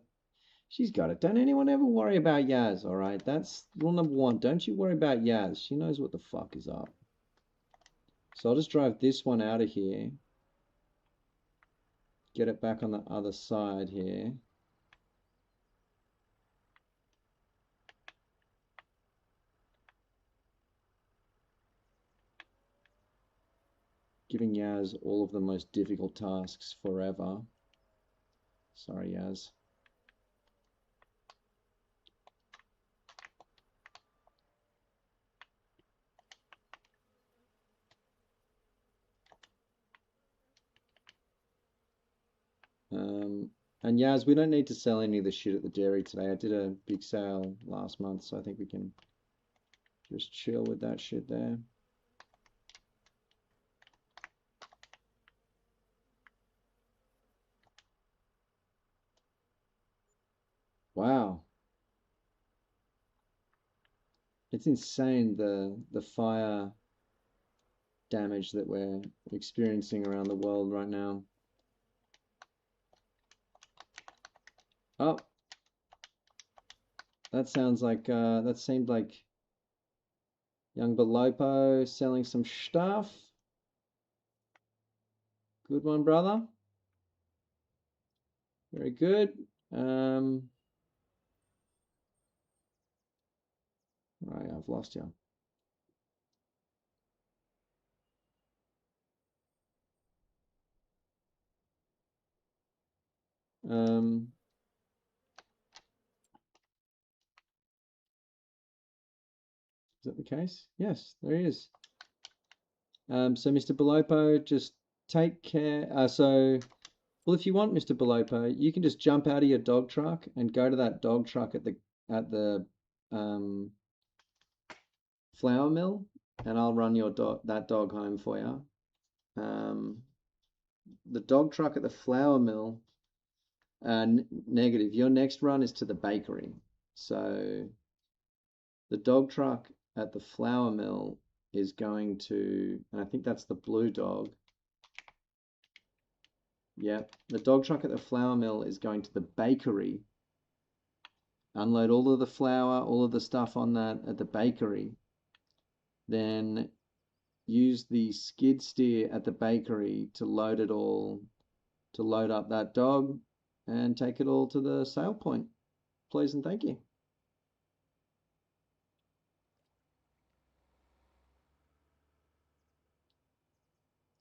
She's got it. Don't anyone ever worry about Yaz, all right? That's rule number one. Don't you worry about Yaz. She knows what the fuck is up. So I'll just drive this one out of here. Get it back on the other side here. Giving Yaz all of the most difficult tasks forever. Sorry, Yaz. And Yaz, we don't need to sell any of the shit at the dairy today. I did a big sale last month, so I think we can just chill with that shit there. Wow. It's insane the fire damage that we're experiencing around the world right now. Oh, that sounds like that seemed like young Belopo selling some stuff. Good one, brother. Very good. Right, I've lost you. Is that the case? Yes, there he is. So Mr. Belopo, just take care. Well, if you want, Mr. Belopo, you can just jump out of your dog truck and go to that dog truck at the flour mill, and I'll run that dog home for you. The dog truck at the flour mill. Negative. Your next run is to the bakery. So the dog truck at the flour mill is going to, and I think that's the blue dog. Yep, the dog truck at the flour mill is going to the bakery. Unload all of the flour, all of the stuff on that at the bakery. Then use the skid steer at the bakery to load it all, to load up that dog and take it all to the sale point. Please and thank you.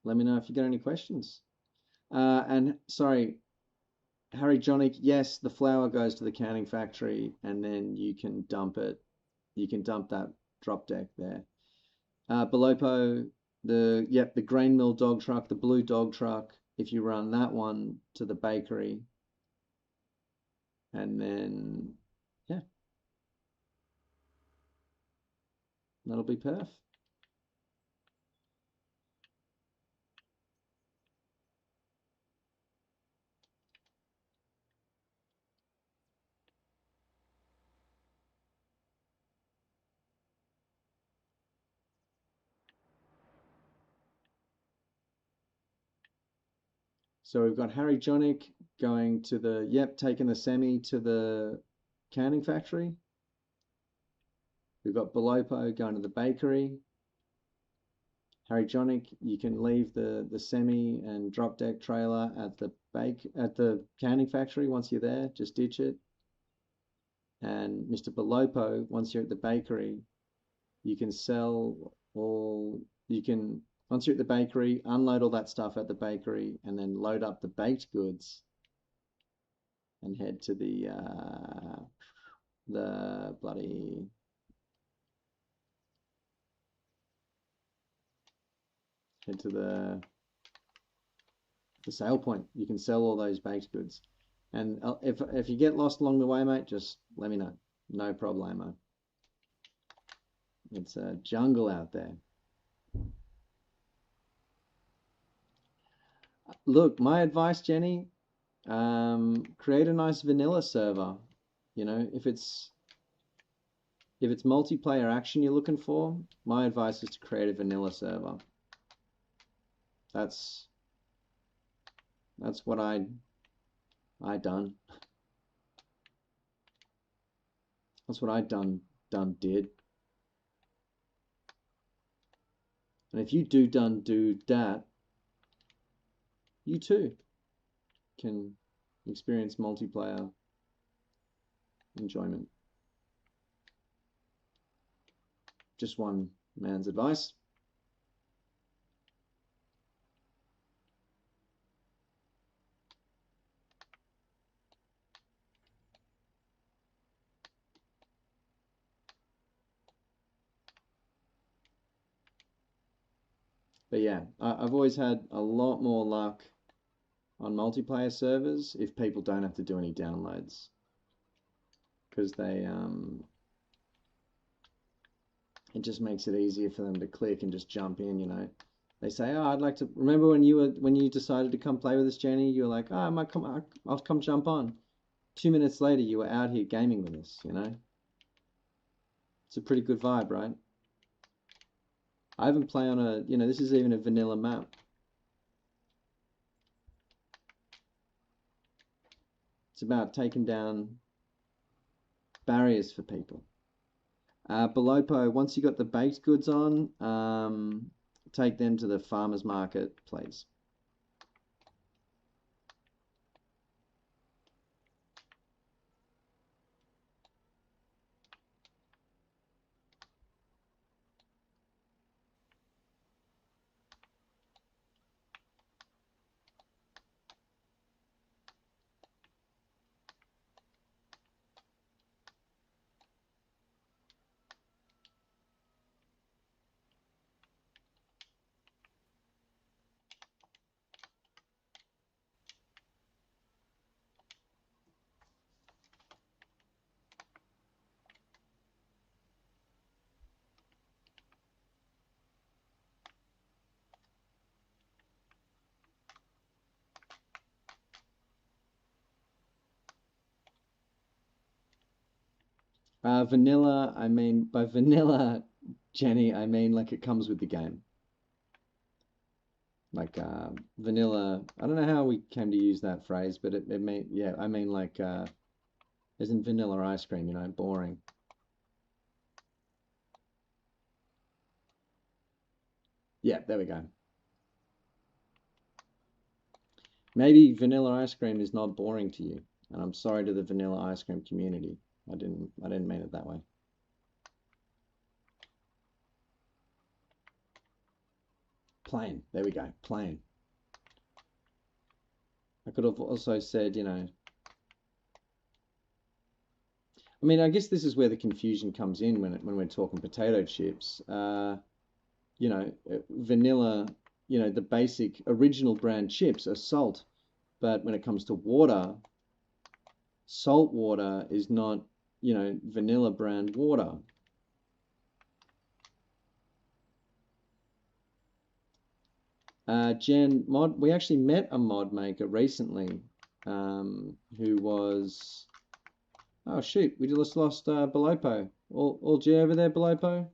Let me know if you got any questions. And sorry, Harry Jonick, yes, the flour goes to the canning factory and then you can dump it. You can dump that drop deck there. Belopo, the grain mill dog truck, the blue dog truck, if you run that one to the bakery, and then, yeah, that'll be perf. So we've got Harry Jonick going to taking the semi to the canning factory. We've got Belopo going to the bakery. Harry Jonick, you can leave the semi and drop deck trailer at the canning factory once you're there. Just ditch it. And Mr. Belopo, once you're at the bakery, you can once you're at the bakery, unload all that stuff at the bakery and then load up the baked goods and head to the bloody head to the sale point. You can sell all those baked goods. And if you get lost along the way, mate, just let me know. No problemo. It's a jungle out there. Look, my advice, Jenny, create a nice vanilla server. You know, if it's multiplayer action you're looking for, my advice is to create a vanilla server. That's what I done. That's what I did. And if you do that, you too can experience multiplayer enjoyment. Just one man's advice. But yeah, I've always had a lot more luck on multiplayer servers if people don't have to do any downloads, because it just makes it easier for them to click and just jump in. You know, they say, "Oh, I'd like to." Remember when you decided to come play with us, Jenny? You were like, "Oh, I'll come jump on." 2 minutes later, you were out here gaming with us. You know, it's a pretty good vibe, right? I haven't played on a, you know, this is even a vanilla map. It's about taking down barriers for people. Belopo, once you got the baked goods on, take them to the farmer's market, please. Vanilla, I mean, by vanilla, Jenny, I mean like it comes with the game. Like vanilla, I don't know how we came to use that phrase, but it mean, yeah, I mean like, isn't vanilla ice cream, you know, boring. Yeah, there we go. Maybe vanilla ice cream is not boring to you, and I'm sorry to the vanilla ice cream community. I didn't mean it that way. Plain. There we go. Plain. I could have also said, you know, I mean, I guess this is where the confusion comes in when we're talking potato chips. You know, vanilla, you know, the basic original brand chips are salt, but when it comes to water, salt water is not, you know, vanilla brand water. Jen, we actually met a mod maker recently, who was, oh shoot, we just lost Belopo. All G over there, Belopo?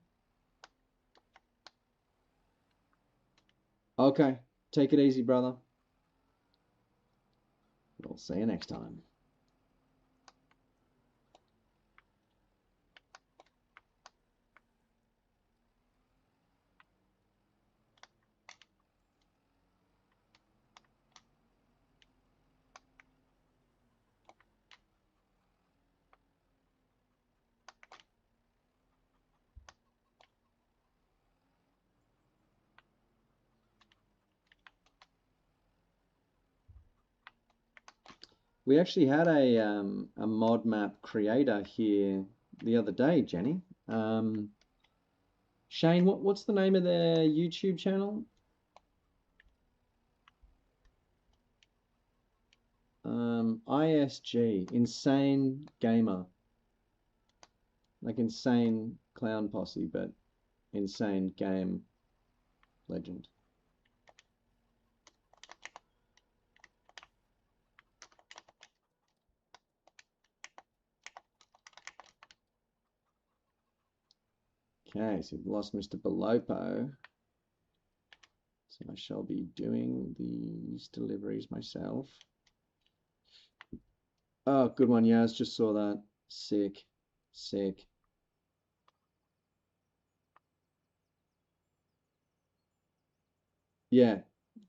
Okay, take it easy, brother. We'll see you next time. We actually had a mod map creator here the other day, Jenny. Shane, what's the name of their YouTube channel? ISG, Insane Gamer. Like Insane Clown Posse, but Insane Game Legend. Okay, so we've lost Mr. Belopo. So I shall be doing these deliveries myself. Oh, good one, Yaz. Just saw that. Sick. Sick. Yeah,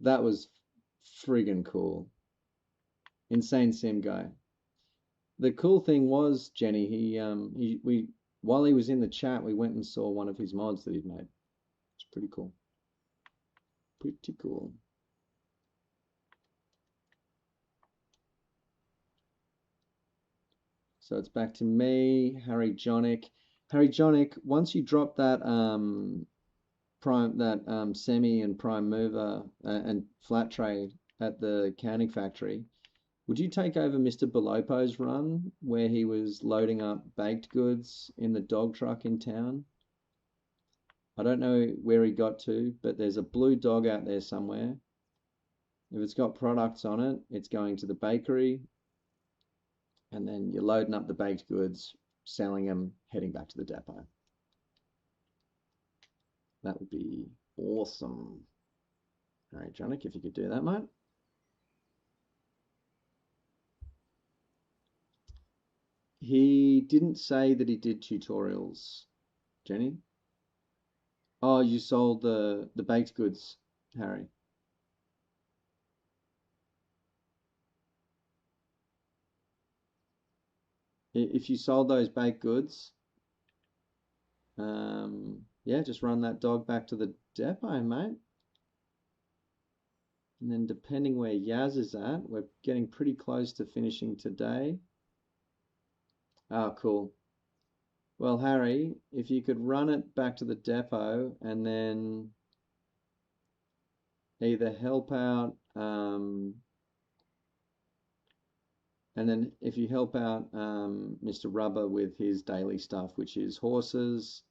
that was friggin' cool. Insane Sim guy. The cool thing was, Jenny, we while he was in the chat, we went and saw one of his mods that he'd made. It's pretty cool. Pretty cool. So it's back to me, Harry Jonic. Harry Jonic, once you drop that semi and prime mover and flat tray at the canning factory, would you take over Mr. Belopo's run where he was loading up baked goods in the dog truck in town? I don't know where he got to, but there's a blue dog out there somewhere. If it's got products on it, it's going to the bakery, and then you're loading up the baked goods, selling them, heading back to the depot. That would be awesome. All right, Jonic, if you could do that, mate. He didn't say that he did tutorials, Jenny. Oh, you sold the baked goods, Harry. If you sold those baked goods, yeah, just run that dog back to the depot, mate. And then depending where Yaz is at, we're getting pretty close to finishing today. Oh, cool. Well, Harry, if you could run it back to the depot and then either help out, and then if you help out Mr. Rubber with his daily stuff, which is horses,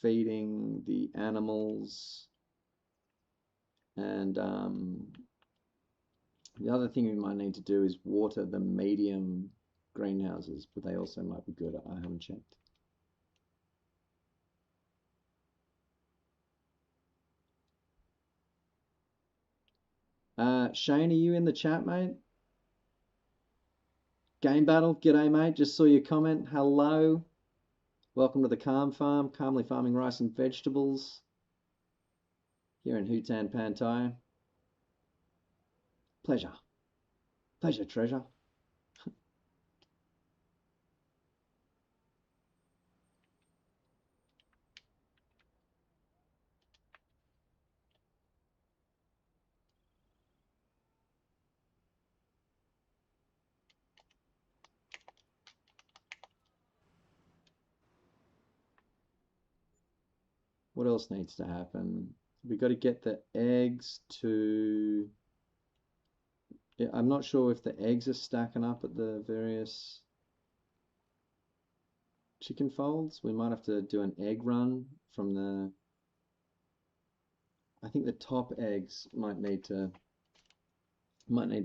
feeding the animals, and the other thing we might need to do is water the medium greenhouses, but they also might be good. I haven't checked. Shane, are you in the chat, mate? Game Battle, g'day, mate. Just saw your comment. Hello. Welcome to the Calm Farm, calmly farming rice and vegetables here in Hutan Pantai. Pleasure. Pleasure, treasure. What else needs to happen? We've got to get the eggs to... I'm not sure if the eggs are stacking up at the various chicken folds. We might have to do an egg run from the... I think the top eggs might need to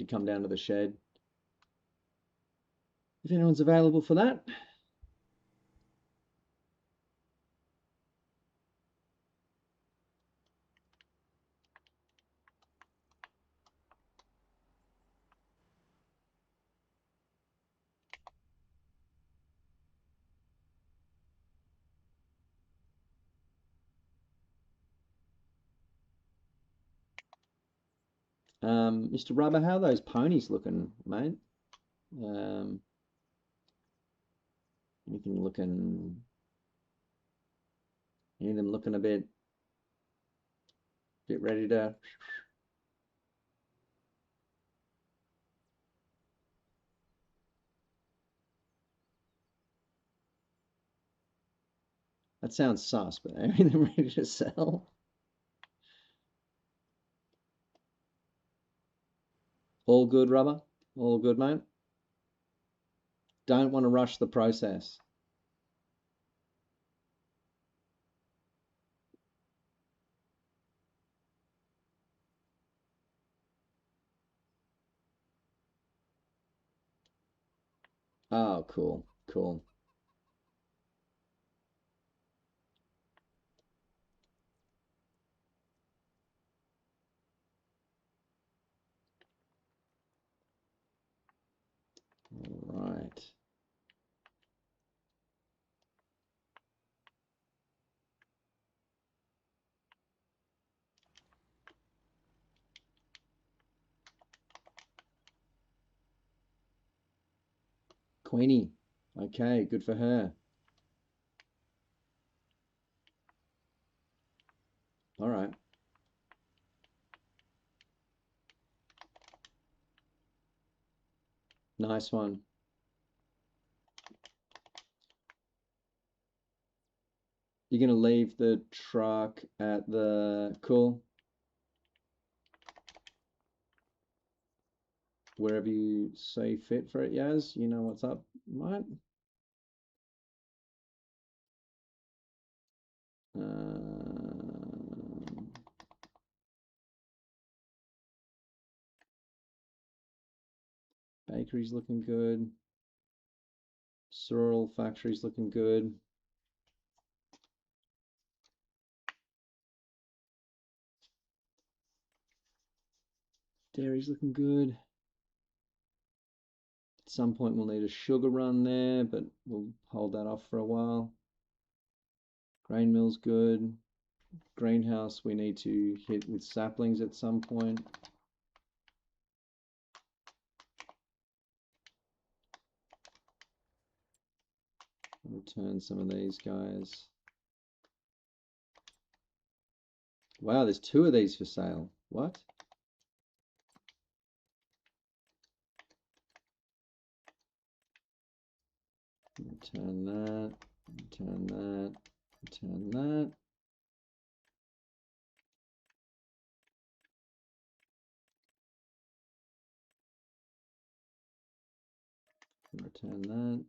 come down to the shed. If anyone's available for that. Mr. Rubber, how are those ponies looking, mate? Anything looking... Any of them looking a bit ready to... That sounds sus, but they're in them ready to sell. All good, Rubber? All good, mate? Don't want to rush the process. Oh, cool, cool. All right. Queenie. Okay, good for her. All right. Nice one. You're going to leave the truck at the cool? Wherever you see fit for it, Yaz. You know what's up, mate? Bakery's looking good. Sorrel factory's looking good. Dairy's looking good. At some point we'll need a sugar run there, but we'll hold that off for a while. Grain mill's good. Greenhouse we need to hit with saplings at some point. Return some of these guys. Wow, there's 2 of these for sale. What? Return that, return that, return that. Return that.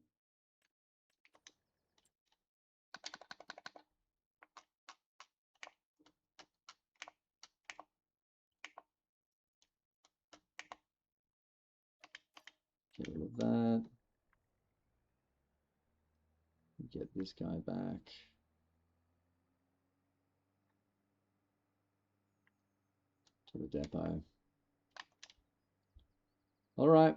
Get rid of that. Get this guy back. To the depot. All right.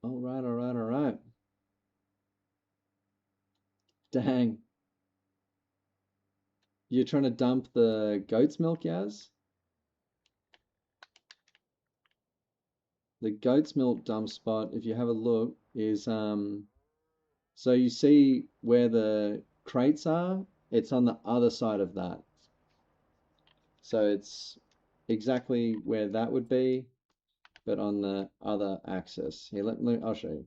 All right, all right, all right. Dang. You're trying to dump the goat's milk, Yaz? The goat's milk dump spot, if you have a look, is so you see where the crates are? It's on the other side of that. So it's exactly where that would be, but on the other axis. Here, I'll show you.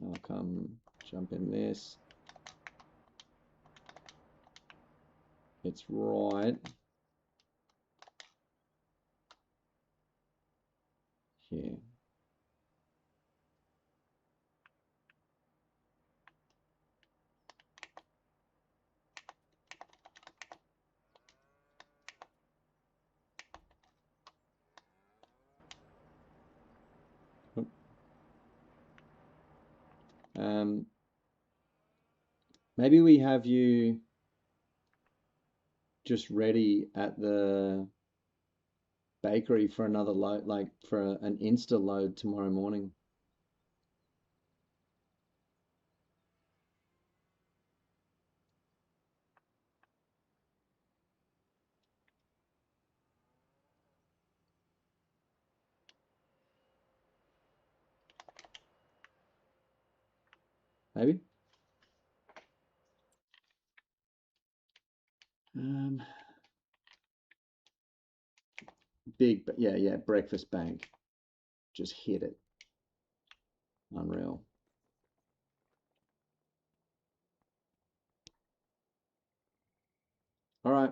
I'll come jump in this. It's right here. Maybe we have you just ready at the bakery for another load, like for an Insta load tomorrow morning. Maybe. Big, but yeah, breakfast bank. Just hit it. Unreal. All right.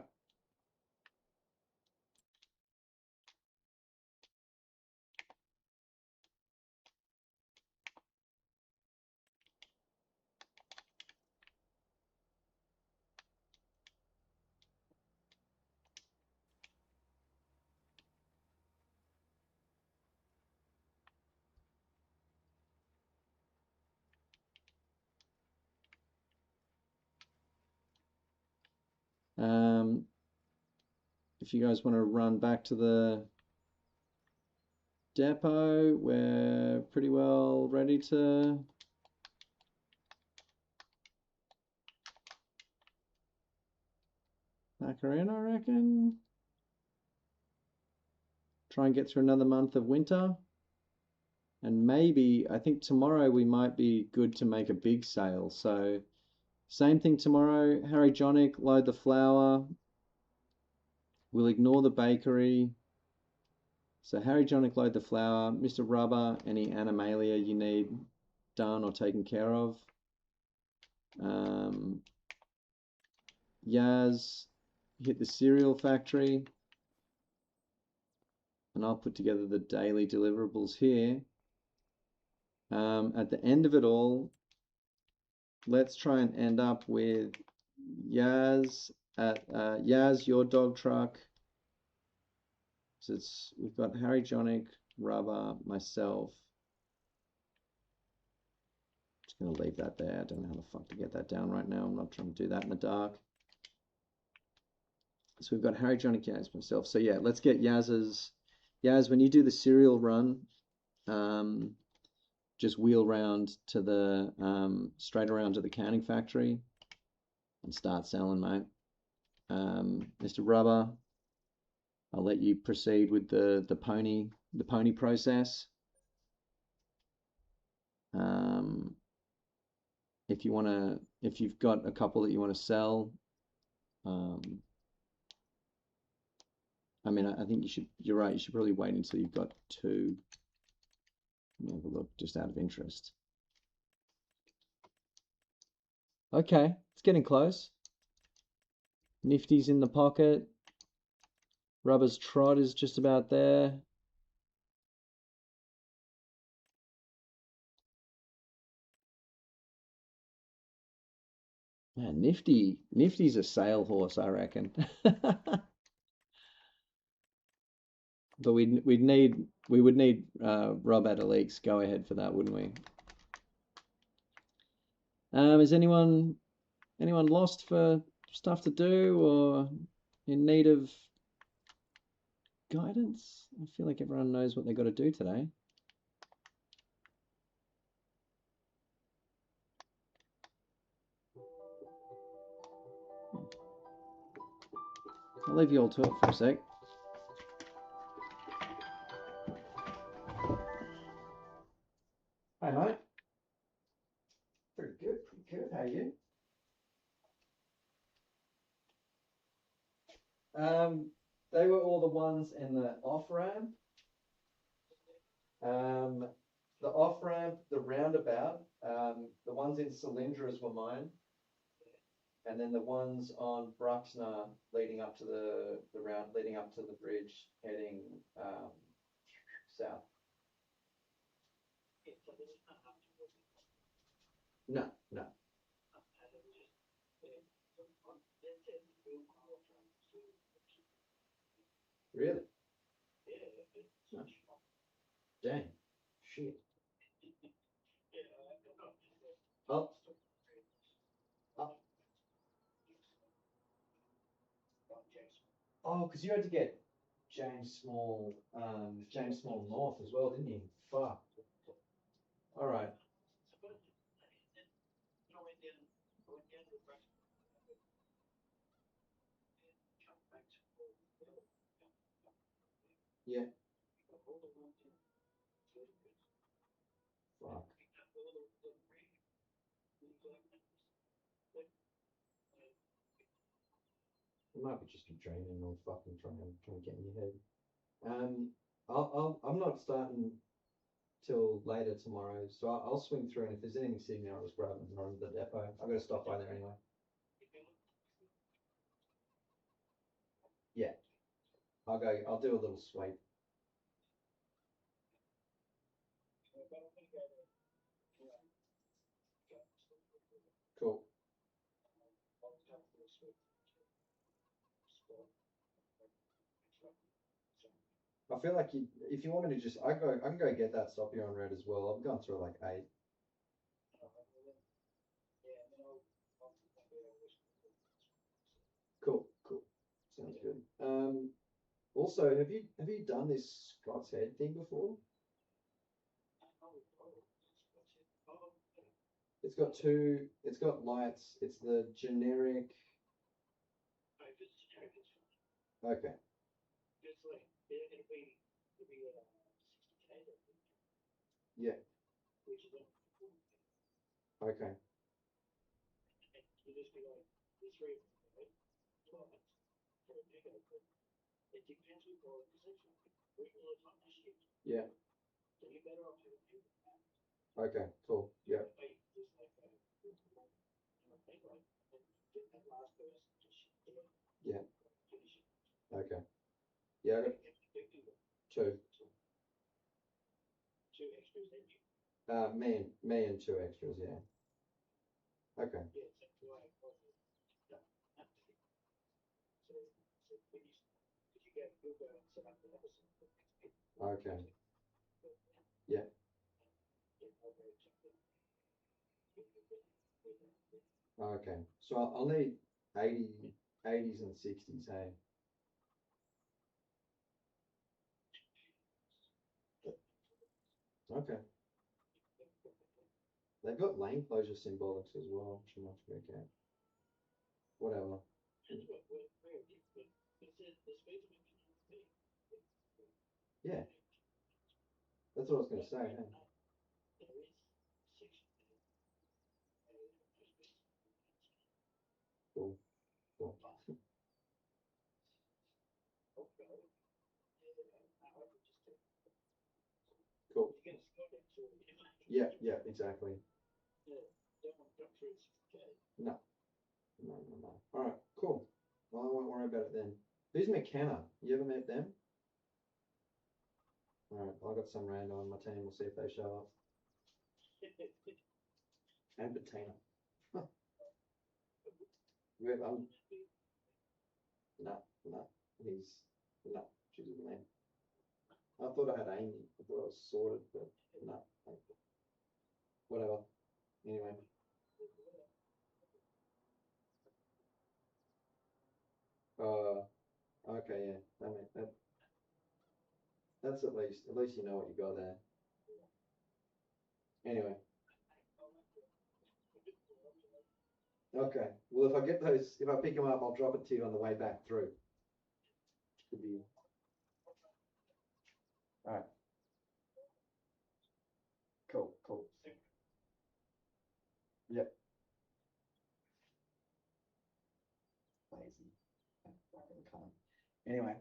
If you guys want to run back to the depot, we're pretty well ready to back her in, I reckon. Try and get through another month of winter. And maybe, I think tomorrow we might be good to make a big sale. So same thing tomorrow. Harry Jonic, load the flour. We'll ignore the bakery. So Harry Jonic, load the flour. Mr. Rubber, any animalia you need done or taken care of. Yaz, hit the cereal factory. And I'll put together the daily deliverables here. At the end of it all, let's try and end up with Yaz at Yaz, your dog truck. So we've got Harry Jonic, Rubber, myself. Just gonna leave that there. I don't know how the fuck to get that down right now. I'm not trying to do that in the dark. So we've got Harry Jonic, Yaz, myself. So yeah, let's get Yaz's. Yaz, when you do the cereal run, just wheel round to the straight around to the canning factory and start selling, mate. Mr. Rubber, I'll let you proceed with the pony process. If you've got a couple that you want to sell, I mean, I think you're right, you should probably wait until you've got two. Let me have a look, just out of interest. Okay, it's getting close. Nifty's in the pocket. Rubber's trot is just about there. Man, Nifty's a sale horse, I reckon. But we would need Rob Adeleaks go ahead for that, wouldn't we? Is anyone lost for stuff to do or in need of guidance? I feel like everyone knows what they got to do today. I'll leave you all to it for a sec. Hi, mate. Pretty good. How are you? They were all the ones in the off ramp. The off ramp, the roundabout, the ones in Cylindras were mine. And then the ones on Bruxner leading up to the bridge heading south. No. Really? Dang. Shit. Oh. Oh, because you had to get James Small North as well, didn't you? Fuck. All right. Yeah. Fuck. You might be just be dreaming or fucking trying to get in your head. I'm not starting till later tomorrow, so I'll swing through, and if there's anything sitting there, I'll just grab it and run to the depot. I've got to stop by there anyway. I'll do a little sweep. Cool. I feel like if you want me to just, I can go get that stop here on red as well. I've gone through like 8. Cool, cool. Sounds good. Also, have you done this Scott's head thing before? It's got two. It's got lights. It's the generic. Okay. Yeah. Okay. Yeah. Okay. Cool. Yeah. Yeah. Okay. Yeah. I got two. Me and two extras. Yeah. Okay. Okay. Yeah. Okay. So I'll need 80, 80s and 60s. Hey. Okay. They've got lane closure symbolics as well, which I'm not sure. Okay. Whatever. Yeah. That's what I was going to say. Hey. Cool. Cool. Cool. Yeah. Yeah. Exactly. No. No. No. No. All right. Cool. Well, I won't worry about it then. Who's McKenna? You ever met them? All right. I've got some random on my team. We'll see if they show up. And Bettina. Huh. No. No. He's no. She's with me. I thought I had Amy. I thought I was sorted, but no. Whatever. Anyway. Okay, yeah. That's at least you know what you got there. Anyway. Okay. Well, if I get those, if I pick them up, I'll drop it to you on the way back through. Could be. All right. Cool. Cool. Yep. Lazy. Fucking cunt. Anyway.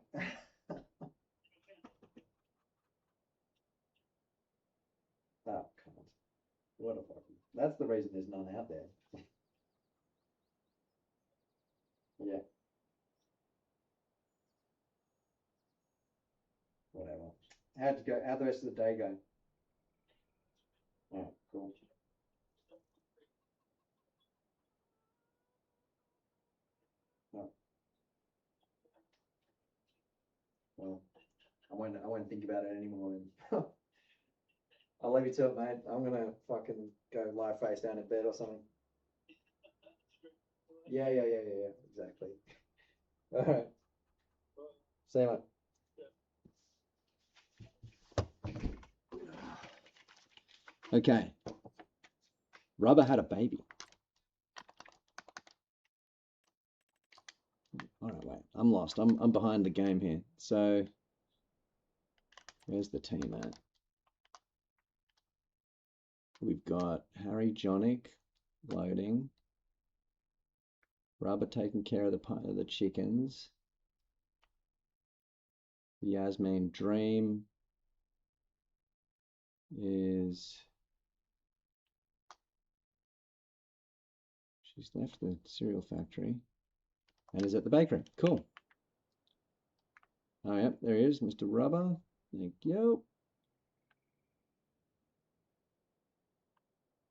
Oh, cunt. What a fucking. That's the reason there's none out there. Yeah. Whatever. How'd you go? How'd the rest of the day go? Oh, cool. Oh, well, I won't think about it anymore. Then. I'll leave you to it, mate. I'm gonna fucking go lie face down in bed or something. Yeah, yeah, yeah, yeah, yeah. Exactly. All right. See you, mate. Okay. Rubber had a baby. All right, wait. I'm lost. I'm behind the game here. So where's the team at? We've got Harry Jonick loading. Rubber taking care of the chickens. Yasmin Dream is she's left the cereal factory and is at the bakery. Cool. Oh, yep, there he is, Mr. Rubber. Thank you.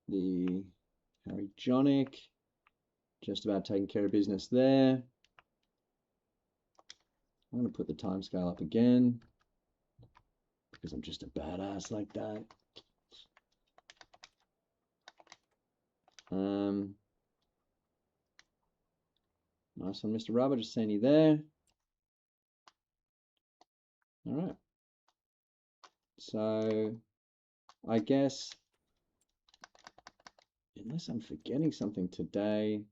The Harry Jonic, just about taking care of business there. I'm going to put the timescale up again because I'm just a badass like that. Nice one, Mr. Rubber, just seeing you there. All right. So I guess, unless I'm forgetting something today,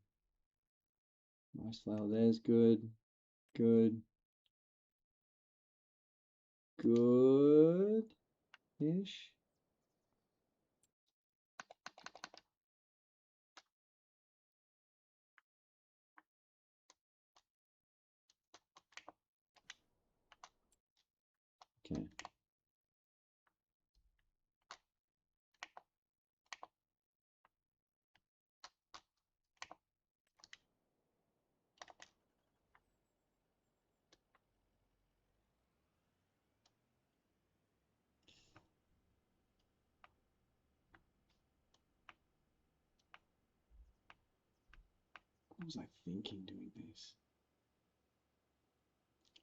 rice flour there's good, good, good-ish. Okay. What was I thinking doing this?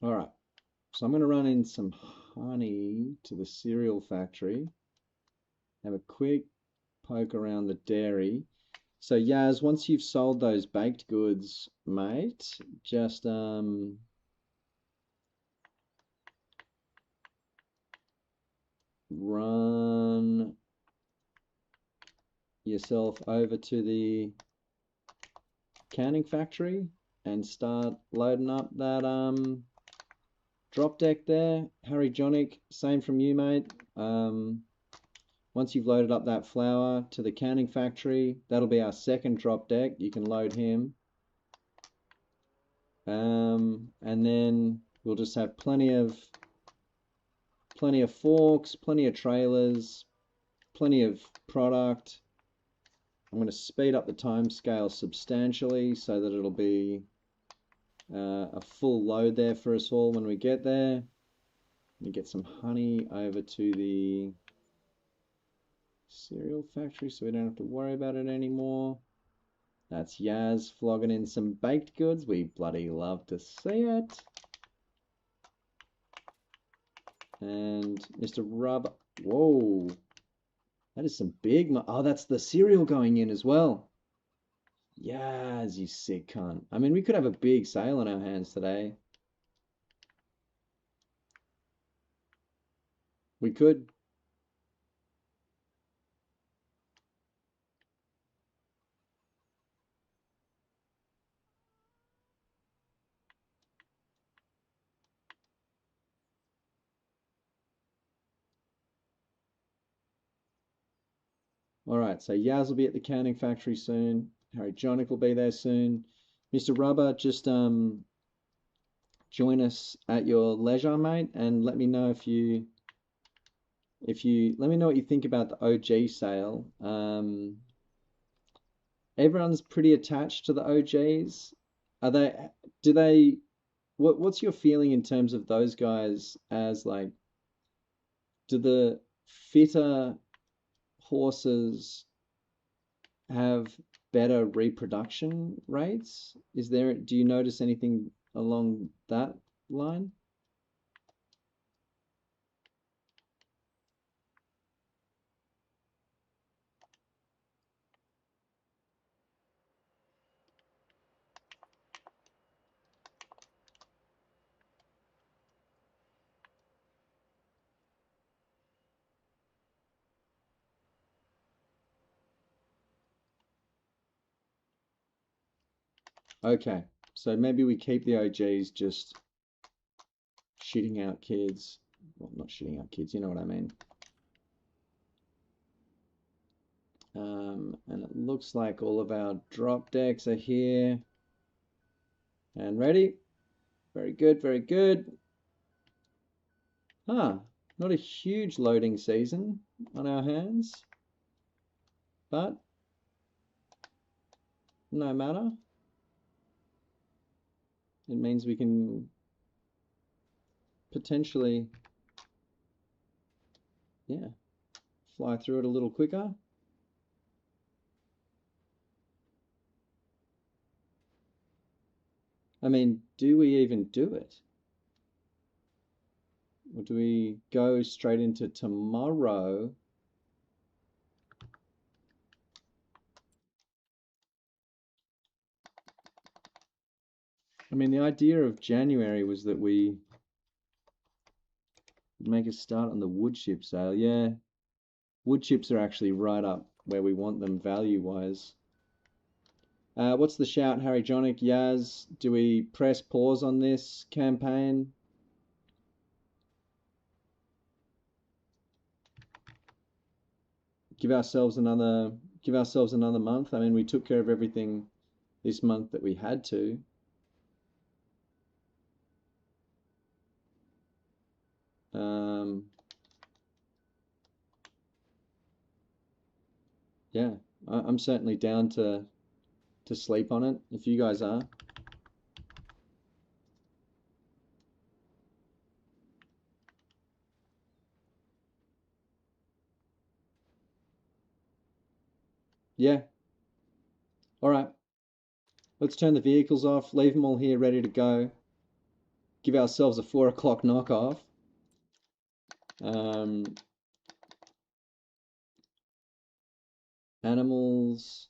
All right. So I'm going to run in some honey to the cereal factory. Have a quick poke around the dairy. So Yaz, once you've sold those baked goods, mate, just run yourself over to the canning factory and start loading up that drop deck there. Harry Jonic, same from you, mate. Once you've loaded up that flour to the canning factory, that'll be our second drop deck. You can load him. And then we'll just have plenty of forks, plenty of trailers, plenty of product. I'm going to speed up the time scale substantially so that it'll be a full load there for us all when we get there. Let me get some honey over to the cereal factory so we don't have to worry about it anymore. That's Yaz flogging in some baked goods. We bloody love to see it. And Mr. Rubber. Whoa. That is some big... Oh, that's the cereal going in as well. Yaz, you sick cunt. I mean, we could have a big sale on our hands today. We could. All right, so Yaz will be at the canning factory soon. Harry Jonic will be there soon. Mr. Rubber, just join us at your leisure, mate, and let me know if you let me know what you think about the OG sale. Everyone's pretty attached to the OGs. What's your feeling in terms of those guys as like, do the fitter horses have better reproduction rates? Do you notice anything along that line? Okay, so maybe we keep the OGs just shitting out kids. Well, not shitting out kids, you know what I mean. And it looks like all of our drop decks are here and ready. Very good, very good. Not a huge loading season on our hands, but no matter. It means we can potentially, yeah, fly through it a little quicker. I mean, do we even do it? Or do we go straight into tomorrow? I mean, the idea of January was that we make a start on the wood chip sale. Yeah, wood chips are actually right up where we want them value-wise. What's the shout, Harry Jonic, Yaz? Do we press pause on this campaign? Give ourselves another month. I mean, we took care of everything this month that we had to. Yeah, I'm certainly down to sleep on it if you guys are. Yeah. All right. Let's turn the vehicles off, leave them all here ready to go. Give ourselves a 4 o'clock knockoff. Animals.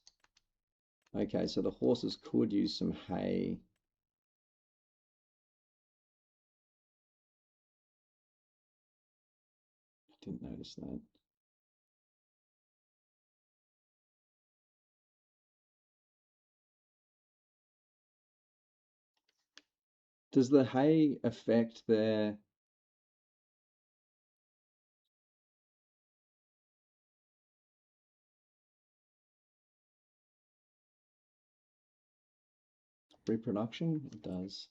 Okay, so the horses could use some hay. Didn't notice that. Does the hay affect their... reproduction? It does.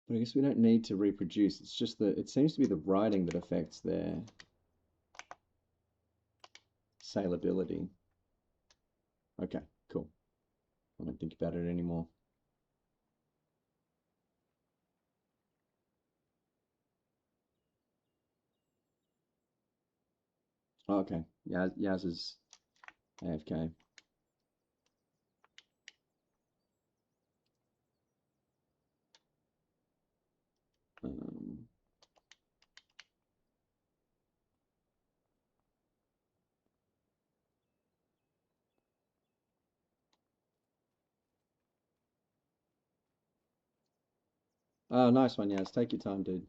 But I guess we don't need to reproduce. It's just that it seems to be the writing that affects their salability. Okay, cool. I don't think about it anymore. Oh, okay. Yaz is AFK. Oh, nice one, Yaz. Take your time, dude.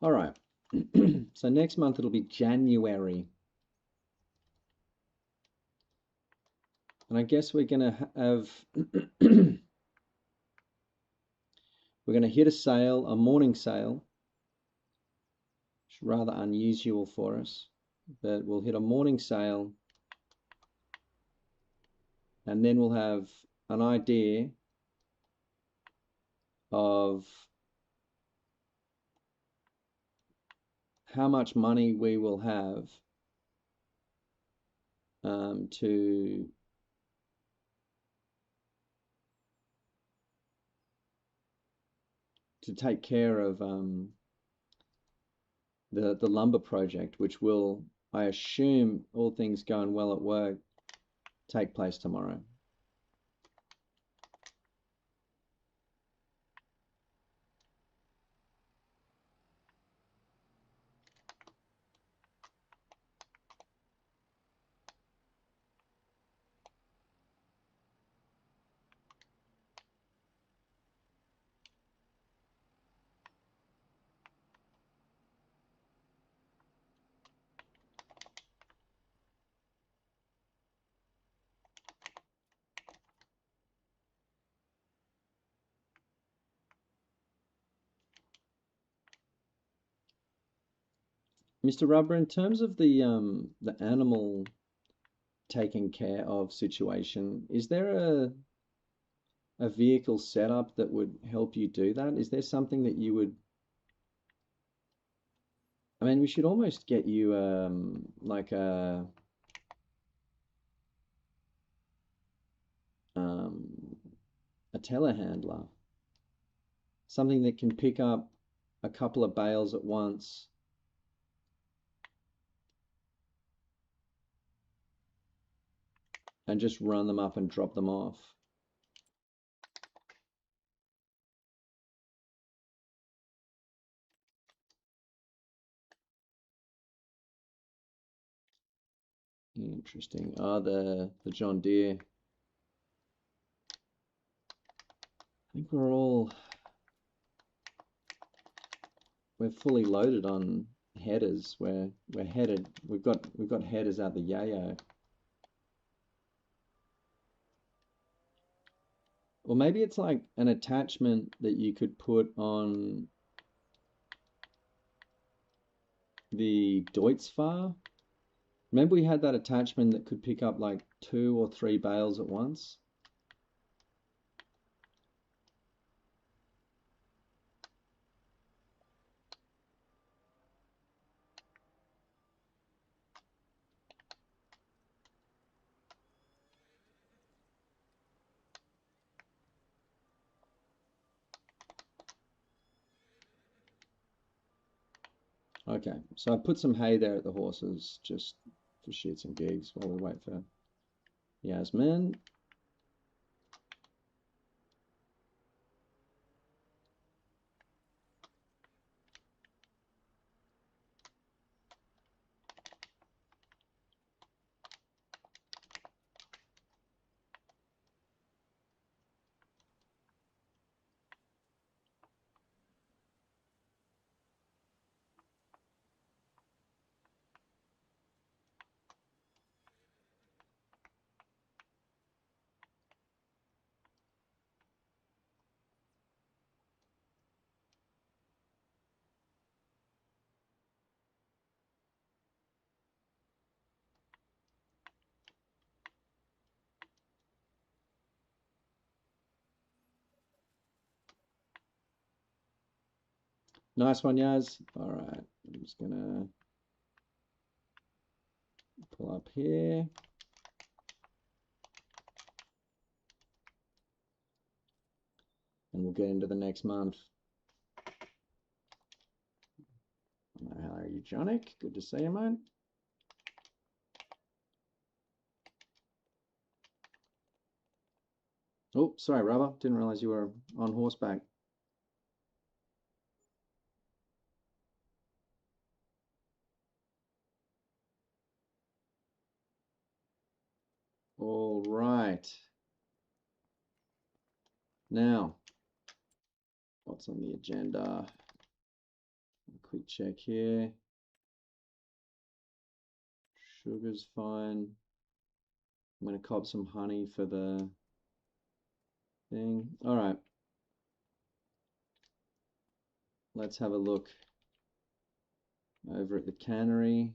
All right. So next month it'll be January. And I guess we're going to have... we're going to hit a sale, a morning sale. It's rather unusual for us. But we'll hit a morning sale. And then we'll have an idea of how much money we will have to take care of the lumber project, which will, I assume, all things going well at work, take place tomorrow. Mr. Rubber, in terms of the animal taken care of situation. Is there a vehicle setup that would help you do that? Is there something that you would? I mean, we should almost get you like a telehandler, something that can pick up a couple of bales at once. And just run them up and drop them off. Interesting. Oh, the John Deere. I think we're fully loaded on headers. We're headed. We've got headers out the yayo. Or maybe it's like an attachment that you could put on the Deutz-Fahr. Remember we had that attachment that could pick up like 2 or 3 bales at once? Okay, so I put some hay there at the horses just for shits and gigs while we wait for Yasmin. Nice one, Yaz. All right, I'm just gonna pull up here. And we'll get into the next month. How are you, Jonick? Good to see you, mate. Oh, sorry, Rubber. Didn't realize you were on horseback. All right. Now, what's on the agenda? A quick check here. Sugar's fine. I'm going to cop some honey for the thing. All right. Let's have a look over at the cannery.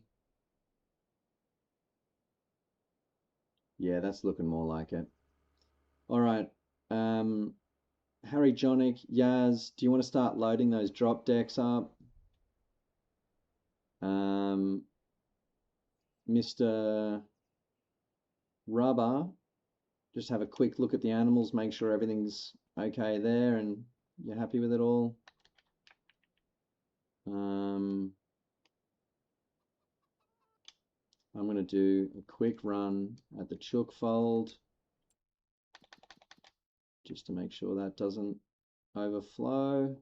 Yeah, that's looking more like it. All right. Harry, Jonick, Yaz, do you want to start loading those drop decks up? Mr. Rubber, just have a quick look at the animals, make sure everything's okay there and you're happy with it all. I'm going to do a quick run at the chook fold just to make sure that doesn't overflow.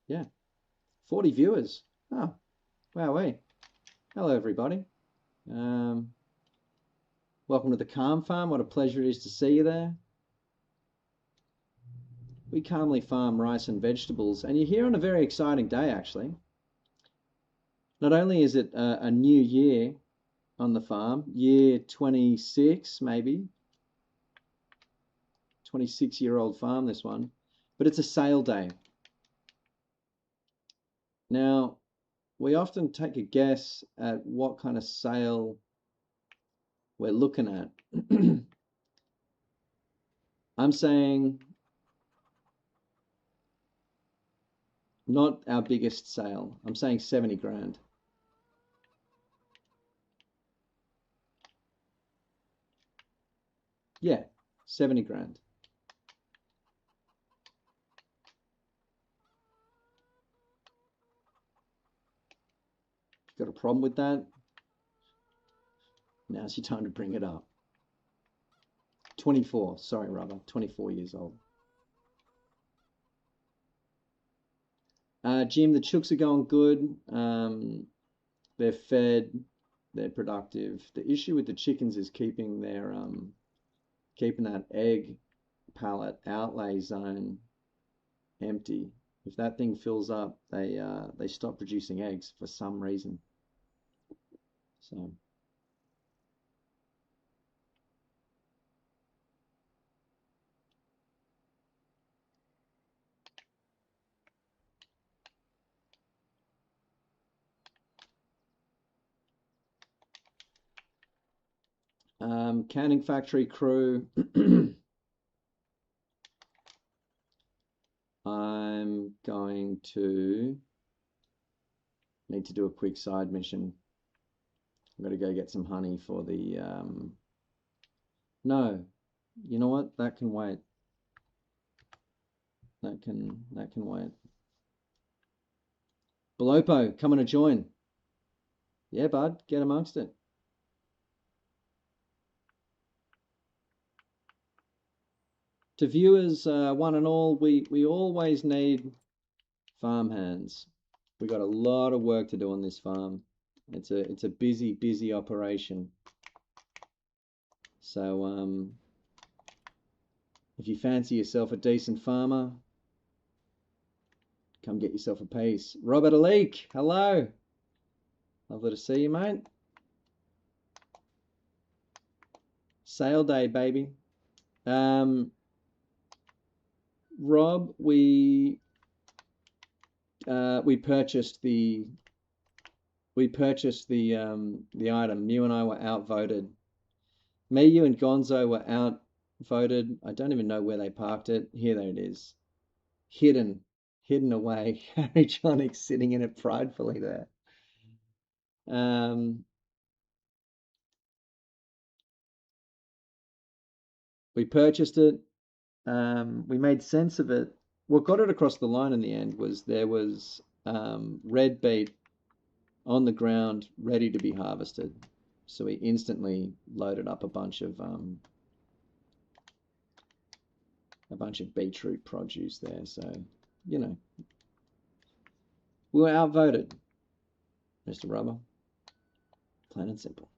Yeah, 40 viewers. Oh, wow. Hello, everybody. Welcome to the Calm Farm. What a pleasure it is to see you there. We calmly farm rice and vegetables, and you're here on a very exciting day, actually. Not only is it a new year on the farm, year 26 maybe, 26-year-old farm this one, but it's a sale day. Now, we often take a guess at what kind of sale we're looking at. I'm saying not our biggest sale. I'm saying 70 grand. Yeah, 70 grand. Got a problem with that? Now's your time to bring it up. 24, sorry, Rubber, 24 years old. Jim, the chooks are going good. They're fed, they're productive. The issue with the chickens is keeping their keeping that egg pallet outlay zone empty. If that thing fills up, they stop producing eggs for some reason. So canning factory crew. I'm going to need to do a quick side mission. I'm going to go get some honey for the no, you know what? That can wait. That can wait. Belopo, coming to join. Yeah, bud, get amongst it. To viewers, one and all, we always need farm hands. We got a lot of work to do on this farm. It's a busy operation. So if you fancy yourself a decent farmer, come get yourself a piece. Robert Aleek, hello. Lovely to see you, mate. Sale day, baby. Rob, we purchased the item. You and I were outvoted. Me, you, and Gonzo were outvoted. I don't even know where they parked it. Here it is, hidden away. Harry Jonics sitting in it pridefully there. We purchased it. We made sense of it. What got it across the line in the end was there was red beet on the ground ready to be harvested. So we instantly loaded up a bunch of beetroot produce there. So, you know, we were outvoted, Mr. Rubber. Plain and simple.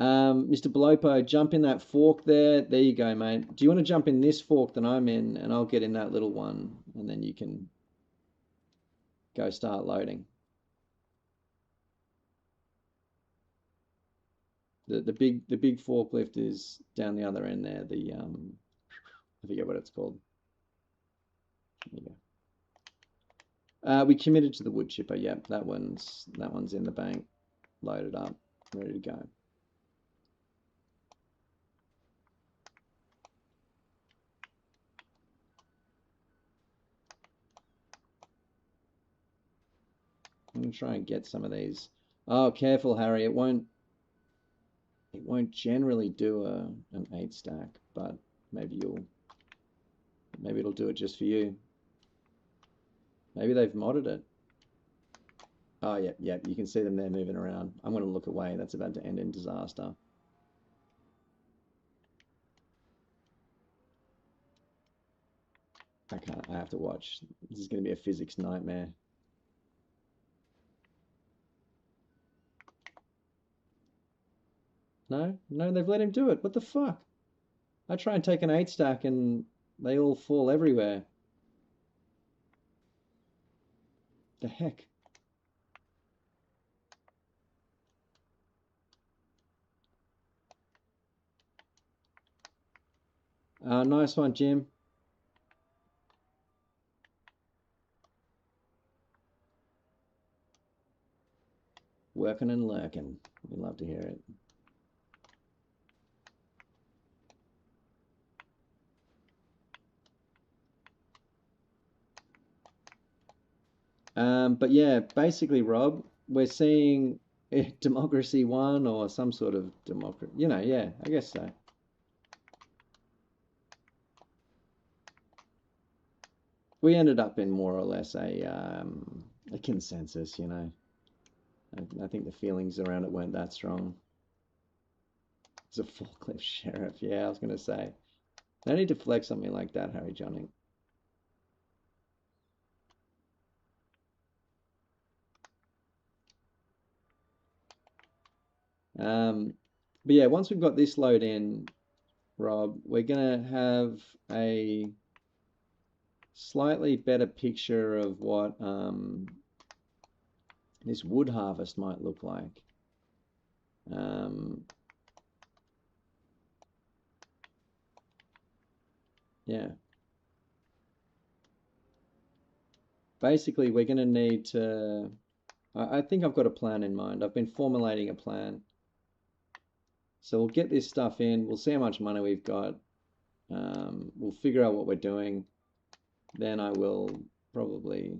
Mr. Belopo, jump in that fork there. There you go, mate. Do you want to jump in this fork that I'm in, and I'll get in that little one, and then you can go start loading. The big forklift is down the other end there. The I forget what it's called. There you go. We committed to the wood chipper. Yep, that one's in the bank, loaded up, ready to go. I'm gonna try and get some of these. Oh, careful, Harry. It won't generally do an 8 stack, but maybe it'll do it just for you. Maybe they've modded it. Oh, yep. You can see them there moving around. I'm going to look away. That's about to end in disaster. I can't. I have to watch. This is going to be a physics nightmare. No, they've let him do it. What the fuck? I try and take an 8 stack and they all fall everywhere. The heck? Nice one, Jim. working and lurking. We love to hear it. But yeah, basically, Rob, we're seeing democracy won or some sort of democracy. You know, yeah, I guess so. We ended up in more or less a consensus, you know. I think the feelings around it weren't that strong. It's a forklift sheriff. Yeah, I was going to say. No need to flex something like that, Harry Johnning. But yeah, once we've got this load in, Rob, we're going to have a slightly better picture of what this wood harvest might look like. Yeah. Basically, we're going to need to... I think I've got a plan in mind. I've been formulating a plan. So we'll get this stuff in. We'll see how much money we've got. We'll figure out what we're doing. Then I will probably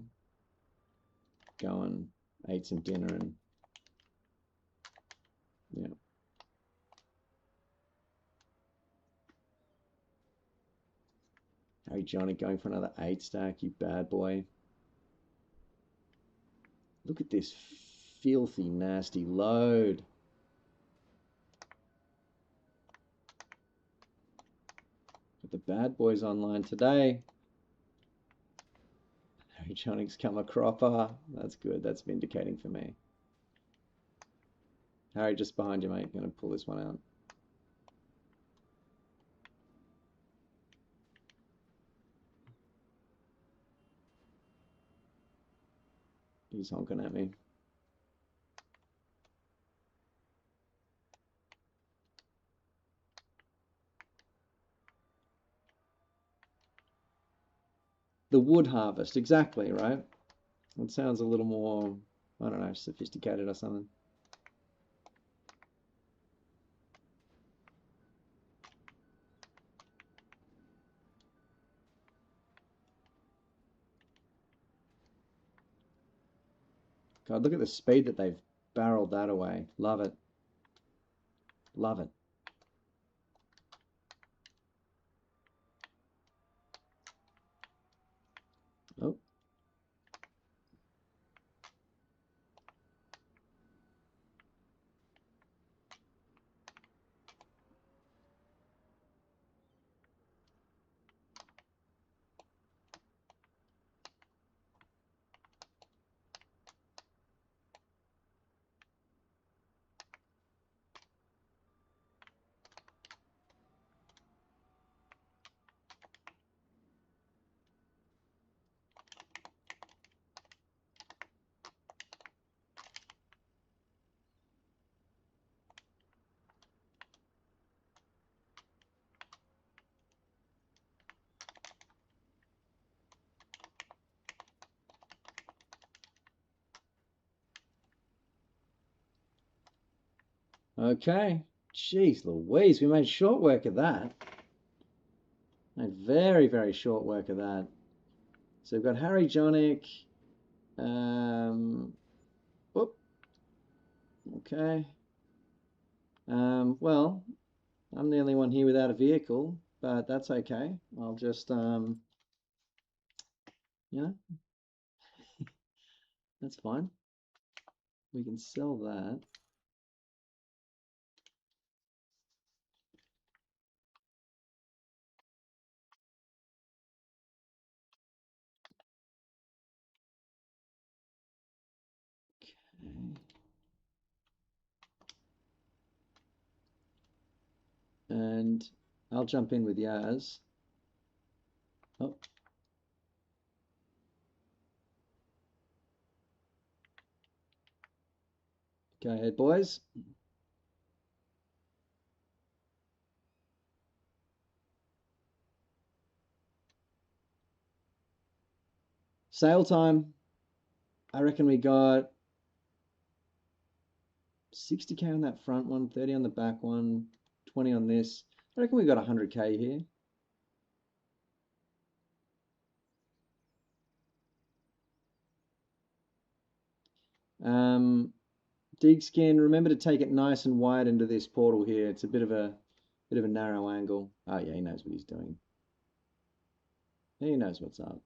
go and eat some dinner and yeah. Hey Johnny, going for another 8 stack, you bad boy. Look at this filthy, nasty load. Got the bad boys online today. Harry Johnny's come a cropper. That's good. That's vindicating for me. Harry, just behind you, mate. Gonna pull this one out. He's honking at me. The wood harvest, exactly, right? It sounds a little more, I don't know, sophisticated or something. God, look at the speed that they've barreled that away. Love it. Love it. Oh. Okay. Jeez Louise, we made short work of that. Made very, very short work of that. So we've got Harry Jonick. Whoop. Okay. Well, I'm the only one here without a vehicle, but that's okay. I'll just, yeah, that's fine. We can sell that. Okay. And I'll jump in with Yaz. Oh. Go ahead, boys. Sale time. I reckon we got 60k on that front one, 30 on the back one, 20 on this. I reckon we got 100k here. Dig skin, remember to take it nice and wide into this portal here. It's a bit of a narrow angle. Oh yeah, he knows what he's doing. He knows what's up.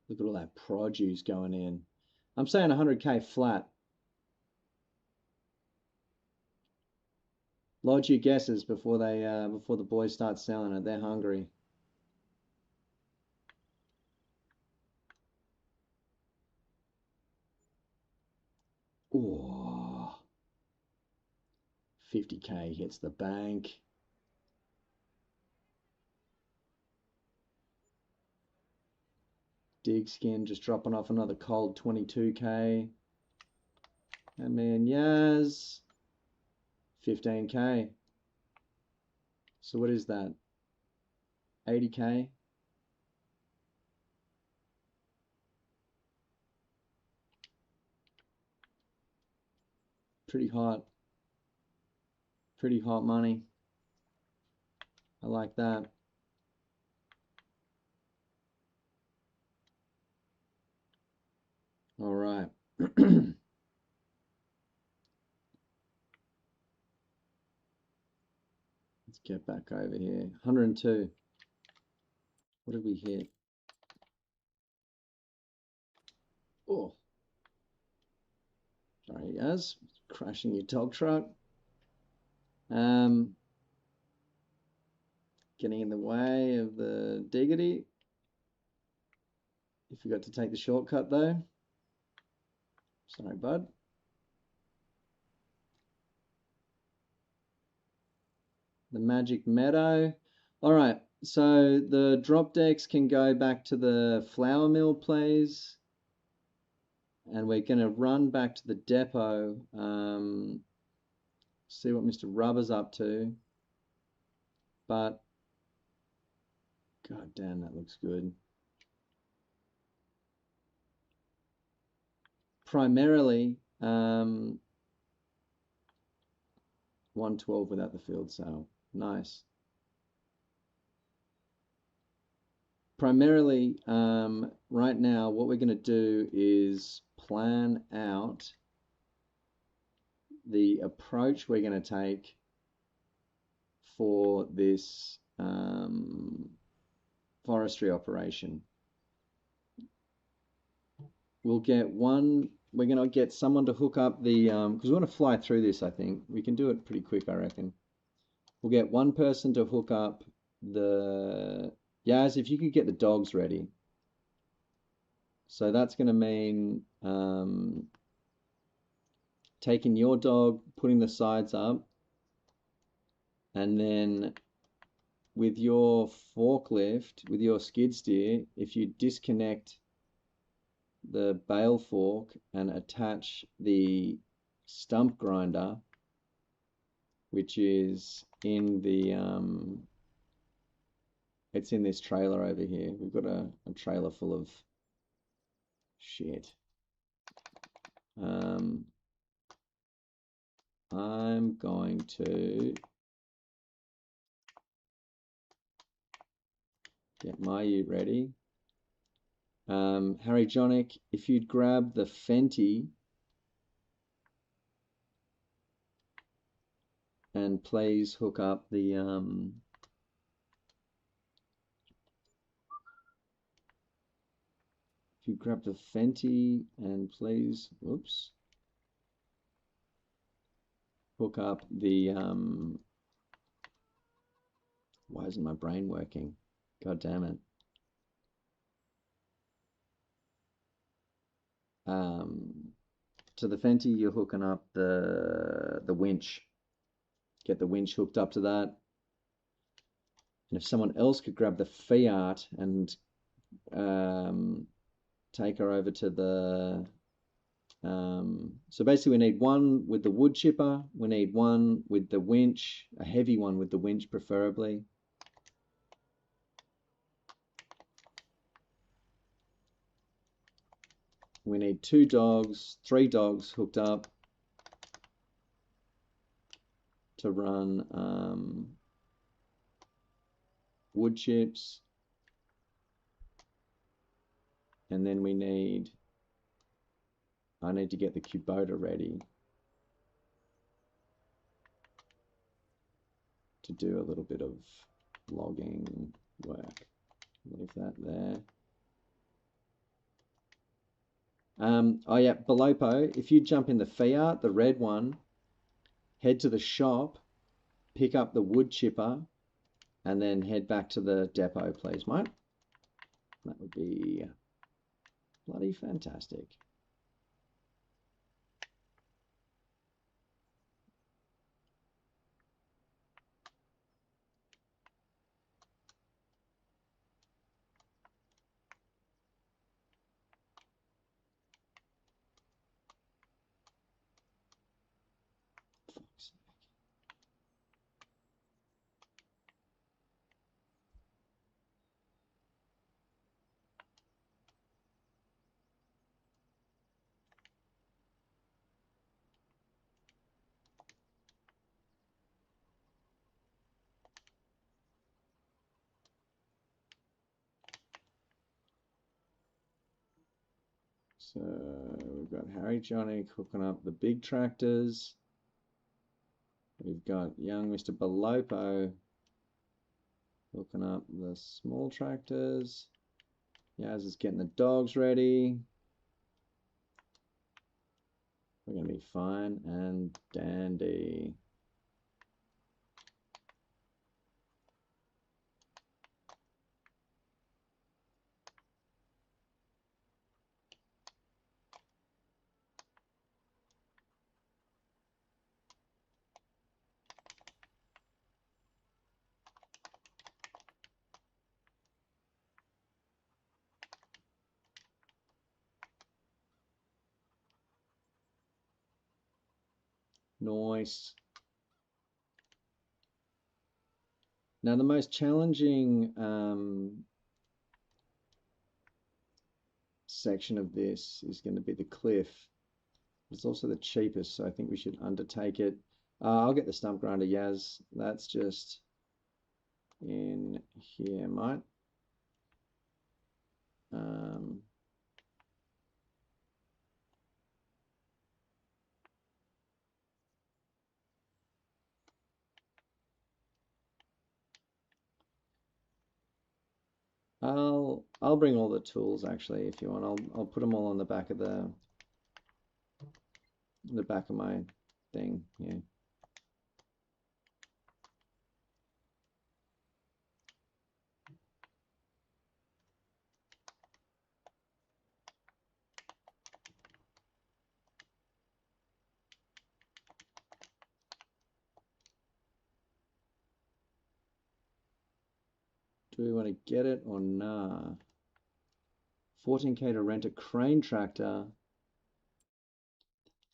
Look at all that produce going in. I'm saying 100k flat. Lodge your guesses before the boys start selling it. They're hungry. Ooh. 50k hits the bank. Dig skin just dropping off another cold 22k. And man, Yaz, 15k. So what is that? 80k. Pretty hot. Pretty hot money. I like that. All right. Let's get back over here. 102. What did we hit? Oh. Sorry, guys. Crashing your dog truck. Getting in the way of the diggity. You forgot to take the shortcut though. Sorry, bud. The Magic Meadow. All right, so the drop decks can go back to the flour mill plays. And we're going to run back to the depot, see what Mr. Rubber's up to. But, god damn, that looks good. Primarily, 112 without the field sale. Nice. Primarily, right now, what we're going to do is plan out the approach we're going to take for this forestry operation. We'll get one, we're going to get someone to hook up the, because we want to fly through this, I think. We can do it pretty quick, I reckon. We'll get one person to hook up the, Yaz, if you could get the dogs ready. So that's going to mean taking your dog, putting the sides up, and then with your forklift, with your skid steer, if you disconnect the bale fork and attach the stump grinder, which is in the it's in this trailer over here. We've got a trailer full of shit. I'm going to get my ute ready. Harry Jonic, if you'd grab the Fenty and please hook up the if you grab the Fenty and please, oops, hook up the why isn't my brain working? God damn it. To the Fenty, you're hooking up the winch. Get the winch hooked up to that. And if someone else could grab the Fiat and take her over to the So basically we need one with the wood chipper, we need one with the winch, a heavy one with the winch preferably. We need 2 dogs, 3 dogs hooked up to run wood chips. And then I need to get the Kubota ready to do a little bit of logging work. Leave that there. Oh yeah, Belopo, if you jump in the Fiat, the red one, head to the shop, pick up the wood chipper, and then head back to the depot, please, mate. That would be bloody fantastic. Fuck's sake. So we've got Harry Johnny hooking up the big tractors. We've got young Mr. Belopo hooking up the small tractors. Yaz is getting the dogs ready. We're going to be fine and dandy. Nice. Now the most challenging section of this is going to be the cliff. It's also the cheapest, so I think we should undertake it. I'll get the stump grinder, Yaz. That's just in here, mate. I'll bring all the tools actually if you want. I'll put them all on the back of the back of my thing. Yeah. Do we want to get it or nah? 14K to rent a crane tractor.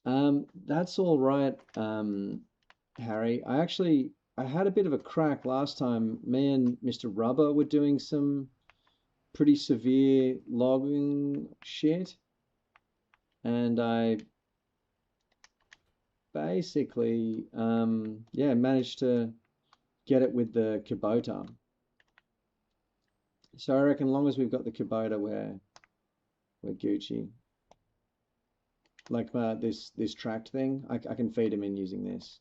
That's all right, Harry. I had a bit of a crack last time. Me and Mr. Rubber were doing some pretty severe logging shit, and I basically yeah, managed to get it with the Kubota. So I reckon, as long as we've got the Kubota, we're Gucci. Like this tracked thing, I can feed him in using this.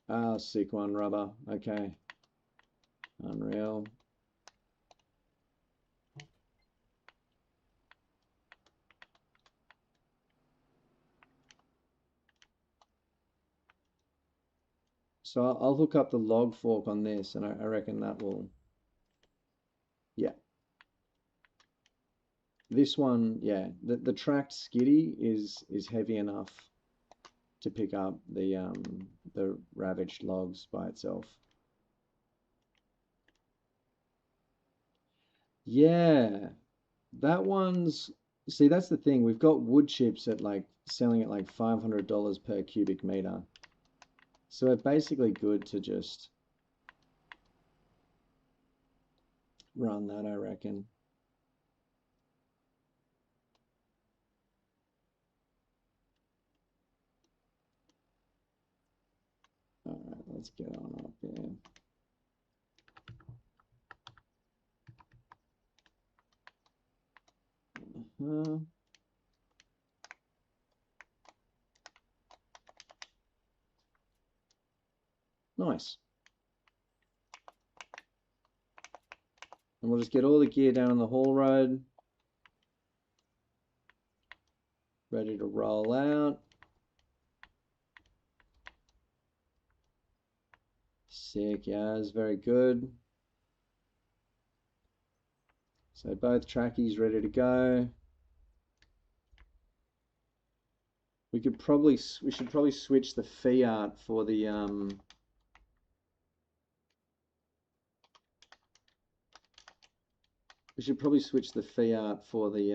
Ah, sick one, Rubber. Okay. Unreal. So I'll hook up the log fork on this, and I reckon that will, yeah. This one, yeah, the tracked skiddy is heavy enough to pick up the ravaged logs by itself. Yeah, that one's, see, that's the thing. We've got wood chips at like selling at like $500 per cubic meter. So we're basically good to just run that, I reckon. All right, let's get on up there. Nice. And we'll just get all the gear down on the haul road. Ready to roll out. Sick, Yaz, very good. So both trackies ready to go. We should probably switch the Fiat for the we should probably switch the Fiat for the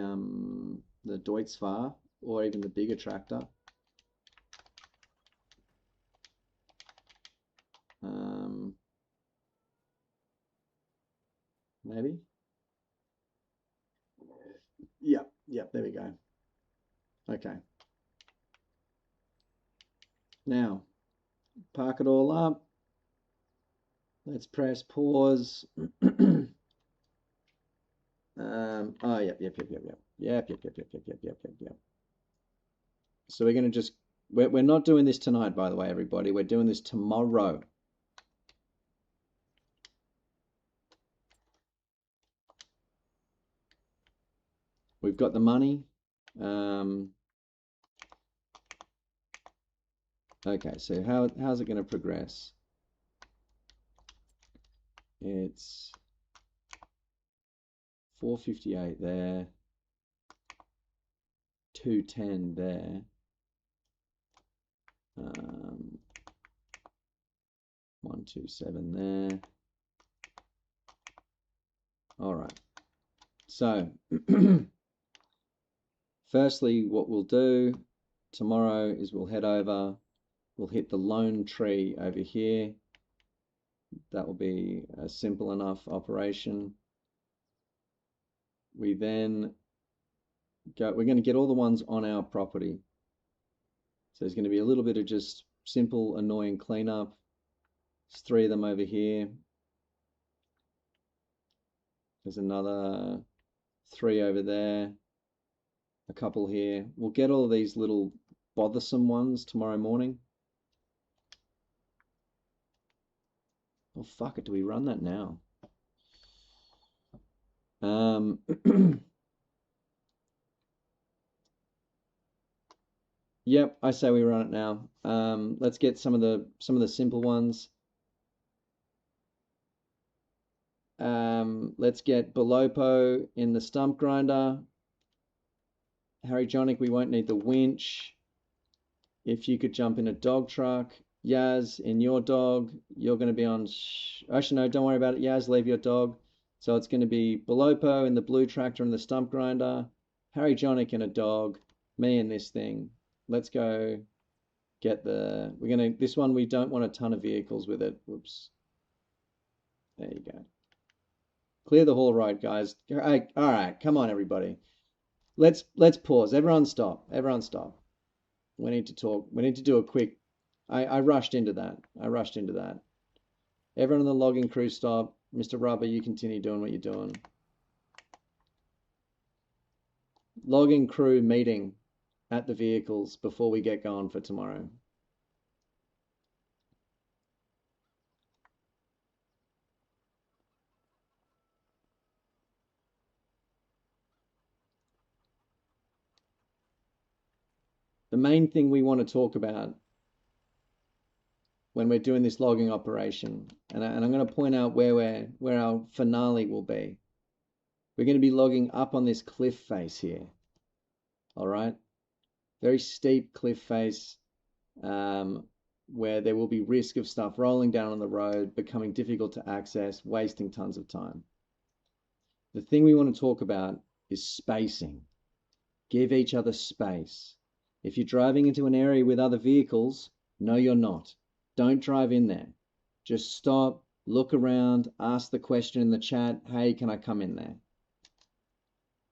Deutz-Fahr or even the bigger tractor. Maybe. Yep, there we go. Okay. Now, park it all up. Let's press pause. Oh, yep. So we're going to just, we're not doing this tonight, by the way, everybody. We're doing this tomorrow. We've got the money. Okay, so how's it going to progress? It's 458 there, 210 there, 127 there. All right. So, firstly, what we'll do tomorrow is we'll head over, we'll hit the lone tree over here. That will be a simple enough operation. We then we're going to get all the ones on our property. So there's going to be a little bit of just simple, annoying cleanup. There's 3 of them over here. There's another 3 over there. A couple here. We'll get all these little bothersome ones tomorrow morning. Oh, fuck it. Do we run that now? Yep, I say we run it now. Let's get some of the simple ones. Let's get Belopo in the stump grinder. Harry Jonic, we won't need the winch. If you could jump in a dog truck. Yaz, in your dog, you're going to be on... Actually, no, don't worry about it. Yaz, leave your dog. So it's going to be Belopo in the blue tractor and the stump grinder. Harry Jonic in a dog. Me in this thing. Let's go get the... This one, we don't want a ton of vehicles with it. Whoops. There you go. Clear the haul road, guys. All right, come on, everybody. Let's pause. Everyone stop. Everyone stop. We need to talk. We need to do a quick... I rushed into that. Everyone on the logging crew stop. Mr. Rubber, you continue doing what you're doing. Logging crew meeting at the vehicles before we get going for tomorrow. The main thing we want to talk about when we're doing this logging operation, and I'm going to point out where our finale will be. We're going to be logging up on this cliff face here. All right, very steep cliff face, where there will be risk of stuff rolling down on the road, becoming difficult to access, wasting tons of time. The thing we want to talk about is spacing. Give each other space. If you're driving into an area with other vehicles, no, you're not. Don't drive in there. Just stop, look around, ask the question in the chat, hey, can I come in there?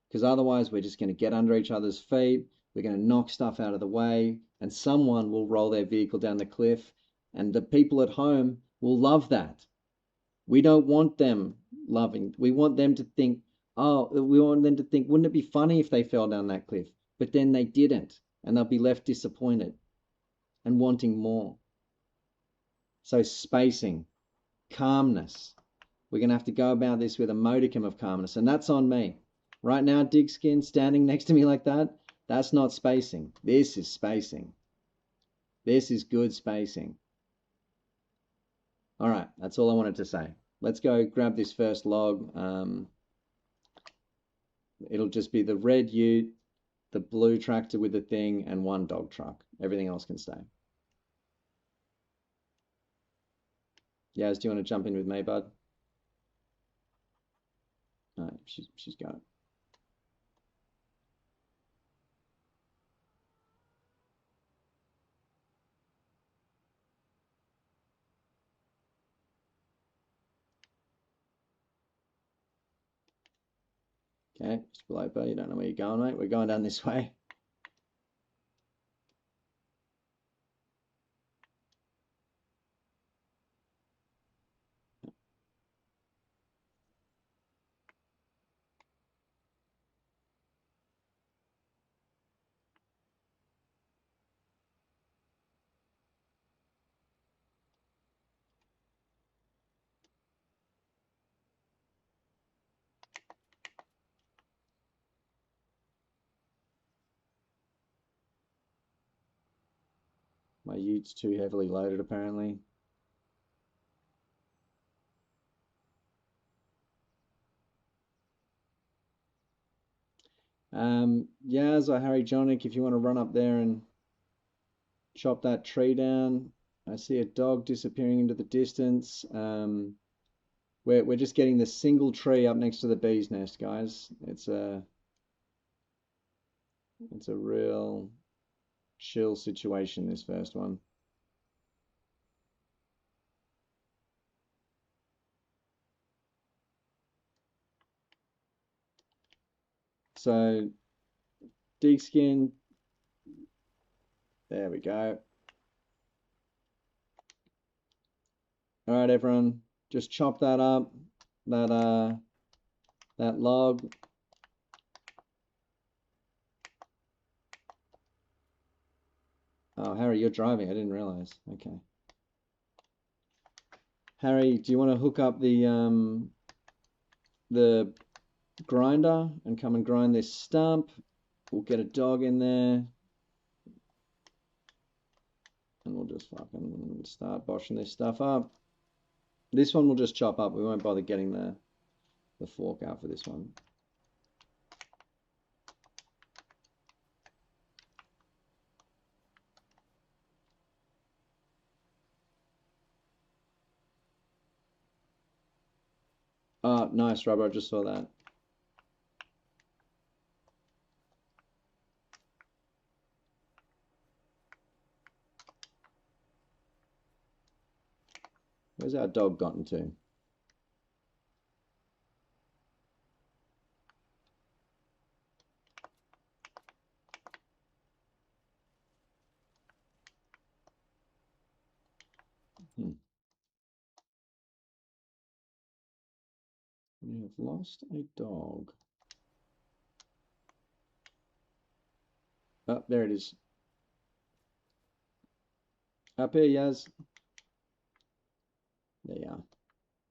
Because otherwise we're just going to get under each other's feet, we're going to knock stuff out of the way, and someone will roll their vehicle down the cliff, and the people at home will love that. We don't want them loving. We want them to think, oh, we want them to think, wouldn't it be funny if they fell down that cliff? But then they didn't, and they'll be left disappointed and wanting more. So spacing, calmness. We're going to have to go about this with a modicum of calmness, and that's on me. Right now, Digskin standing next to me like that, that's not spacing. This is spacing. This is good spacing. All right, that's all I wanted to say. Let's go grab this first log. It'll just be the red ute, the blue tractor with the thing, and one dog truck. Everything else can stay. Yaz, do you want to jump in with me, bud? No, she's got it. Okay, Mr. Bloper, you don't know where you're going, mate. We're going down this way. My ute's too heavily loaded, apparently. Yaz or Harry Jonic, if you want to run up there and chop that tree down. I see a dog disappearing into the distance. We're just getting the single tree up next to the bee's nest, guys. It's a real chill situation, this first one. So, Deekskin, there we go. All right, everyone, just chop that up, that log. Oh, Harry, you're driving. I didn't realize. Okay. Harry, do you want to hook up the grinder and come and grind this stump? We'll get a dog in there. And we'll just fucking start boshing this stuff up. This one we'll just chop up. We won't bother getting the fork out for this one. Oh, nice, Rubber. I just saw that. Where's our dog gotten to? We have lost a dog. Oh, there it is. Up here, Yaz. There you are.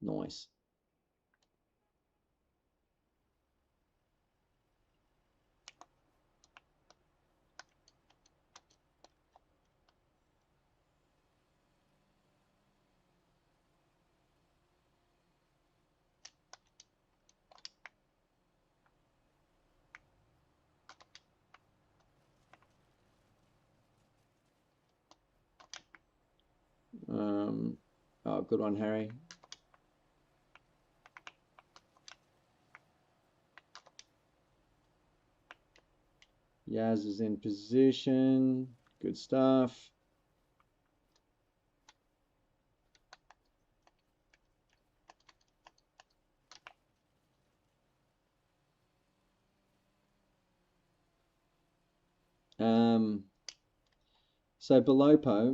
Nice. Oh, good one, Harry. Yaz is in position. Good stuff. So Belopo,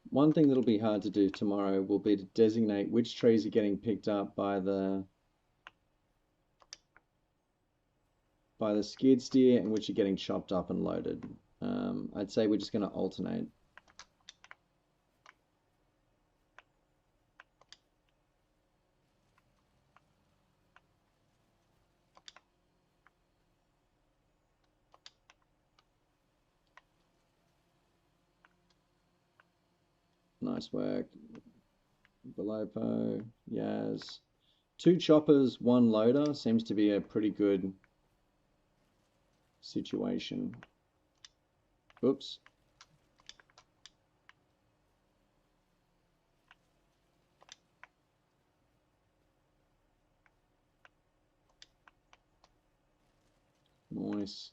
one thing that'll be hard to do tomorrow will be to designate which trees are getting picked up by the skid steer and which are getting chopped up and loaded. I'd say we're just going to alternate. Nice work. Belopo, Yaz. 2 choppers, 1 loader seems to be a pretty good situation. Oops. Nice.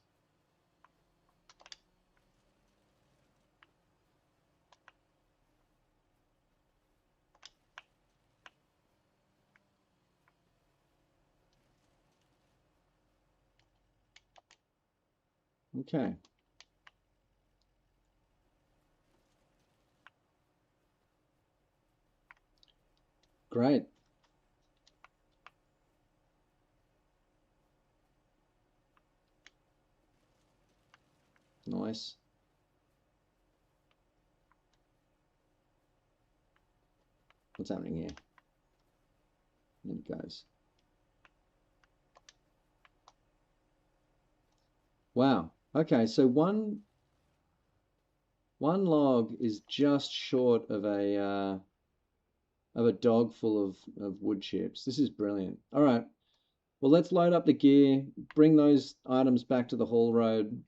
Okay. Great. Nice. What's happening here? There it goes. Wow. Okay, so one log is just short of a dog full of wood chips. This is brilliant. All right. Well, let's load up the gear, bring those items back to the haul road.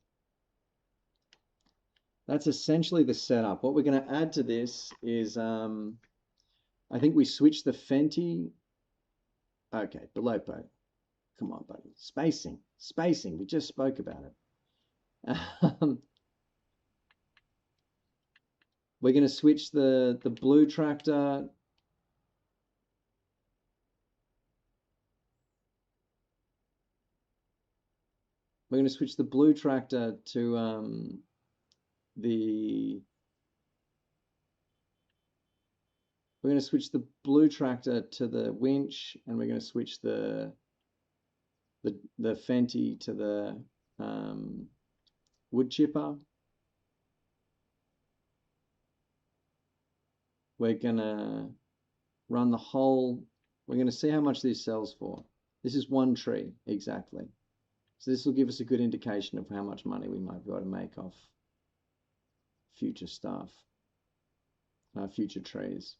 That's essentially the setup. What we're going to add to this is, I think we switch the Fenty. Okay, Belopo. Come on, buddy. Spacing. We just spoke about it. We're going to switch the blue tractor. We're going to switch the blue tractor to we're going to switch the blue tractor to the winch, and we're going to switch the Fenty to the wood chipper. We're going to run the whole. We're going to see how much this sells for. This is 1 tree exactly. So this will give us a good indication of how much money we might be able to make off future stuff, future trees.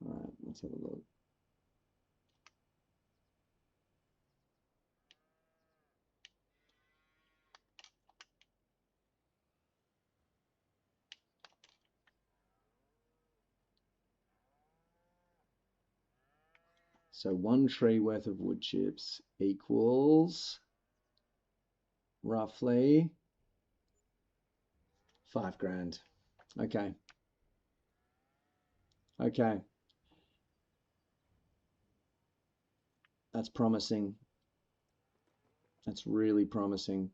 All right, let's have a look. So 1 tree worth of wood chips equals roughly 5 grand. Okay. Okay. That's promising. That's really promising.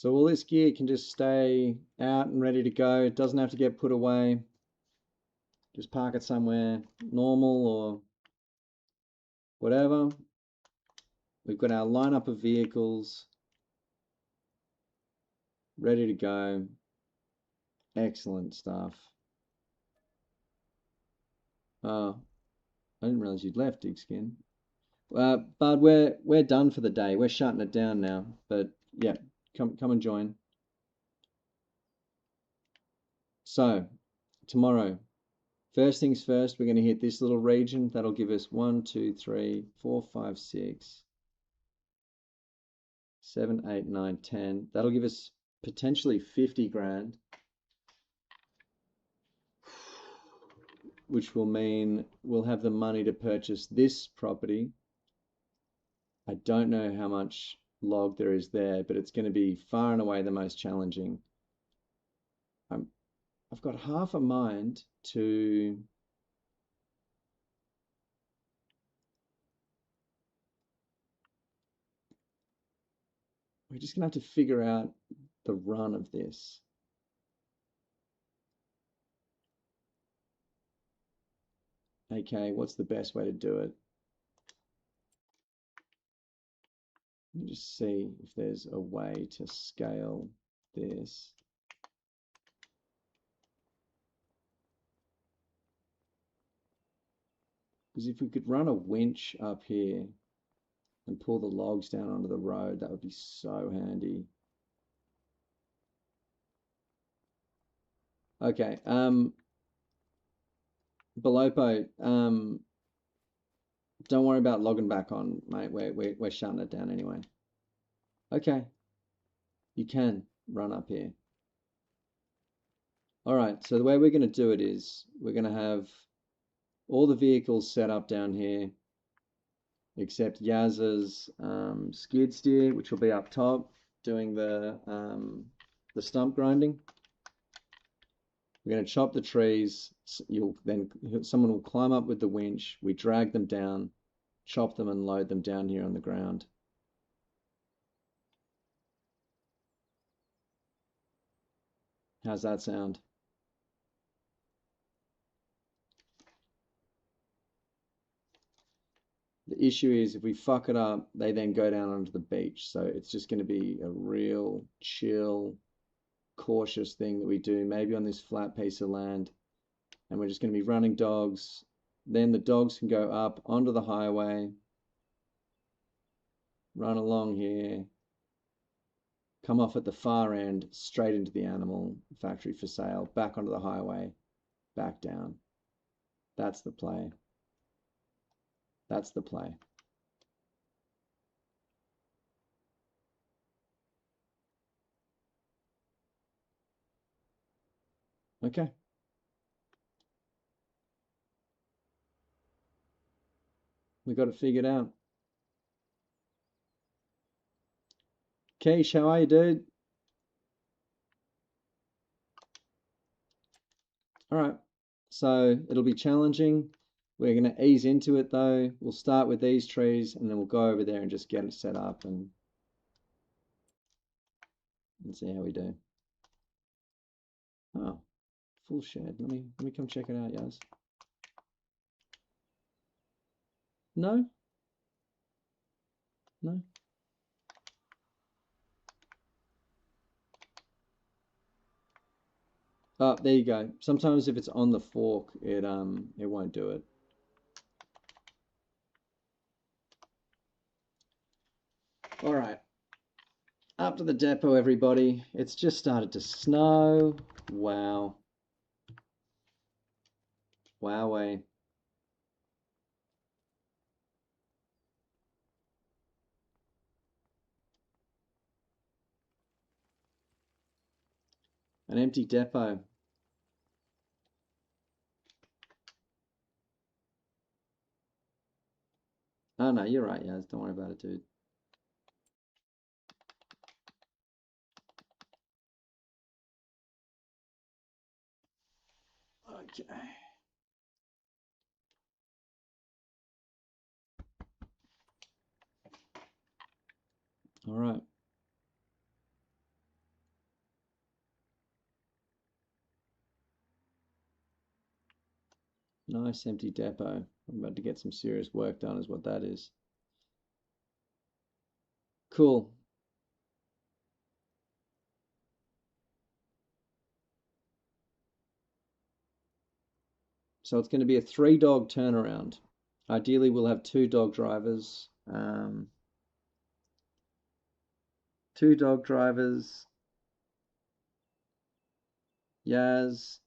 So all this gear can just stay out and ready to go. It doesn't have to get put away. Just park it somewhere normal or whatever. We've got our lineup of vehicles ready to go. Excellent stuff. Oh, I didn't realize you'd left, Digskin. Bud, we're done for the day. We're shutting it down now. But yeah, come and join. So tomorrow, first things first, we're going to hit this little region. That'll give us 1, 2, 3, 4, 5, 6, 7, 8, 9, 10. That'll give us potentially 50 grand, which will mean we'll have the money to purchase this property. I don't know how much log there is there, but it's going to be far and away the most challenging. I've got half a mind to we're just going to have to figure out the run of this. Okay, what's the best way to do it? Let me just see if there's a way to scale this. Because if we could run a winch up here and pull the logs down onto the road, that would be so handy. Okay, Belopo, don't worry about logging back on, mate. We're shutting it down anyway. Okay, you can run up here. All right, so the way we're going to do it is we're going to have all the vehicles set up down here, except Yaz's skid steer, which will be up top, doing the stump grinding. We're going to chop the trees. Someone will climb up with the winch. We drag them down, chop them, and load them down here on the ground. How's that sound? The issue is if we fuck it up, they then go down onto the beach. So it's just going to be a real chill, cautious thing that we do, maybe on this flat piece of land. And we're just going to be running dogs. Then the dogs can go up onto the highway, run along here, come off at the far end, straight into the animal factory for sale, back onto the highway, back down. That's the play. That's the play. Okay. We got it figured out. Keish, how are you, dude? All right. So it'll be challenging. We're going to ease into it though. We'll start with these trees and then we'll go over there and just get it set up and see how we do. Oh, full shed. Let me come check it out, Yaz. No? No? Oh, there you go. Sometimes if it's on the fork, it won't do it. All right. Up to the depot, everybody. It's just started to snow. Wow. Woway. An empty depot. Oh, no, you're right, Yaz. Don't worry about it, dude. Okay. All right. Nice empty depot. I'm about to get some serious work done is what that is. Cool. So it's going to be a 3-dog turnaround. Ideally, we'll have 2 dog drivers. 2 dog drivers. Yaz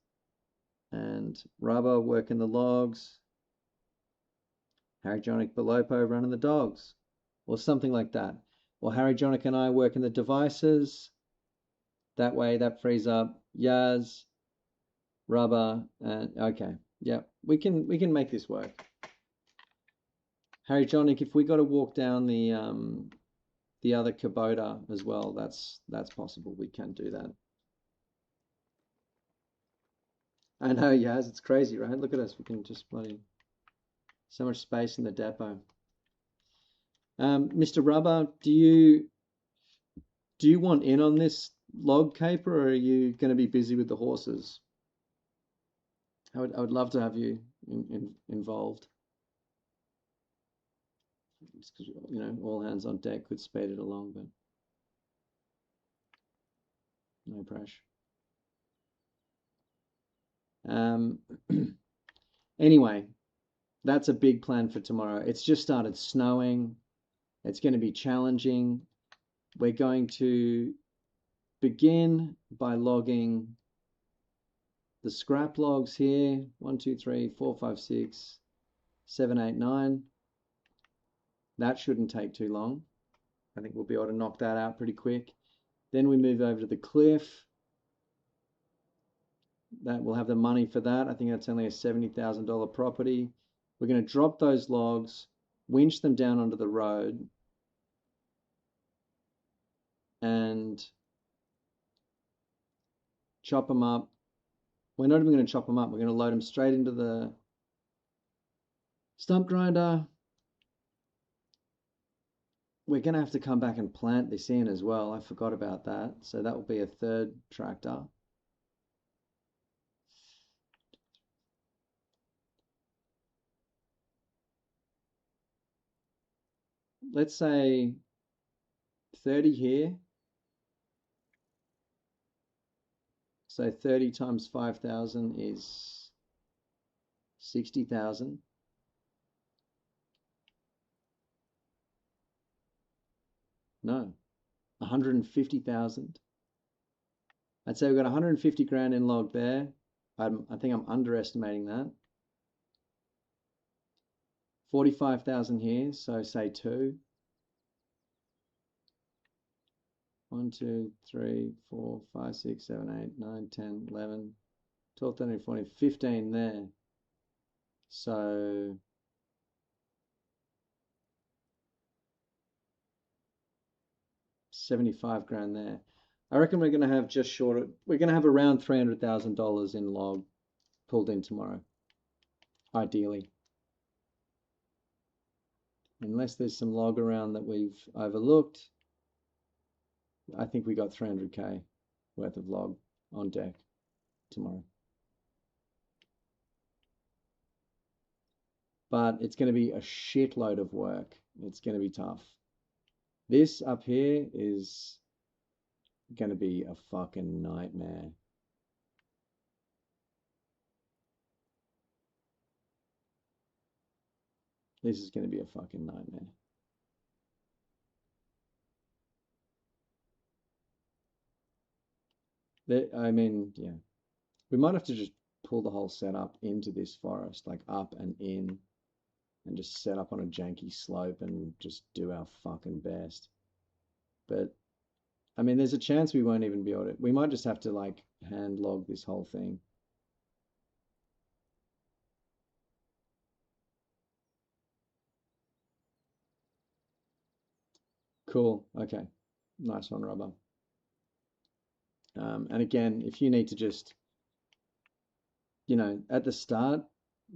and Rubber working the logs. Harry Jonic Belopo running the dogs. Or something like that. Or Harry Jonic and I working the devices. That way, that frees up Yaz, Rubber, and okay. Yeah, we can make this work. Harry Jonic, if we got to walk down the other Kubota as well, that's possible. We can do that. I know, Yaz, it's crazy, right? Look at us. We can just bloody so much space in the depot. Mr. Rubber, do you want in on this log caper, or are you going to be busy with the horses? I would love to have you involved. Just because, you know, all hands on deck could speed it along, but no pressure. Anyway, that's a big plan for tomorrow. It's just started snowing. It's going to be challenging. We're going to begin by logging the scrap logs here. 1, 2, 3, 4, 5, 6, 7, 8, 9. That shouldn't take too long. I think we'll be able to knock that out pretty quick. Then we move over to the cliff. That we'll have the money for that. I think that's only a $70,000 property. We're going to drop those logs, winch them down onto the road, and chop them up. We're not even going to chop them up. We're going to load them straight into the stump grinder. We're going to have to come back and plant this in as well. I forgot about that. So that will be a 3rd tractor. Let's say 30 here. So 30 times 5,000 is 60,000. No, 150,000. I'd say we've got 150 grand in log there. I think I'm underestimating that. 45,000 here, so say 2. 1, 2, 3, 4, 5, 6, 7, 8, 9, 10, 11, 12, 13, 14, 15 there. So 75 grand there. I reckon we're going to have just short of, we're going to have around $300,000 in log pulled in tomorrow, ideally. Unless there's some log around that we've overlooked, I think we got 300K worth of log on deck tomorrow. But it's going to be a shitload of work. It's going to be tough. This up here is going to be a fucking nightmare. This is going to be a fucking nightmare. I mean, yeah. We might have to just pull the whole setup into this forest, like up and in, and just set up on a janky slope and just do our fucking best. But, I mean, there's a chance we won't even be able to. We might just have to, like, hand log this whole thing. Cool. Okay. Nice one, Rubber. And again, if you need to just, you know, at the start,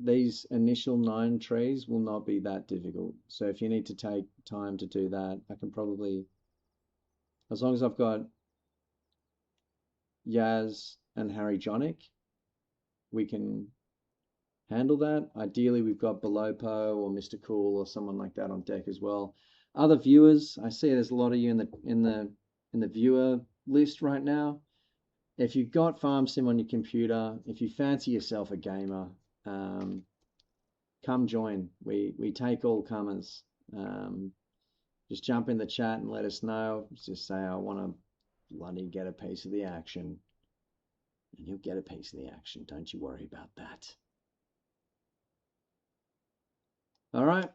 these initial 9 trees will not be that difficult. So if you need to take time to do that, I can probably, as long as I've got Yaz and Harry Jonic, we can handle that. Ideally, we've got Belopo or Mr. Cool or someone like that on deck as well. Other viewers, I see there's a lot of you in the viewer list right now. If you've got Farm Sim on your computer, if you fancy yourself a gamer, come join. We take all comers. Just jump in the chat and let us know. Just say, I want to bloody get a piece of the action. And you'll get a piece of the action. Don't you worry about that. All right.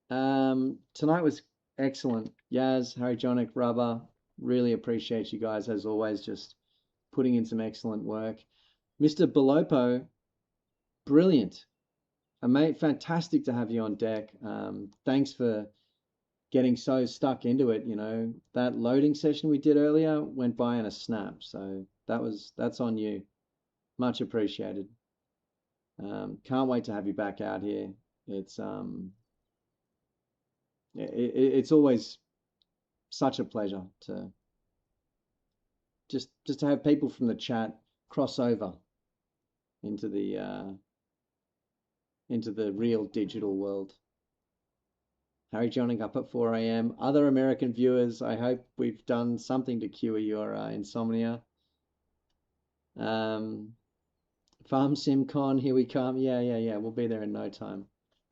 Tonight was excellent. Yaz, Harry Jonic, Rubber, really appreciate you guys as always, just putting in some excellent work. Mr. Belopo, brilliant. Mate, fantastic to have you on deck. Thanks for getting so stuck into it. You know, that loading session we did earlier went by in a snap. So that's on you. Much appreciated. Can't wait to have you back out here. It's always such a pleasure to just to have people from the chat cross over into the real digital world. Harry Joning up at 4 a.m. Other American viewers, I hope we've done something to cure your insomnia. Farm Sim Con, here we come. Yeah. We'll be there in no time.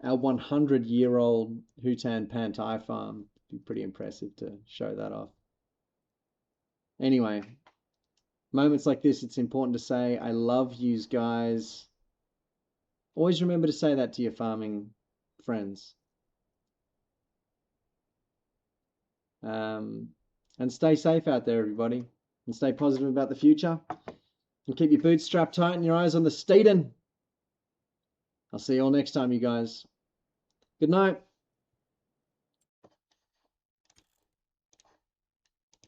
Our 100-year-old Hutan Pantai farm. Be pretty impressive to show that off. Anyway, moments like this, it's important to say, I love yous guys. Always remember to say that to your farming friends. And stay safe out there, everybody. And stay positive about the future. And keep your boots strapped tight and your eyes on the Steeden. I'll see you all next time, you guys. Good night.